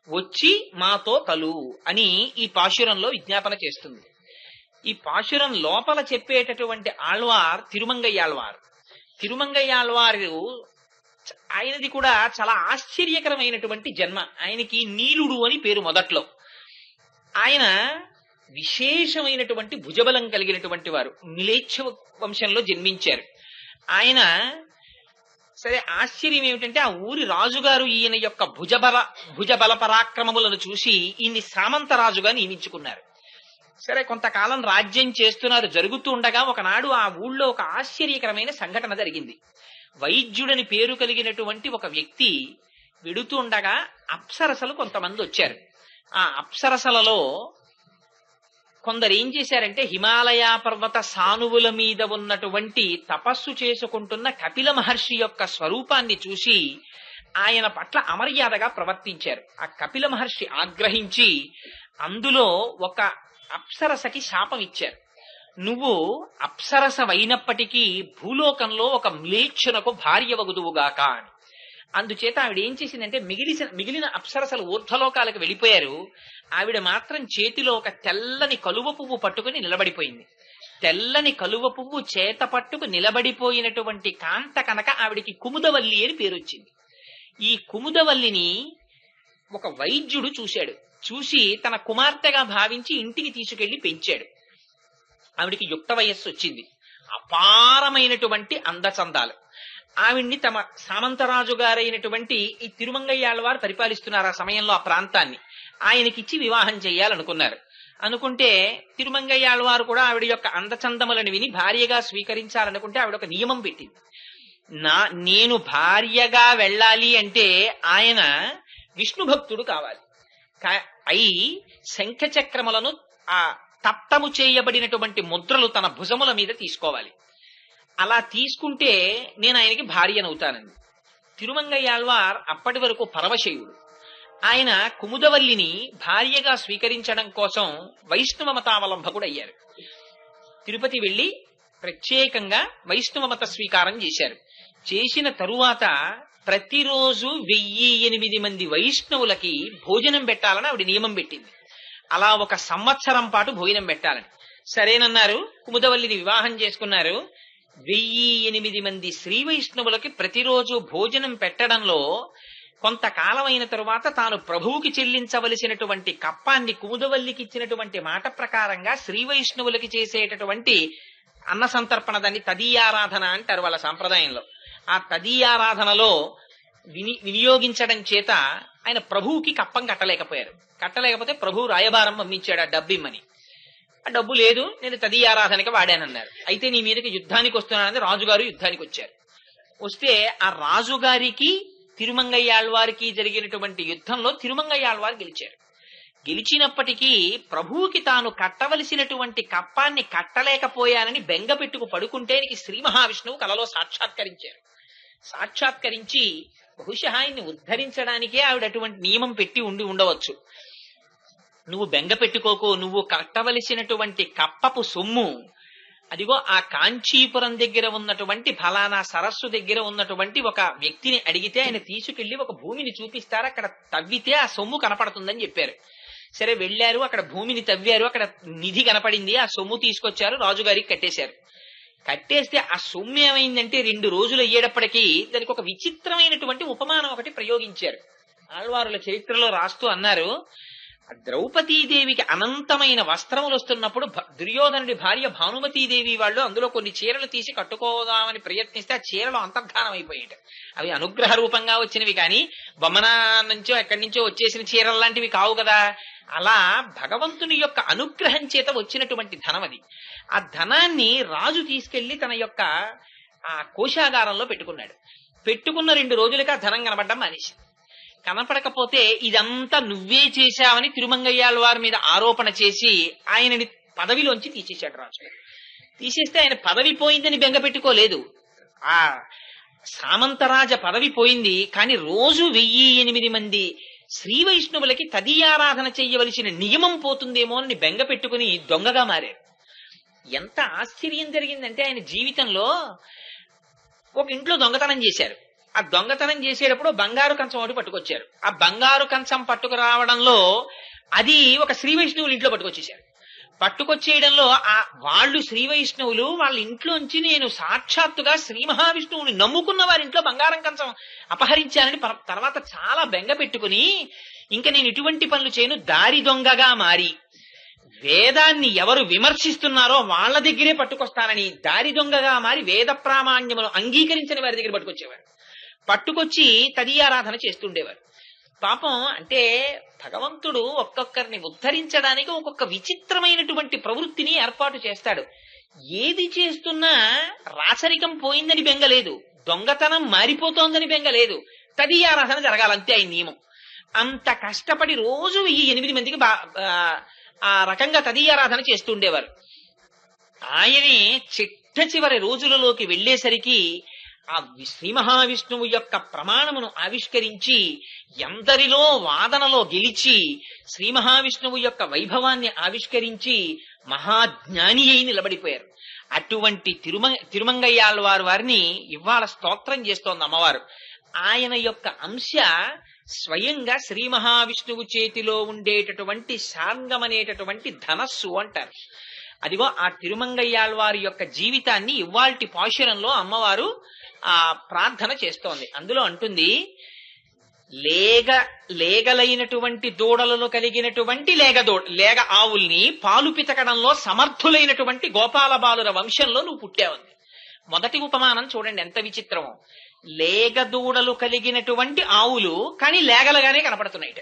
వచ్చి మాతో కలు అని ఈ పాశురంలో విజ్ఞాపన చేస్తుంది. ఈ పాశురం లోపల చెప్పేటటువంటి ఆళ్వార్ తిరుమంగయ్యాళ్వార్. తిరుమంగయ్యాళ్వారు ఆయనది కూడా చాలా ఆశ్చర్యకరమైనటువంటి జన్మ. ఆయనకి నీలుడు అని పేరు మొదట్లో. ఆయన విశేషమైనటువంటి భుజబలం కలిగినటువంటి వారు, మిలేచ్ఛ వంశంలో జన్మించారు. ఆయన సరే ఆశ్చర్యం ఏమిటంటే ఆ ఊరి రాజుగారు ఈయన యొక్క భుజబల పరాక్రమములను చూసి ఈయన్ని సామంతరాజుగా నియమించుకున్నారు. సరే కొంతకాలం రాజ్యం చేస్తున్నారు. జరుగుతూ ఉండగా ఒకనాడు ఆ ఊళ్ళో ఒక ఆశ్చర్యకరమైన సంఘటన జరిగింది. వైద్యుడని పేరు కలిగినటువంటి ఒక వ్యక్తి వెడుతూ ఉండగా అప్సరసలు కొంతమంది వచ్చారు. ఆ అప్సరసలలో కొందరు ఏం చేశారంటే హిమాలయ పర్వత సానువుల మీద ఉన్నటువంటి తపస్సు చేసుకుంటున్న కపిల మహర్షి యొక్క స్వరూపాన్ని చూసి ఆయన పట్ల అమర్యాదగా ప్రవర్తించారు. ఆ కపిల మహర్షి ఆగ్రహించి అందులో ఒక అప్సరసకి శాపం ఇచ్చారు. నువ్వు అప్సరసవైనప్పటికీ భూలోకంలో ఒక మ్లేచ్ఛునకు భార్య వగుదువుగాక అని. అందుచేత ఆవిడ ఏం చేసిందంటే మిగిలిన అప్సరసలు ఊర్ధ్వలోకాలకు వెళ్ళిపోయారు. ఆవిడ మాత్రం చేతిలో ఒక తెల్లని కలువ పువ్వు పట్టుకుని నిలబడిపోయింది. తెల్లని కలువ పువ్వు చేత పట్టుకు నిలబడిపోయినటువంటి కాంత కనుక ఆవిడికి కుముదవల్లి అని పేరు వచ్చింది. ఈ కుముదవల్లిని ఒక వైద్యుడు చూశాడు. చూసి తన కుమార్తెగా భావించి ఇంటికి తీసుకెళ్లి పెంచాడు. ఆవిడికి యుక్త వయస్సు వచ్చింది. అపారమైనటువంటి అందచందాలు. ఆవిడ్ని తమ సామంతరాజు గారైనటువంటి ఈ తిరుమంగయ్యాళ్వారు పరిపాలిస్తున్నారు ఆ సమయంలో ఆ ప్రాంతాన్ని. ఆయనకిచ్చి వివాహం చెయ్యాలనుకున్నారు. అనుకుంటే తిరుమంగయ్యాళ్వారు కూడా ఆవిడ యొక్క అందచందములను విని భార్యగా స్వీకరించాలనుకుంటే ఆవిడ ఒక నియమం పెట్టింది. నేను భార్యగా వెళ్ళాలి అంటే ఆయన విష్ణు భక్తుడు కావాలి. అయి శంఖచక్రములను ఆ తప్తము చేయబడినటువంటి ముద్రలు తన భుజముల మీద తీసుకోవాలి. అలా తీసుకుంటే నేను ఆయనకి భార్యనవుతానండి. తిరుమంగయ్యాళ్వార్ అప్పటి వరకు పరమశైవుడు. ఆయన కుముదవల్లిని భార్యగా స్వీకరించడం కోసం వైష్ణవ మతావలంబకుడు అయ్యారు. తిరుపతి వెళ్లి ప్రత్యేకంగా వైష్ణవ మత స్వీకారం చేశారు. చేసిన తరువాత ప్రతిరోజు 1008 మంది వైష్ణవులకి భోజనం పెట్టాలని ఆవిడ నియమం పెట్టింది. అలా 1 సంవత్సరం పాటు భోజనం పెట్టాలని. సరేనన్నారు. కుముదవల్లిని వివాహం చేసుకున్నారు. 1008 మంది శ్రీ వైష్ణవులకి ప్రతిరోజు భోజనం పెట్టడంలో కొంతకాలం అయిన తరువాత తాను ప్రభువుకి చెల్లించవలసినటువంటి కప్పాన్ని కుముదవల్లికి ఇచ్చినటువంటి మాట ప్రకారంగా శ్రీ వైష్ణవులకి చేసేటటువంటి అన్న సంతర్పణ, దాన్ని తదీయారాధన అంటారు వాళ్ళ సాంప్రదాయంలో. ఆ తదీయారాధనలో వినియోగించడం చేత ఆయన ప్రభువుకి కప్పం కట్టలేకపోయారు. కట్టలేకపోతే ప్రభువు రాయబారం పంపించాడు ఆ డబ్బిమ్మని. ఆ డబ్బు లేదు, నేను తదీయారాధనకి వాడానన్నారు. అయితే నీ మీదకి యుద్ధానికి వస్తున్నానని రాజుగారు యుద్ధానికి వచ్చారు. వస్తే ఆ రాజుగారికి తిరుమంగయ్యాళ్వారికి జరిగినటువంటి యుద్ధంలో తిరుమంగయ్యాళ్వారు గెలిచారు. గెలిచినప్పటికీ ప్రభువుకి తాను కట్టవలసినటువంటి కప్పాన్ని కట్టలేకపోయానని బెంగ పెట్టుకు పడుకుంటే శ్రీ మహావిష్ణువు కలలో సాక్షాత్కరించారు. సాక్షాత్కరించి బహుశా ఆయన్ని ఉద్ధరించడానికే ఆవిడ అటువంటి నియమం పెట్టి ఉండవచ్చు. నువ్వు బెంగ పెట్టుకోకు, నువ్వు కట్టవలసినటువంటి కప్పపు సొమ్ము అదిగో ఆ కాంచీపురం దగ్గర ఉన్నటువంటి ఫలానా సరస్సు దగ్గర ఉన్నటువంటి ఒక వ్యక్తిని అడిగితే ఆయన తీసుకెళ్లి ఒక భూమిని చూపిస్తారు, అక్కడ తవ్వితే ఆ సొమ్ము కనపడుతుందని చెప్పారు. సరే వెళ్లారు, అక్కడ భూమిని తవ్వారు, అక్కడ నిధి కనపడింది, ఆ సొమ్ము తీసుకొచ్చారు, రాజుగారికి కట్టేశారు. కట్టేస్తే ఆ సొమ్ము ఏమైందంటే 2 రోజులు అయ్యేటప్పటికీ దానికి ఒక విచిత్రమైనటువంటి ఉపమానం ఒకటి ప్రయోగించారు. ఆళ్వారుల చరిత్రలో రాస్తూ అన్నారు, ద్రౌపదీదేవికి అనంతమైన వస్త్రములు వస్తున్నప్పుడు దుర్యోధనుడి భార్య భానుమతీదేవి వాళ్ళు అందులో కొన్ని చీరలు తీసి కట్టుకోదామని ప్రయత్నిస్తే ఆ చీరలు అంతర్ధానం అయిపోయాయి. అవి అనుగ్రహ రూపంగా వచ్చినవి కానీ బొమ్మనా నుంచో ఎక్కడి నుంచో వచ్చేసిన చీరలు లాంటివి కావు కదా. అలా భగవంతుని యొక్క అనుగ్రహం చేత వచ్చినటువంటి ధనం అది. ఆ ధనాన్ని రాజు తీసుకెళ్లి తన యొక్క ఆ కోశాగారంలో పెట్టుకున్నాడు. పెట్టుకున్న 2 రోజులకి ఆ ధనం కనబడ్డం మానేసి, కనపడకపోతే ఇదంతా నువ్వే చేశావని తిరుమంగయ్యాళ్వారి మీద ఆరోపణ చేసి ఆయనని పదవిలోంచి తీసేశాడు రాజు. తీసేస్తే ఆయన పదవి పోయిందని బెంగ పెట్టుకోలేదు. ఆ సామంతరాజ పదవి పోయింది, కానీ రోజు 1008 మంది శ్రీ వైష్ణవులకి తదీయారాధన చెయ్యవలసిన నియమం పోతుందేమో అని బెంగ పెట్టుకుని దొంగగా మారారు. ఎంత ఆశ్చర్యం జరిగిందంటే ఆయన జీవితంలో ఒక ఇంట్లో దొంగతనం చేశారు. ఆ దొంగతనం చేసేటప్పుడు బంగారు కంచం ఒకటి పట్టుకొచ్చారు. ఆ బంగారు కంచం పట్టుకురావడంలో అది ఒక శ్రీ వైష్ణవులు ఇంట్లో పట్టుకొచ్చేశారు. పట్టుకొచ్చేయడంలో వాళ్ళు శ్రీ వైష్ణవులు వాళ్ళ ఇంట్లోంచి నేను సాక్షాత్తుగా శ్రీ మహావిష్ణువుని నమ్ముకున్న వారి ఇంట్లో బంగారం కంచం అపహరించానని తర్వాత చాలా బెంగ పెట్టుకుని ఇంకా నేను ఇటువంటి పనులు చేయను, దారి దొంగగా మారి వేదాన్ని ఎవరు విమర్శిస్తున్నారో వాళ్ళ దగ్గరే పట్టుకొస్తానని దారి దొంగగా మారి వేద ప్రామాణ్యమును అంగీకరించని వారి దగ్గర పట్టుకొచ్చేవారు. పట్టుకొచ్చి తదీయారాధన చేస్తుండేవారు. పాపం అంటే భగవంతుడు ఒక్కొక్కరిని ఉద్ధరించడానికి ఒక్కొక్క విచిత్రమైనటువంటి ప్రవృత్తిని ఏర్పాటు చేస్తాడు. ఏది చేస్తున్నా రాచరికం పోయిందని బెంగలేదు, దొంగతనం మారిపోతోందని బెంగలేదు, తదీయారాధన జరగాలంతే ఆయన నియమం. అంత కష్టపడి రోజు 1008 మందికి ఆ రకంగా తదీయారాధన చేస్తుండేవారు. ఆయనే చిట్ట చివరి రోజులలోకి వెళ్లేసరికి ఆ శ్రీ మహావిష్ణువు యొక్క ప్రమాణమును ఆవిష్కరించి ఎందరిలో వాదనలో గెలిచి శ్రీ మహావిష్ణువు యొక్క వైభవాన్ని ఆవిష్కరించి మహాజ్ఞాని అయి నిలబడిపోయారు. అటువంటి తిరుమంగయ్యాళ్ళవారు వారిని ఇవాళ స్తోత్రం చేస్తోంది అమ్మవారు. ఆయన యొక్క అంశ స్వయంగా శ్రీ మహావిష్ణువు చేతిలో ఉండేటటువంటి శార్ంగం అనేటటువంటి ధనస్సు అంటారు. అదిగో ఆ తిరుమంగయ్యాళ్ళవారి యొక్క జీవితాన్ని ఇవాల్టి పాశురంలో అమ్మవారు ఆ ప్రార్థన చేస్తోంది. అందులో అంటుంది, లేగలైనటువంటి దూడలను కలిగినటువంటి లేగ ఆవుల్ని పాలు పితకడంలో సమర్థులైనటువంటి గోపాల బాలుర వంశంలో నువ్వు పుట్టావుంది. మొదటి ఉపమానం చూడండి ఎంత విచిత్రమో. లేగ దూడలు కలిగినటువంటి ఆవులు కానీ లేగలుగానే కనపడుతున్నాయి.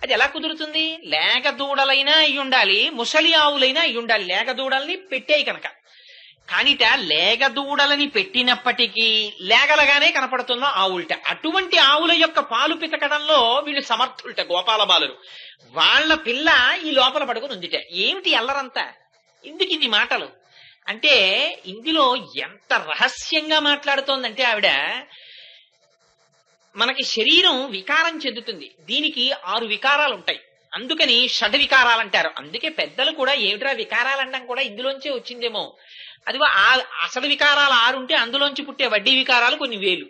అది ఎలా కుదురుతుంది? లేగ దూడలైనా అయి ఉండాలి, ముసలి ఆవులైనా అయి ఉండాలి. లేగ దూడల్ని పెట్టాయి కనుక. కానిట లేగ దూడలని పెట్టినప్పటికీ లేగలగానే కనపడుతున్న ఆవులట. అటువంటి ఆవుల యొక్క పాలు పితకడంలో వీళ్ళు సమర్థులట గోపాల బాలురు. వాళ్ళ పిల్ల ఈ లోపల పడుకుని ఉందిట. ఏమిటి అల్లరంతా? ఎందుకు ఇన్ని మాటలు అంటే ఇందులో ఎంత రహస్యంగా మాట్లాడుతోందంటే ఆవిడ, మనకి శరీరం వికారం చెందుతుంది. దీనికి 6 వికారాలు ఉంటాయి. అందుకని షడ్ వికారాలు అంటారు. అందుకే పెద్దలు కూడా ఏమిట్రా వికారాలు అనడం కూడా ఇందులోంచే వచ్చిందేమో. అదిగో అసలు వికారాలు 6 ఉంటే అందులోంచి పుట్టే వడ్డీ వికారాలు కొన్ని వేలు.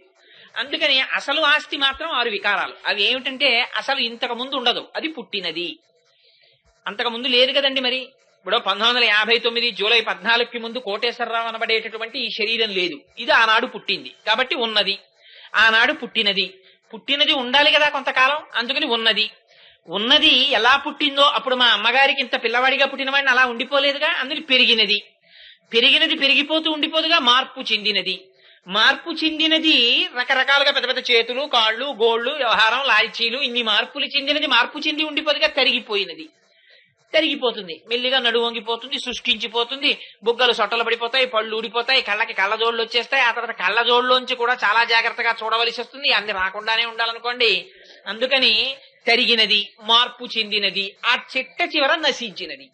అందుకని అసలు ఆస్తి మాత్రం 6 వికారాలు. అవి ఏమిటంటే అసలు ఇంతకు ముందు ఉండదు, అది పుట్టినది. అంతకు ముందు లేదు కదండి. మరి ఇప్పుడు 1959 జూలై 14కి ముందు కోటేశ్వరరావు అనబడేటటువంటి ఈ శరీరం లేదు. ఇది ఆనాడు పుట్టింది కాబట్టి ఉన్నది. ఆనాడు పుట్టినది ఉండాలి కదా కొంతకాలం. అందుకని ఉన్నది ఎలా పుట్టిందో అప్పుడు మా అమ్మగారికి ఇంత పిల్లవాడిగా పుట్టిన వాడిని అలా ఉండిపోలేదుగా. అందుకని పెరిగినది పెరిగిపోతూ ఉండిపోదుగా. మార్పు చెందినది రకరకాలుగా పెద్ద పెద్ద చేతులు, కాళ్ళు, గోళ్లు, వ్యవహారం, లాల్చీలు, ఇన్ని మార్పులు చెందినది మార్పు చెంది ఉండిపోదుగా. తరిగిపోతుంది, మెల్లిగా నడువు వంగిపోతుంది, శుష్కించిపోతుంది, బుగ్గలు సొట్టలు పడిపోతాయి, పళ్ళు ఊడిపోతాయి, కళ్ళకి కళ్ళజోళ్లు వచ్చేస్తాయి. ఆ తర్వాత కళ్ళజోళ్ళలోంచి కూడా చాలా జాగ్రత్తగా చూడవలసి వస్తుంది. అన్ని రాకుండానే ఉండాలనుకోండి. అందుకని తరిగినది, మార్పు చెందినది, ఆ చిట్ట చివర నశించినది.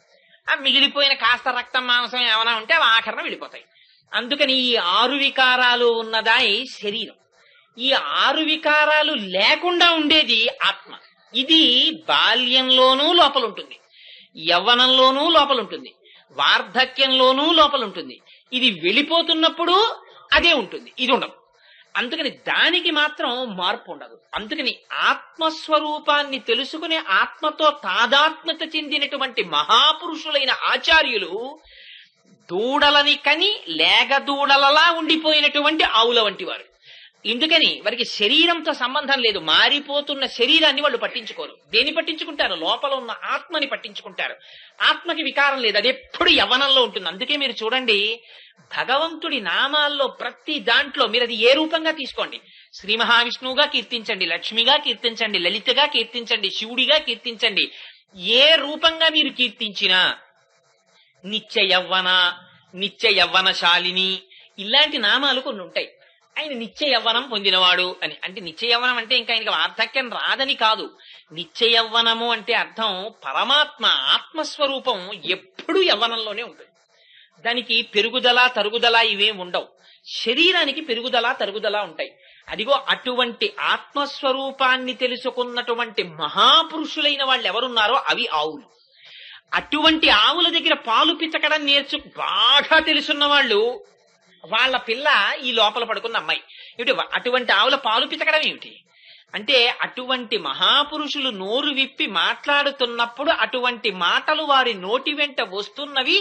ఆ మిగిలిపోయిన కాస్త రక్తం మాంసం ఏమైనా ఉంటే అవి ఆఖరణ వెళ్ళిపోతాయి. అందుకని ఈ 6 వికారాలు ఉన్నదాయి శరీరం. ఈ 6 వికారాలు లేకుండా ఉండేది ఆత్మ. ఇది బాల్యంలోనూ లోపలుంటుంది, యవ్వనంలోనూ లోపలుంటుంది, వార్ధక్యంలోనూ లోపలుంటుంది. ఇది వెళ్ళిపోతున్నప్పుడు అదే ఉంటుంది, ఇది ఉండదు. అందుకని దానికి మాత్రం మార్పు ఉండదు. అందుకని ఆత్మస్వరూపాన్ని తెలుసుకునే ఆత్మతో తాదాత్మ్యత చెందినటువంటి మహాపురుషులైన ఆచార్యులు దూడలని కని లేగ దూడలలా ఉండిపోయినటువంటి ఆవుల వంటి వారు. ఎందుకని వారికి శరీరంతో సంబంధం లేదు. మారిపోతున్న శరీరాన్ని వాళ్ళు పట్టించుకోరు. దేని పట్టించుకుంటారు? లోపల ఉన్న ఆత్మని పట్టించుకుంటారు. ఆత్మకి వికారం లేదు, అది ఎప్పుడు యవ్వనంలో ఉంటుంది. అందుకే మీరు చూడండి, భగవంతుడి నామాల్లో ప్రతి దాంట్లో మీరు అది ఏ రూపంగా తీసుకోండి, శ్రీ మహావిష్ణువుగా కీర్తించండి, లక్ష్మిగా కీర్తించండి, లలితగా కీర్తించండి, శివుడిగా కీర్తించండి, ఏ రూపంగా మీరు కీర్తించినా నిత్య యవ్వనశాలిని ఇలాంటి నామాలు కొన్ని ఉంటాయి. ఆయన నిత్య యవ్వనం పొందినవాడు అని. అంటే నిత్య యవ్వనం అంటే ఇంకా ఆయనకి వార్ధక్యం రాదని కాదు. నిత్య యవ్వనము అంటే అర్థం పరమాత్మ ఆత్మస్వరూపం ఎప్పుడూ యవ్వనంలోనే ఉంటుంది. దానికి పెరుగుదల తరుగుదల ఇవేం ఉండవు. శరీరానికి పెరుగుదల తరుగుదల ఉంటాయి. అదిగో అటువంటి ఆత్మస్వరూపాన్ని తెలుసుకున్నటువంటి మహాపురుషులైన వాళ్ళు ఎవరున్నారో అవి ఆవులు. అటువంటి ఆవుల దగ్గర పాలు పితకడం బాగా తెలుసున్న వాళ్ళు, వాళ్ళ పిల్ల ఈ లోపల పడుకున్న అమ్మాయి. ఏమిటి అటువంటి ఆవుల పాలు పితకడం ఏమిటి అంటే, అటువంటి మహాపురుషులు నోరు విప్పి మాట్లాడుతున్నప్పుడు అటువంటి మాటలు వారి నోటి వెంట వస్తున్నవి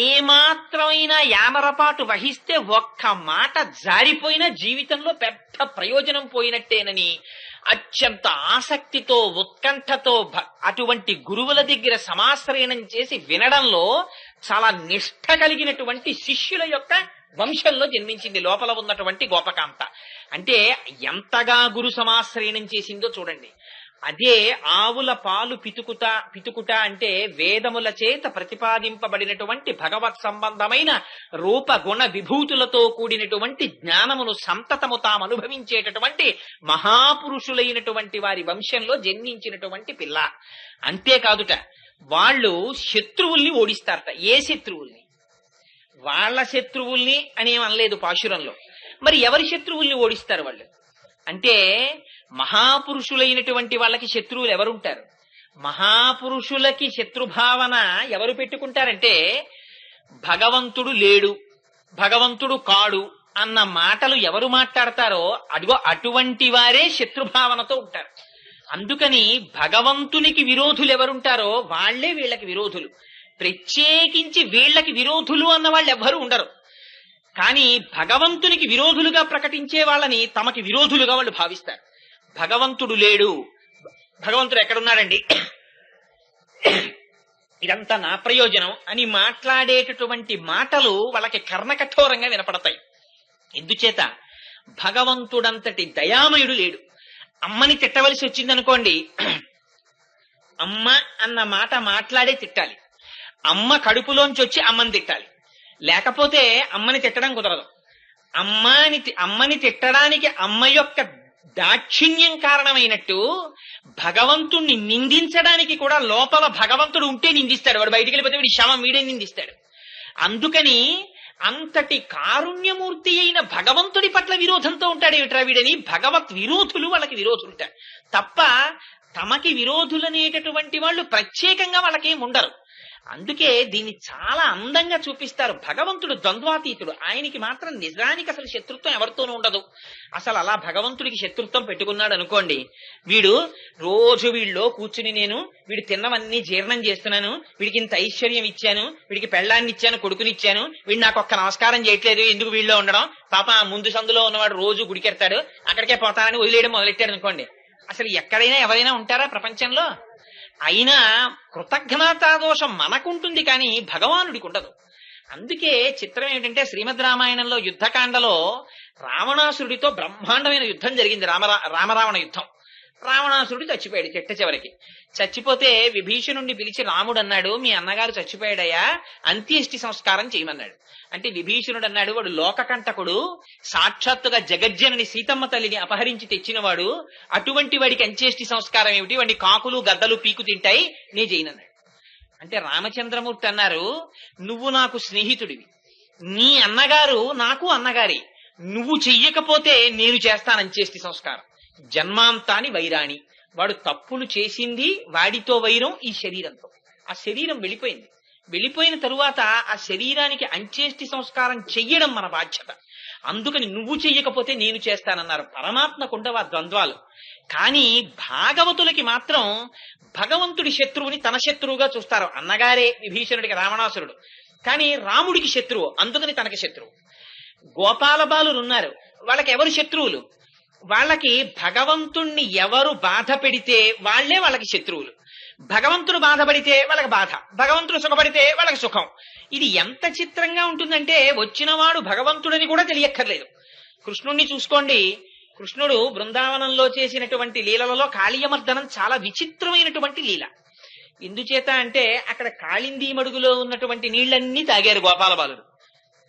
ఏమాత్రమైనా యామరపాటు వహిస్తే ఒక్క మాట జారిపోయినా జీవితంలో పెద్ద ప్రయోజనం పోయినట్టేనని అత్యంత ఆసక్తితో ఉత్కంఠతో అటువంటి గురువుల దగ్గర సమాశ్రయణం చేసి వినడంలో చాలా నిష్ఠ కలిగినటువంటి శిష్యుల యొక్క వంశంలో జన్మించింది లోపల ఉన్నటువంటి గోపకాంత. అంటే ఎంతగా గురు సమాశ్రయణం చేసిందో చూడండి. అదే ఆవుల పాలు పితుకుట అంటే వేదముల చేత ప్రతిపాదింపబడినటువంటి భగవత్ సంబంధమైన రూప గుణ విభూతులతో కూడినటువంటి జ్ఞానమును సంతతము తాము అనుభవించేటటువంటి మహాపురుషులైనటువంటి వారి వంశంలో జన్మించినటువంటి పిల్ల. అంతేకాదుట, వాళ్ళు శత్రువుల్ని ఓడిస్తారట. ఏ శత్రువుల్ని? వాళ్ళ శత్రువుల్ని అనేమనలేదు పాశురంలో. మరి ఎవరి శత్రువుల్ని ఓడిస్తారు వాళ్ళు? అంటే మహాపురుషులైనటువంటి వాళ్ళకి శత్రువులు ఎవరుంటారు? మహాపురుషులకి శత్రుభావన ఎవరు పెట్టుకుంటారంటే భగవంతుడు లేడు, భగవంతుడు కాడు అన్న మాటలు ఎవరు మాట్లాడతారో అదిగో అటువంటి వారే శత్రుభావనతో ఉంటారు. అందుకని భగవంతునికి విరోధులు ఎవరుంటారో వాళ్లే వీళ్ళకి విరోధులు. ప్రత్యేకించి వీళ్ళకి విరోధులు అన్న వాళ్ళు ఎవ్వరూ ఉండరు. కానీ భగవంతునికి విరోధులుగా ప్రకటించే వాళ్ళని తమకి విరోధులుగా వాళ్ళు భావిస్తారు. భగవంతుడు లేడు, భగవంతుడు ఎక్కడున్నాడండి, ఇదంతా నా ప్రయోజనం అని మాట్లాడేటటువంటి మాటలు వాళ్ళకి కర్ణకఠోరంగా వినపడతాయి. ఎందుచేత భగవంతుడంతటి దయామయుడు లేడు. అమ్మని తిట్టవలసి వచ్చిందనుకోండి, అమ్మ అన్న మాట మాట్లాడే తిట్టాలి. అమ్మ కడుపులోంచి వచ్చి అమ్మని తిట్టాలి, లేకపోతే అమ్మని తిట్టడం కుదరదు. అమ్మని తిట్టడానికి అమ్మ యొక్క దాక్షిణ్యం కారణమైనట్టు భగవంతుణ్ణి నిందించడానికి కూడా లోపల భగవంతుడు ఉంటే నిందిస్తాడు. వాడు బయటికి వెళ్ళిపోతే వీడి శవం వీడే నిందిస్తాడు. అందుకని అంతటి కారుణ్యమూర్తి అయిన భగవంతుడి పట్ల విరోధంతో ఉంటాడేమిట్రా వీడని భగవత్ విరోధులు వాళ్ళకి విరోధులుంటారు తప్ప తమకి విరోధులనేటటువంటి వాళ్ళు ప్రత్యేకంగా వాళ్ళకేం ఉండరు. అందుకే దీన్ని చాలా అందంగా చూపిస్తారు. భగవంతుడు ద్వంద్వాతీతుడు, ఆయనకి మాత్రం నిజానికి అసలు శత్రుత్వం ఎవరితోనూ ఉండదు. అసలు అలా భగవంతుడికి శత్రుత్వం పెట్టుకున్నాడు అనుకోండి, వీడు రోజు వీళ్ళలో కూర్చుని నేను వీడు తిన్నవన్నీ జీర్ణం చేస్తున్నాను, వీడికి ఇంత ఐశ్వర్యం ఇచ్చాను, వీడికి పెళ్ళాన్ని ఇచ్చాను, కొడుకునిచ్చాను, వీడు నాకు ఒక్క నమస్కారం చేయట్లేదు, ఎందుకు వీళ్ళలో ఉండడం, పాప ముందు సందులో ఉన్నవాడు రోజు గుడికెడతాడు, అక్కడికే పోతానని వదిలేయడం మొదలెట్టాడు అనుకోండి. అసలు ఎక్కడైనా ఎవరైనా ఉంటారా ప్రపంచంలో? అయినా కృతజ్ఞతా దోషం మనకుంటుంది కానీ భగవానుడికి ఉండదు. అందుకే చిత్రం ఏమిటంటే శ్రీమద్ రామాయణంలో యుద్ధకాండలో రావణాసురుడితో బ్రహ్మాండమైన యుద్ధం జరిగింది, రామరావణ యుద్ధం. రావణాసురుడు చచ్చిపోయాడు చెట్ట చివరికి. చచ్చిపోతే విభీషణుడిని పిలిచి రాముడు అన్నాడు, మీ అన్నగారు చచ్చిపోయాడయ్యా, అంత్యేష్టి సంస్కారం చేయమన్నాడు. అంటే విభీషణుడు అన్నాడు, వాడు లోకకంటకుడు, సాక్షాత్తుగా జగజ్జనని సీతమ్మ తల్లిని అపహరించి తెచ్చినవాడు, అటువంటి వాడికి అంత్యేష్టి సంస్కారం ఏమిటి, వాడిని కాకులు గద్దలు పీకు తింటాయి, నే చేయనన్నాడు. అంటే రామచంద్రమూర్తి అన్నారు, నువ్వు నాకు స్నేహితుడివి, నీ అన్నగారు నాకు అన్నగారి, నువ్వు చెయ్యకపోతే నేను చేస్తాను అంత్యేష్టి సంస్కారం. జన్మాంతాని వైరాణి, వాడు తప్పులు చేసింది, వాడితో వైరం ఈ శరీరంతో. ఆ శరీరం వెళ్ళిపోయింది, వెళ్ళిపోయిన తరువాత ఆ శరీరానికి అంత్యేష్టి సంస్కారం చెయ్యడం మన బాధ్యత. అందుకని నువ్వు చెయ్యకపోతే నేను చేస్తానన్నారు. పరమాత్మకుండవ ద్వంద్వాలు. కానీ భాగవతులకి మాత్రం భగవంతుడి శత్రువుని తన శత్రువుగా చూస్తారు. అన్నగారే విభీషణుడికి రావణాసురుడు, కానీ రాముడికి శత్రువు, అందుకని తనకి శత్రువు. గోపాల బాలురు ఉన్నారు, వాళ్ళకి ఎవరు శత్రువులు? వాళ్ళకి భగవంతుణ్ణి ఎవరు బాధ పెడితే వాళ్లే వాళ్ళకి శత్రువులు. భగవంతుడు బాధపడితే వాళ్ళకి బాధ, భగవంతుడు సుఖపడితే వాళ్ళకి సుఖం. ఇది ఎంత చిత్రంగా ఉంటుందంటే వచ్చినవాడు భగవంతుడని కూడా తెలియక్కర్లేదు. కృష్ణుణ్ణి చూసుకోండి, కృష్ణుడు బృందావనంలో చేసినటువంటి లీలలలో కాళీయమర్దనం చాలా విచిత్రమైనటువంటి లీల. ఎందుచేత అంటే అక్కడ కాళిందీ మడుగులో ఉన్నటువంటి నీళ్లన్నీ తాగారు గోపాల బాలుడు,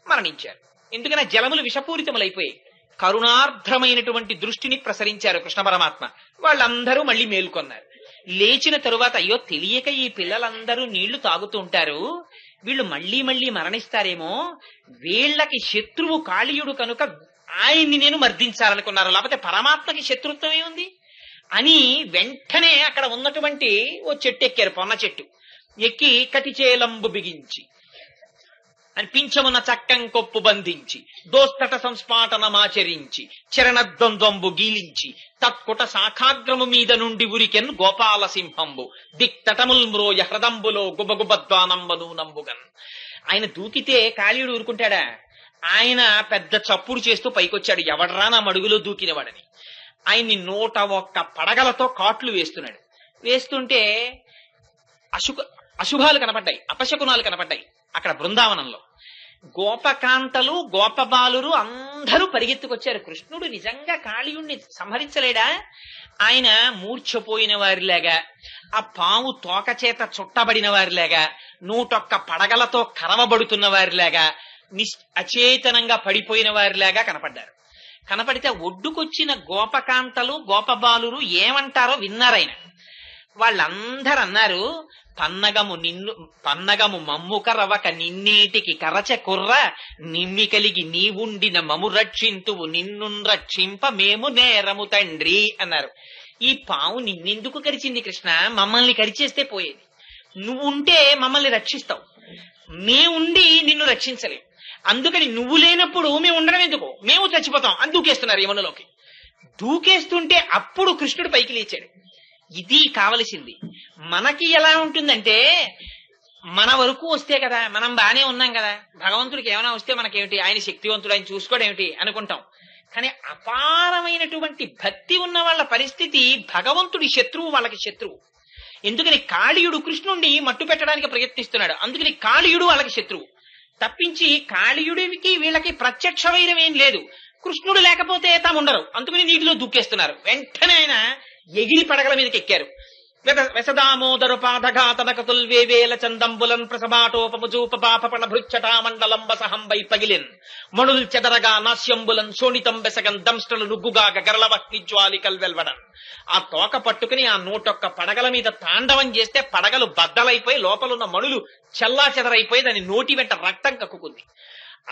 మరణించారు. ఎందుకని జలములు విషపూరితములైపోయాయి. కరుణార్ద్రమైనటువంటి దృష్టిని ప్రసరించారు కృష్ణ పరమాత్మ. వాళ్ళందరూ మళ్ళీ మేల్కొన్నారు. లేచిన తరువాత అయ్యో తెలియక ఈ పిల్లలందరూ నీళ్లు తాగుతూ ఉంటారు, వీళ్ళు మళ్ళీ మళ్ళీ మరణిస్తారేమో, వీళ్ళకి శత్రువు కాళీయుడు కనుక ఆయన్ని నేను మర్దించాలనుకున్నారు, లేకపోతే పరమాత్మకి శత్రుత్వమే ఉంది అని వెంటనే అక్కడ ఉన్నటువంటి ఓ చెట్టు ఎక్కారు, పొన్న చెట్టు ఎక్కి కటిచేలంబు బిగించి అని పింఛమున చక్కం కొప్పు బంధించి దోస్తట సంస్పాటనమాచరించి చరణద్వంద్వంబు గీలించి తత్కుట శాఖాగ్రము మీద నుండి ఉరికెన్ గోపాల సింహంబు దిక్తటముల్ మ్రోయ హృదంబులో గుబగుబద్వానంబను నంబుగన్. ఆయన దూకితే కాళీయుడు ఊరుకుంటాడా? ఆయన పెద్ద చప్పుడు చేస్తూ పైకొచ్చాడు, ఎవడ్రా నా మడుగులో దూకినవాడని. ఆయన్ని 101 పడగలతో కాట్లు వేస్తున్నాడు. వేస్తుంటే అశుభాలు కనపడ్డాయి, అపశకునాలు కనపడ్డాయి. అక్కడ బృందావనంలో గోపకాంతలు గోపబాలురు అందరూ పరిగెత్తుకొచ్చారు. కృష్ణుడు నిజంగా కాళీయుణ్ణి సంహరించలేడా? ఆయన మూర్ఛపోయిన వారిలాగా, ఆ పాము తోక చేత చుట్టబడిన వారిలాగా, 101 పడగలతో కరవబడుతున్న వారిలాగా, అచేతనంగా పడిపోయిన వారిలాగా కనపడ్డారు. కనపడితే ఒడ్డుకొచ్చిన గోపకాంతలు గోపబాలురు ఏమంటారో విన్నారాయన. వాళ్ళందరూ అన్నారు, పన్నగము మమ్ము కరవక నిన్నేటికి కరచ కుర్ర నిమ్మి కలిగి నీవుండిన మము రక్షింతువు నిన్ను రక్షింప మేము నేరము తండ్రి అన్నారు. ఈ పాము నిన్నెందుకు కరిచింది కృష్ణ? మమ్మల్ని కరిచేస్తే పోయేది. నువ్వుంటే మమ్మల్ని రక్షిస్తావు, మేముండి నిన్ను రక్షించలేం. అందుకని నువ్వు లేనప్పుడు మేము ఉండడం ఎందుకు, మేము చచ్చిపోతాం అని దూకేస్తున్నారు యమునలోకి. దూకేస్తుంటే అప్పుడు కృష్ణుడు పైకి లేచాడు. ఇది కావలసింది. మనకి ఎలా ఉంటుందంటే, మన వరకు వస్తే కదా, మనం బానే ఉన్నాం కదా, భగవంతుడికి ఏమైనా వస్తే మనకేమిటి, ఆయన శక్తివంతుడు, ఆయన చూసుకోవడం ఏమిటి అనుకుంటాం. కానీ అపారమైనటువంటి భక్తి ఉన్న వాళ్ళ పరిస్థితి, భగవంతుడి శత్రువు వాళ్ళకి శత్రువు. ఎందుకని కాళీయుడు కృష్ణుణ్ణి మట్టు పెట్టడానికి ప్రయత్నిస్తున్నాడు, అందుకని కాళీయుడు వాళ్ళకి శత్రువు. తప్పించి కాళీయుడికి వీళ్ళకి ప్రత్యక్ష వైరం ఏం లేదు. కృష్ణుడు లేకపోతే తాముండరు, అందుకని నీటిలో దూకేస్తున్నారు. వెంటనే ఆయన ఎగిరి పడగల మీదకి ఎక్కారు. వెసదామోదరు పాదఘాతనకతుల్వేవేల చందంబులన్ ప్రసభాటోపముజూప పాపపణ భృచ్చటా మండలం వసహంబై పగిలిన్ మణుల్ చెదరగా నాస్యంబులన్ శోణితం బెసగన్ దంష్టలు నుగ్గుగా గరళవక్కి జ్వాలికల్ వెల్వడన్. ఆ తోక పట్టుకుని ఆ 101 పడగల మీద తాండవం చేస్తే పడగలు బద్దలైపోయి లోపలున్న మణులు చెల్లా చెదరైపోయి దాని నోటి వెంట రక్తం కక్కుకుంది.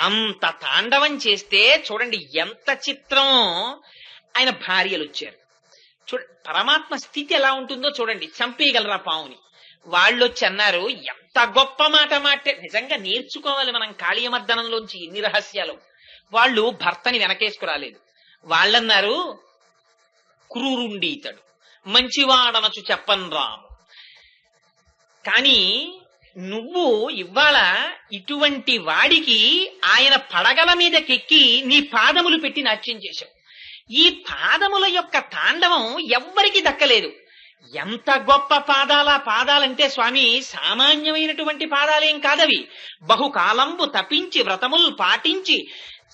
అంత తాండవం చేస్తే చూడండి ఎంత చిత్రం. ఆయన భార్యలు వచ్చారు. పరమాత్మ స్థితి ఎలా ఉంటుందో చూడండి. చంపేయగలరా పావుని? వాళ్ళు వచ్చి అన్నారు, ఎంత గొప్ప మాట మాటే, నిజంగా నేర్చుకోవాలి మనం కాళీయమర్దనంలోంచి ఎన్ని రహస్యాలు. వాళ్ళు భర్తని వెనకేసుకురాలేదు. వాళ్ళన్నారు, క్రూరుండి ఇతడు మంచివాడనచు చెప్పన్ రాము, కానీ నువ్వు ఇవాళ ఇటువంటి వాడికి ఆయన పడగల మీదకెక్కి నీ పాదములు పెట్టి నాట్యం చేశావు. ఈ పాదముల యొక్క తాండవం ఎవ్వరికి దక్కలేదు. ఎంత గొప్ప పాదాలంటే స్వామి, సామాన్యమైనటువంటి పాదాలేం కాదవి. బహుకాలంబు తపించి వ్రతములు పాటించి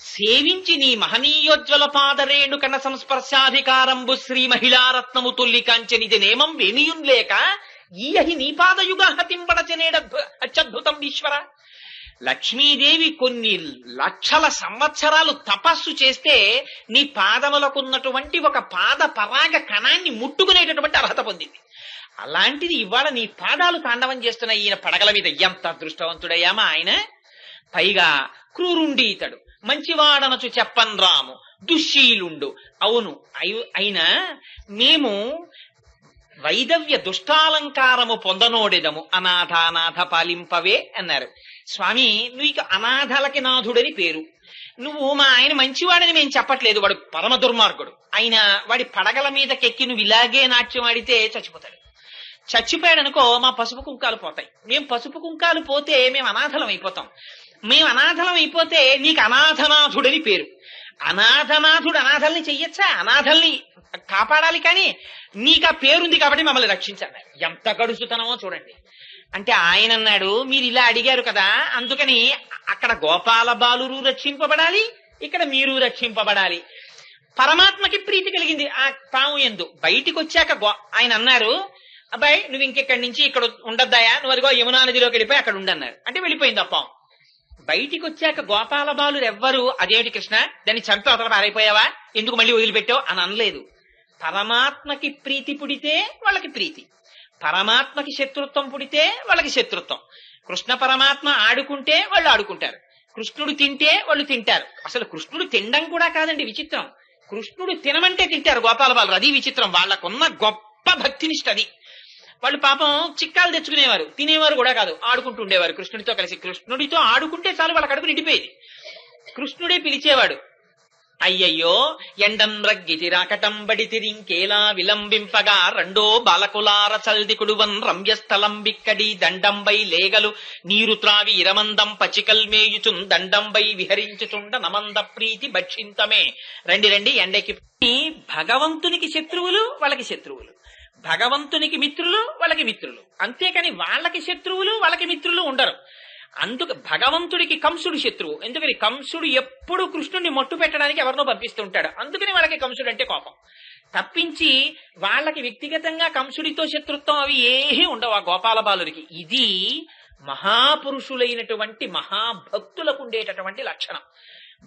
సేవించి నీ మహనీయోజ్వల పాదరేణు కన సంస్పర్శాధికారంబు శ్రీ మహిళారత్నము తొల్లి కాంచనిది నేమం వేమియున్ లేక ఈయహి నీ పాదయుగ హతింపడచనేడ అత్యద్భుతం ఈశ్వర. లక్ష్మీదేవి కొన్ని లక్షల సంవత్సరాలు తపస్సు చేస్తే నీ పాదములకున్నటువంటి ఒక పాద పరాగ కణాన్ని ముట్టుకునేటటువంటి అర్హత పొందింది. అలాంటిది ఇవాళ నీ పాదాలు తాండవం చేస్తున్న ఈయన పడగల మీద. ఎంత అదృష్టవంతుడయ్యామా ఆయన. పైగా క్రూరుండి ఇతడు మంచివాడనచు చెప్పన్ రాము దుశ్శీలుండు. అవును, అయినా మేము వైదవ్య దుష్టాలంకారము పొందనోడెదము అనాథానాథ పాలింపవే అన్నారు. స్వామి, నీకు అనాథలకి నాథుడని పేరు. నువ్వు మా ఆయన మంచివాడని మేము చెప్పట్లేదు, వాడు పరమ దుర్మార్గుడు. ఆయన వాడి పడగల మీదకెక్కి నువ్వు ఇలాగే నాట్యం ఆడితే చచ్చిపోతాడు. చచ్చిపోయాడు అనుకో, మా పసుపు కుంకాలు పోతాయి. మేము పసుపు కుంకాలు పోతే మేము అనాథలం అయిపోతాం. మేము అనాథలం అయిపోతే నీకు అనాథనాథుడని పేరు. అనాథనాథుడు అనాథల్ని చెయ్యొచ్చా? అనాథల్ని కాపాడాలి, కానీ నీకు ఆ పేరుంది కాబట్టి మమ్మల్ని రక్షించాలి. ఎంత గడుసుతనమో చూడండి. అంటే ఆయన అన్నాడు, మీరు ఇలా అడిగారు కదా, అందుకని అక్కడ గోపాల బాలురు రక్షింపబడాలి, ఇక్కడ మీరు రక్షింపబడాలి. పరమాత్మకి ప్రీతి కలిగింది ఆ పాము యందు. బయటికి వచ్చాక ఆయన అన్నారు, అబ్బాయి నువ్వు ఇంకెక్కడి నుంచి ఇక్కడ ఉండద్దాయా, నువ్వు అదిగో యమునా నదిలోకి వెళ్ళిపోయి అక్కడ ఉండన్నారు. అంటే వెళ్ళిపోయింది ఆ పాము. బయటికి వచ్చాక గోపాల బాలురు ఎవ్వరు అదేమిటి కృష్ణ, దాన్ని చంపి అవతల పారైపోయావా, ఎందుకు మళ్ళీ వదిలిపెట్టావు అని అనలేదు. పరమాత్మకి ప్రీతి పుడితే వాళ్ళకి ప్రీతి, పరమాత్మకి శత్రుత్వం పుడితే వాళ్ళకి శత్రుత్వం. కృష్ణ పరమాత్మ ఆడుకుంటే వాళ్ళు ఆడుకుంటారు, కృష్ణుడు తింటే వాళ్ళు తింటారు. అసలు కృష్ణుడు తినడం కూడా కాదండి విచిత్రం, కృష్ణుడు తినమంటే తింటారు గోపాల బాలురు. అది విచిత్రం, వాళ్ళకున్న గొప్ప భక్తినిష్ట అది. వాళ్ళు పాపం చిక్కాలు తెచ్చుకునేవారు, తినేవారు కూడా కాదు, ఆడుకుంటూ ఉండేవారు కృష్ణుడితో కలిసి. కృష్ణుడితో ఆడుకుంటే చాలు వాళ్ళ కడుపు నిండిపోయేది. కృష్ణుడే పిలిచేవాడు, అయ్యయ్యో ఎండం రగ్గితి రాకటం బడితిరింకేలా విలంబింపగా రెండో బాలకులార చల్దికుడువన్ రమ్యస్థలం బిక్కడి దండంబై లేగలు నీరు త్రావి ఇరమందం పచికల్ మేయుచున్ దండంబై విహరించుచుండ నమంద ప్రీతి భక్షింతమే. రండి ఎండకి. భగవంతునికి శత్రువులు వాళ్ళకి శత్రువులు, భగవంతునికి మిత్రులు వాళ్ళకి మిత్రులు, అంతేకాని వాళ్ళకి శత్రువులు వాళ్ళకి మిత్రులు ఉండరు. అందుకు భగవంతుడికి కంసుడు శత్రువు. ఎందుకని కంసుడు ఎప్పుడు కృష్ణుడిని మట్టు పెట్టడానికి ఎవరినో పంపిస్తూ ఉంటాడు, అందుకని వాళ్ళకి కంసుడు అంటే కోపం. తప్పించి వాళ్ళకి వ్యక్తిగతంగా కంసుడితో శత్రుత్వం అవి ఏమీ ఉండవు ఆ గోపాల బాలుడికి. ఇది మహాపురుషులైనటువంటి మహాభక్తులకు ఉండేటటువంటి లక్షణం.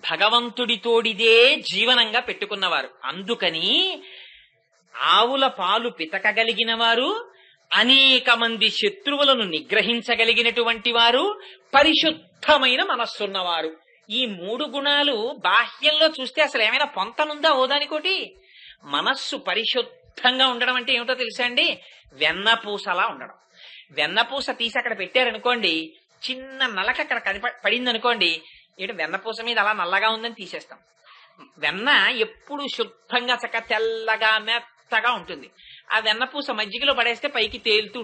భగవంతుడితోడిదే జీవనంగా పెట్టుకున్నవారు. అందుకని ఆవుల పాలు పితకగలిగిన వారు, అనేక మంది శత్రువులను నిగ్రహించగలిగినటువంటి వారు, పరిశుద్ధమైన మనస్సున్నవారు. ఈ 3 గుణాలు బాహ్యంలో చూస్తే అసలు ఏమైనా పొంతనుందా ఓదానికోటి? మనస్సు పరిశుద్ధంగా ఉండడం అంటే ఏమిటో తెలుసా అండి? వెన్నపూసలా ఉండడం. వెన్నపూస తీసి అక్కడ పెట్టారనుకోండి, చిన్న నలక అక్కడ పడింది అనుకోండి, ఏంటి వెన్నపూస మీద అలా నల్లగా ఉందని తీసేస్తాం. వెన్న ఎప్పుడు శుద్ధంగా చక్క తెల్లగా మెత్తగా ఉంటుంది. ఆ వెన్నపూస మజ్జిగలో పడేస్తే పైకి తేలుతూ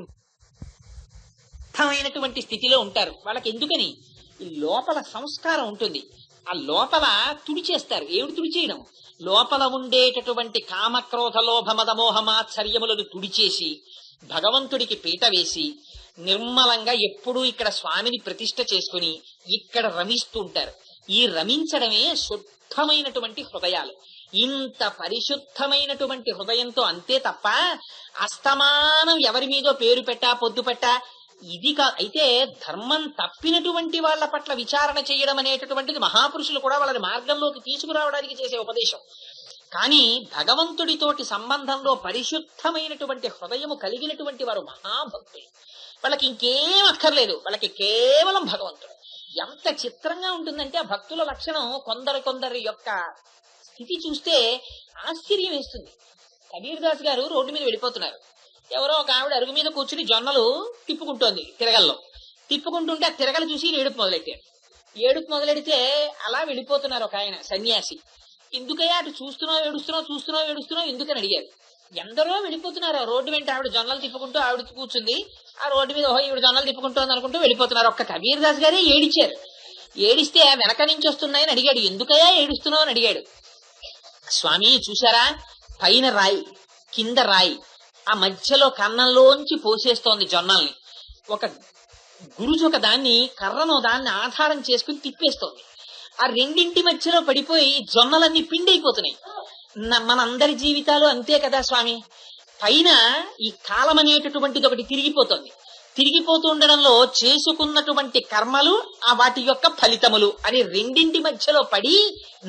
శుద్ధమైనటువంటి స్థితిలో ఉంటారు. వాళ్ళకి ఎందుకని? ఈ లోపల సంస్కారం ఉంటుంది. ఆ లోపల తుడిచేస్తారు. ఏమిటి తుడిచేయడం? లోపల ఉండేటటువంటి కామక్రోధ లోభ మద మోహ మాత్సర్యములను తుడిచేసి భగవంతుడికి పీట వేసి నిర్మలంగా ఎప్పుడూ ఇక్కడ స్వామిని ప్రతిష్ఠ చేసుకుని ఇక్కడ రమిస్తూ ఉంటారు. ఈ రమించడమే శుద్ధమైనటువంటి హృదయాలు. ఇంత పరిశుద్ధమైనటువంటి హృదయంతో అంతే తప్ప అస్తమానం ఎవరి మీదో పేరు పెట్టా పొద్దు పెట్టా ఇది అయితే ధర్మం తప్పినటువంటి వాళ్ళ పట్ల విచారణ చేయడం అనేటటువంటిది మహాపురుషులు కూడా వాళ్ళని మార్గంలోకి తీసుకురావడానికి చేసే ఉపదేశం. కానీ భగవంతుడితోటి సంబంధంలో పరిశుద్ధమైనటువంటి హృదయము కలిగినటువంటి వారు మహాభక్తులు. వాళ్ళకి ఇంకేం అక్కర్లేదు, వాళ్ళకి కేవలం భగవంతుడు. ఎంత చిత్రంగా ఉంటుందంటే ఆ భక్తుల లక్షణం. కొందరి యొక్క స్థితి చూస్తే ఆశ్చర్యం వేస్తుంది. కబీర్ దాస్ గారు రోడ్డు మీద వెళ్ళిపోతున్నారు. ఎవరో ఒక ఆవిడ అరుగు మీద కూర్చుని జొన్నలు తిప్పుకుంటోంది తిరగల్లో. తిప్పుకుంటుంటే ఆ తిరగలు చూసి ఏడుపు మొదలెట్టారు. ఏడుపు మొదలెడితే అలా వెళ్ళిపోతున్నారు ఒక ఆయన సన్యాసి. ఎందుకయ్యా అటు చూస్తున్నావు ఎందుకని అడిగారు. ఎందరో వెళ్ళిపోతున్నారు. రోడ్డు వెంట ఆవిడ జొన్నలు తిప్పుకుంటూ ఆవిడ కూర్చుంది. ఆ రోడ్డు మీద ఈవిడ జొన్నలు తిప్పుకుంటోంది అనుకుంటూ వెళ్ళిపోతున్నారు. ఒక్క కబీర్ దాస్ గారే ఏడిచారు. ఏడిస్తే వెనక నుంచి వస్తున్నాయని అడిగాడు. ఎందుకయ్యా ఏడుస్తున్నావు అని అడిగాడు. స్వామి చూశారా, పైన రాయి కింద రాయి, ఆ మధ్యలో కన్నంలోంచి పోసేస్తోంది జొన్నల్ని. ఒక గురుజు ఒక దాన్ని కర్రను దాన్ని ఆధారం చేసుకుని తిప్పేస్తోంది. ఆ రెండింటి మధ్యలో పడిపోయి జొన్నలన్నీ పిండైపోతున్నాయి. మనందరి జీవితాలు అంతే కదా స్వామి. పైన ఈ కాలం అనేటటువంటిది ఒకటి తిరిగిపోతూ ఉండడంలో చేసుకున్నటువంటి కర్మలు ఆ వాటి యొక్క ఫలితములు అని రెండింటి మధ్యలో పడి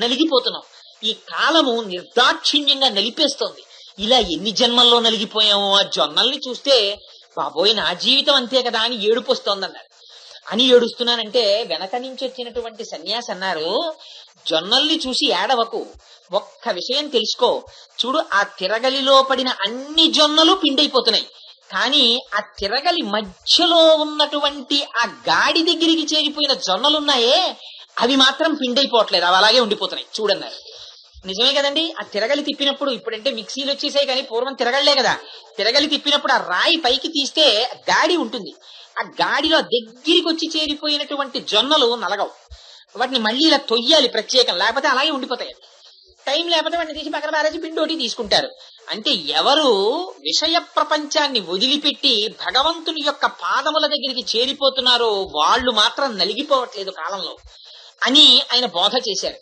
నలిగిపోతున్నాం. ఈ కాలము నిర్దాక్షిణ్యంగా నలిపేస్తోంది. ఇలా ఎన్ని జన్మల్లో నలిగిపోయామో. ఆ జొన్నల్ని చూస్తే బాబోయ్ నా జీవితం అంతే కదా అని ఏడుపు వస్తోందన్నారు. అని ఏడుస్తున్నానంటే వెనక నుంచి వచ్చినటువంటి సన్యాసి అన్నారు, జొన్నల్ని చూసి ఏడవకు, ఒక్క విషయం తెలుసుకో. చూడు, ఆ తిరగలిలో పడిన అన్ని జొన్నలు పిండైపోతున్నాయి. కానీ ఆ తిరగలి మధ్యలో ఉన్నటువంటి ఆ గాడి దగ్గరికి చేరిపోయిన జొన్నలున్నాయే అవి మాత్రం పిండైపోవట్లేదు, అవి అలాగే ఉండిపోతున్నాయి చూడన్నారు. నిజమే కదండి. ఆ తిరగలి తిప్పినప్పుడు, ఇప్పుడంటే మిక్సీలు వచ్చేసాయి కానీ పూర్వం తిరగలే కదా. తిరగలి తిప్పినప్పుడు ఆ రాయి పైకి తీస్తే గాడి ఉంటుంది. ఆ గాడిలో దగ్గరికి వచ్చి చేరిపోయినటువంటి జొన్నలు నలగవు. వాటిని మళ్ళీ ఇలా తొయ్యాలి ప్రత్యేకం, లేకపోతే అలాగే ఉండిపోతాయి. టైం లేకపోతే వాటిని తీసి పక్కన పారేసి పిండోటి తీసుకుంటారు. అంటే ఎవరు విషయ ప్రపంచాన్ని వదిలిపెట్టి భగవంతుని యొక్క పాదముల దగ్గరికి చేరిపోతున్నారో వాళ్ళు మాత్రం నలిగిపోవట్లేదు కాలంలో అని ఆయన బోధ చేశారు.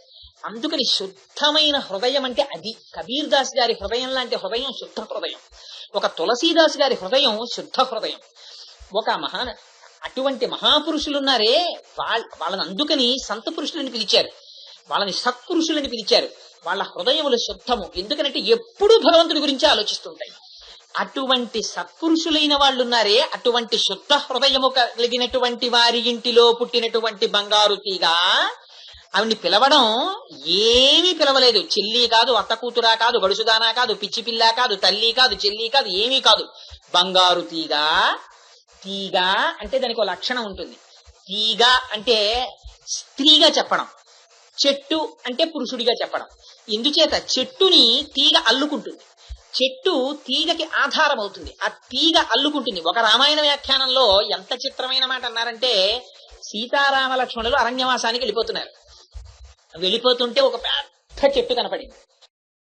అందుకని శుద్ధమైన హృదయం అంటే అది. కబీర్ దాస్ గారి హృదయం లాంటి హృదయం శుద్ధ హృదయం. ఒక తులసీదాస్ గారి హృదయం శుద్ధ హృదయం. ఒక అటువంటి మహాపురుషులున్నారే వాళ్ళని అందుకని సంత పురుషులని పిలిచారు, వాళ్ళని సత్పురుషులని పిలిచారు. వాళ్ళ హృదయములు శుద్ధము. ఎందుకంటే ఎప్పుడూ భగవంతుడి గురించి ఆలోచిస్తుంటాయి. అటువంటి సత్పురుషులైన వాళ్ళు ఉన్నారే, అటువంటి శుద్ధ హృదయము కలిగినటువంటి వారి ఇంటిలో పుట్టినటువంటి బంగారు తీగ. ఆవిడ్ని పిలవడం ఏమీ పిలవలేదు. చెల్లి కాదు, అత్త కూతురా కాదు, గడుసుదానా కాదు, పిచ్చి పిల్ల కాదు, తల్లి కాదు, చెల్లి కాదు, ఏమీ కాదు. బంగారు తీగ. తీగ అంటే దానికి ఒక లక్షణం ఉంటుంది. తీగ అంటే స్త్రీగా చెప్పడం, చెట్టు అంటే పురుషుడిగా చెప్పడం. ఎందుచేత చెట్టుని తీగ అల్లుకుంటుంది, చెట్టు తీగకి ఆధారం అవుతుంది, ఆ తీగ అల్లుకుంటుంది. ఒక రామాయణ వ్యాఖ్యానంలో ఎంత చిత్రమైన మాట అన్నారంటే, సీతారామ లక్ష్మణులు అరణ్యవాసానికి వెళ్ళిపోతున్నారు. వెళ్ళిపోతుంటే ఒక పెద్ద చెట్టు కనపడింది.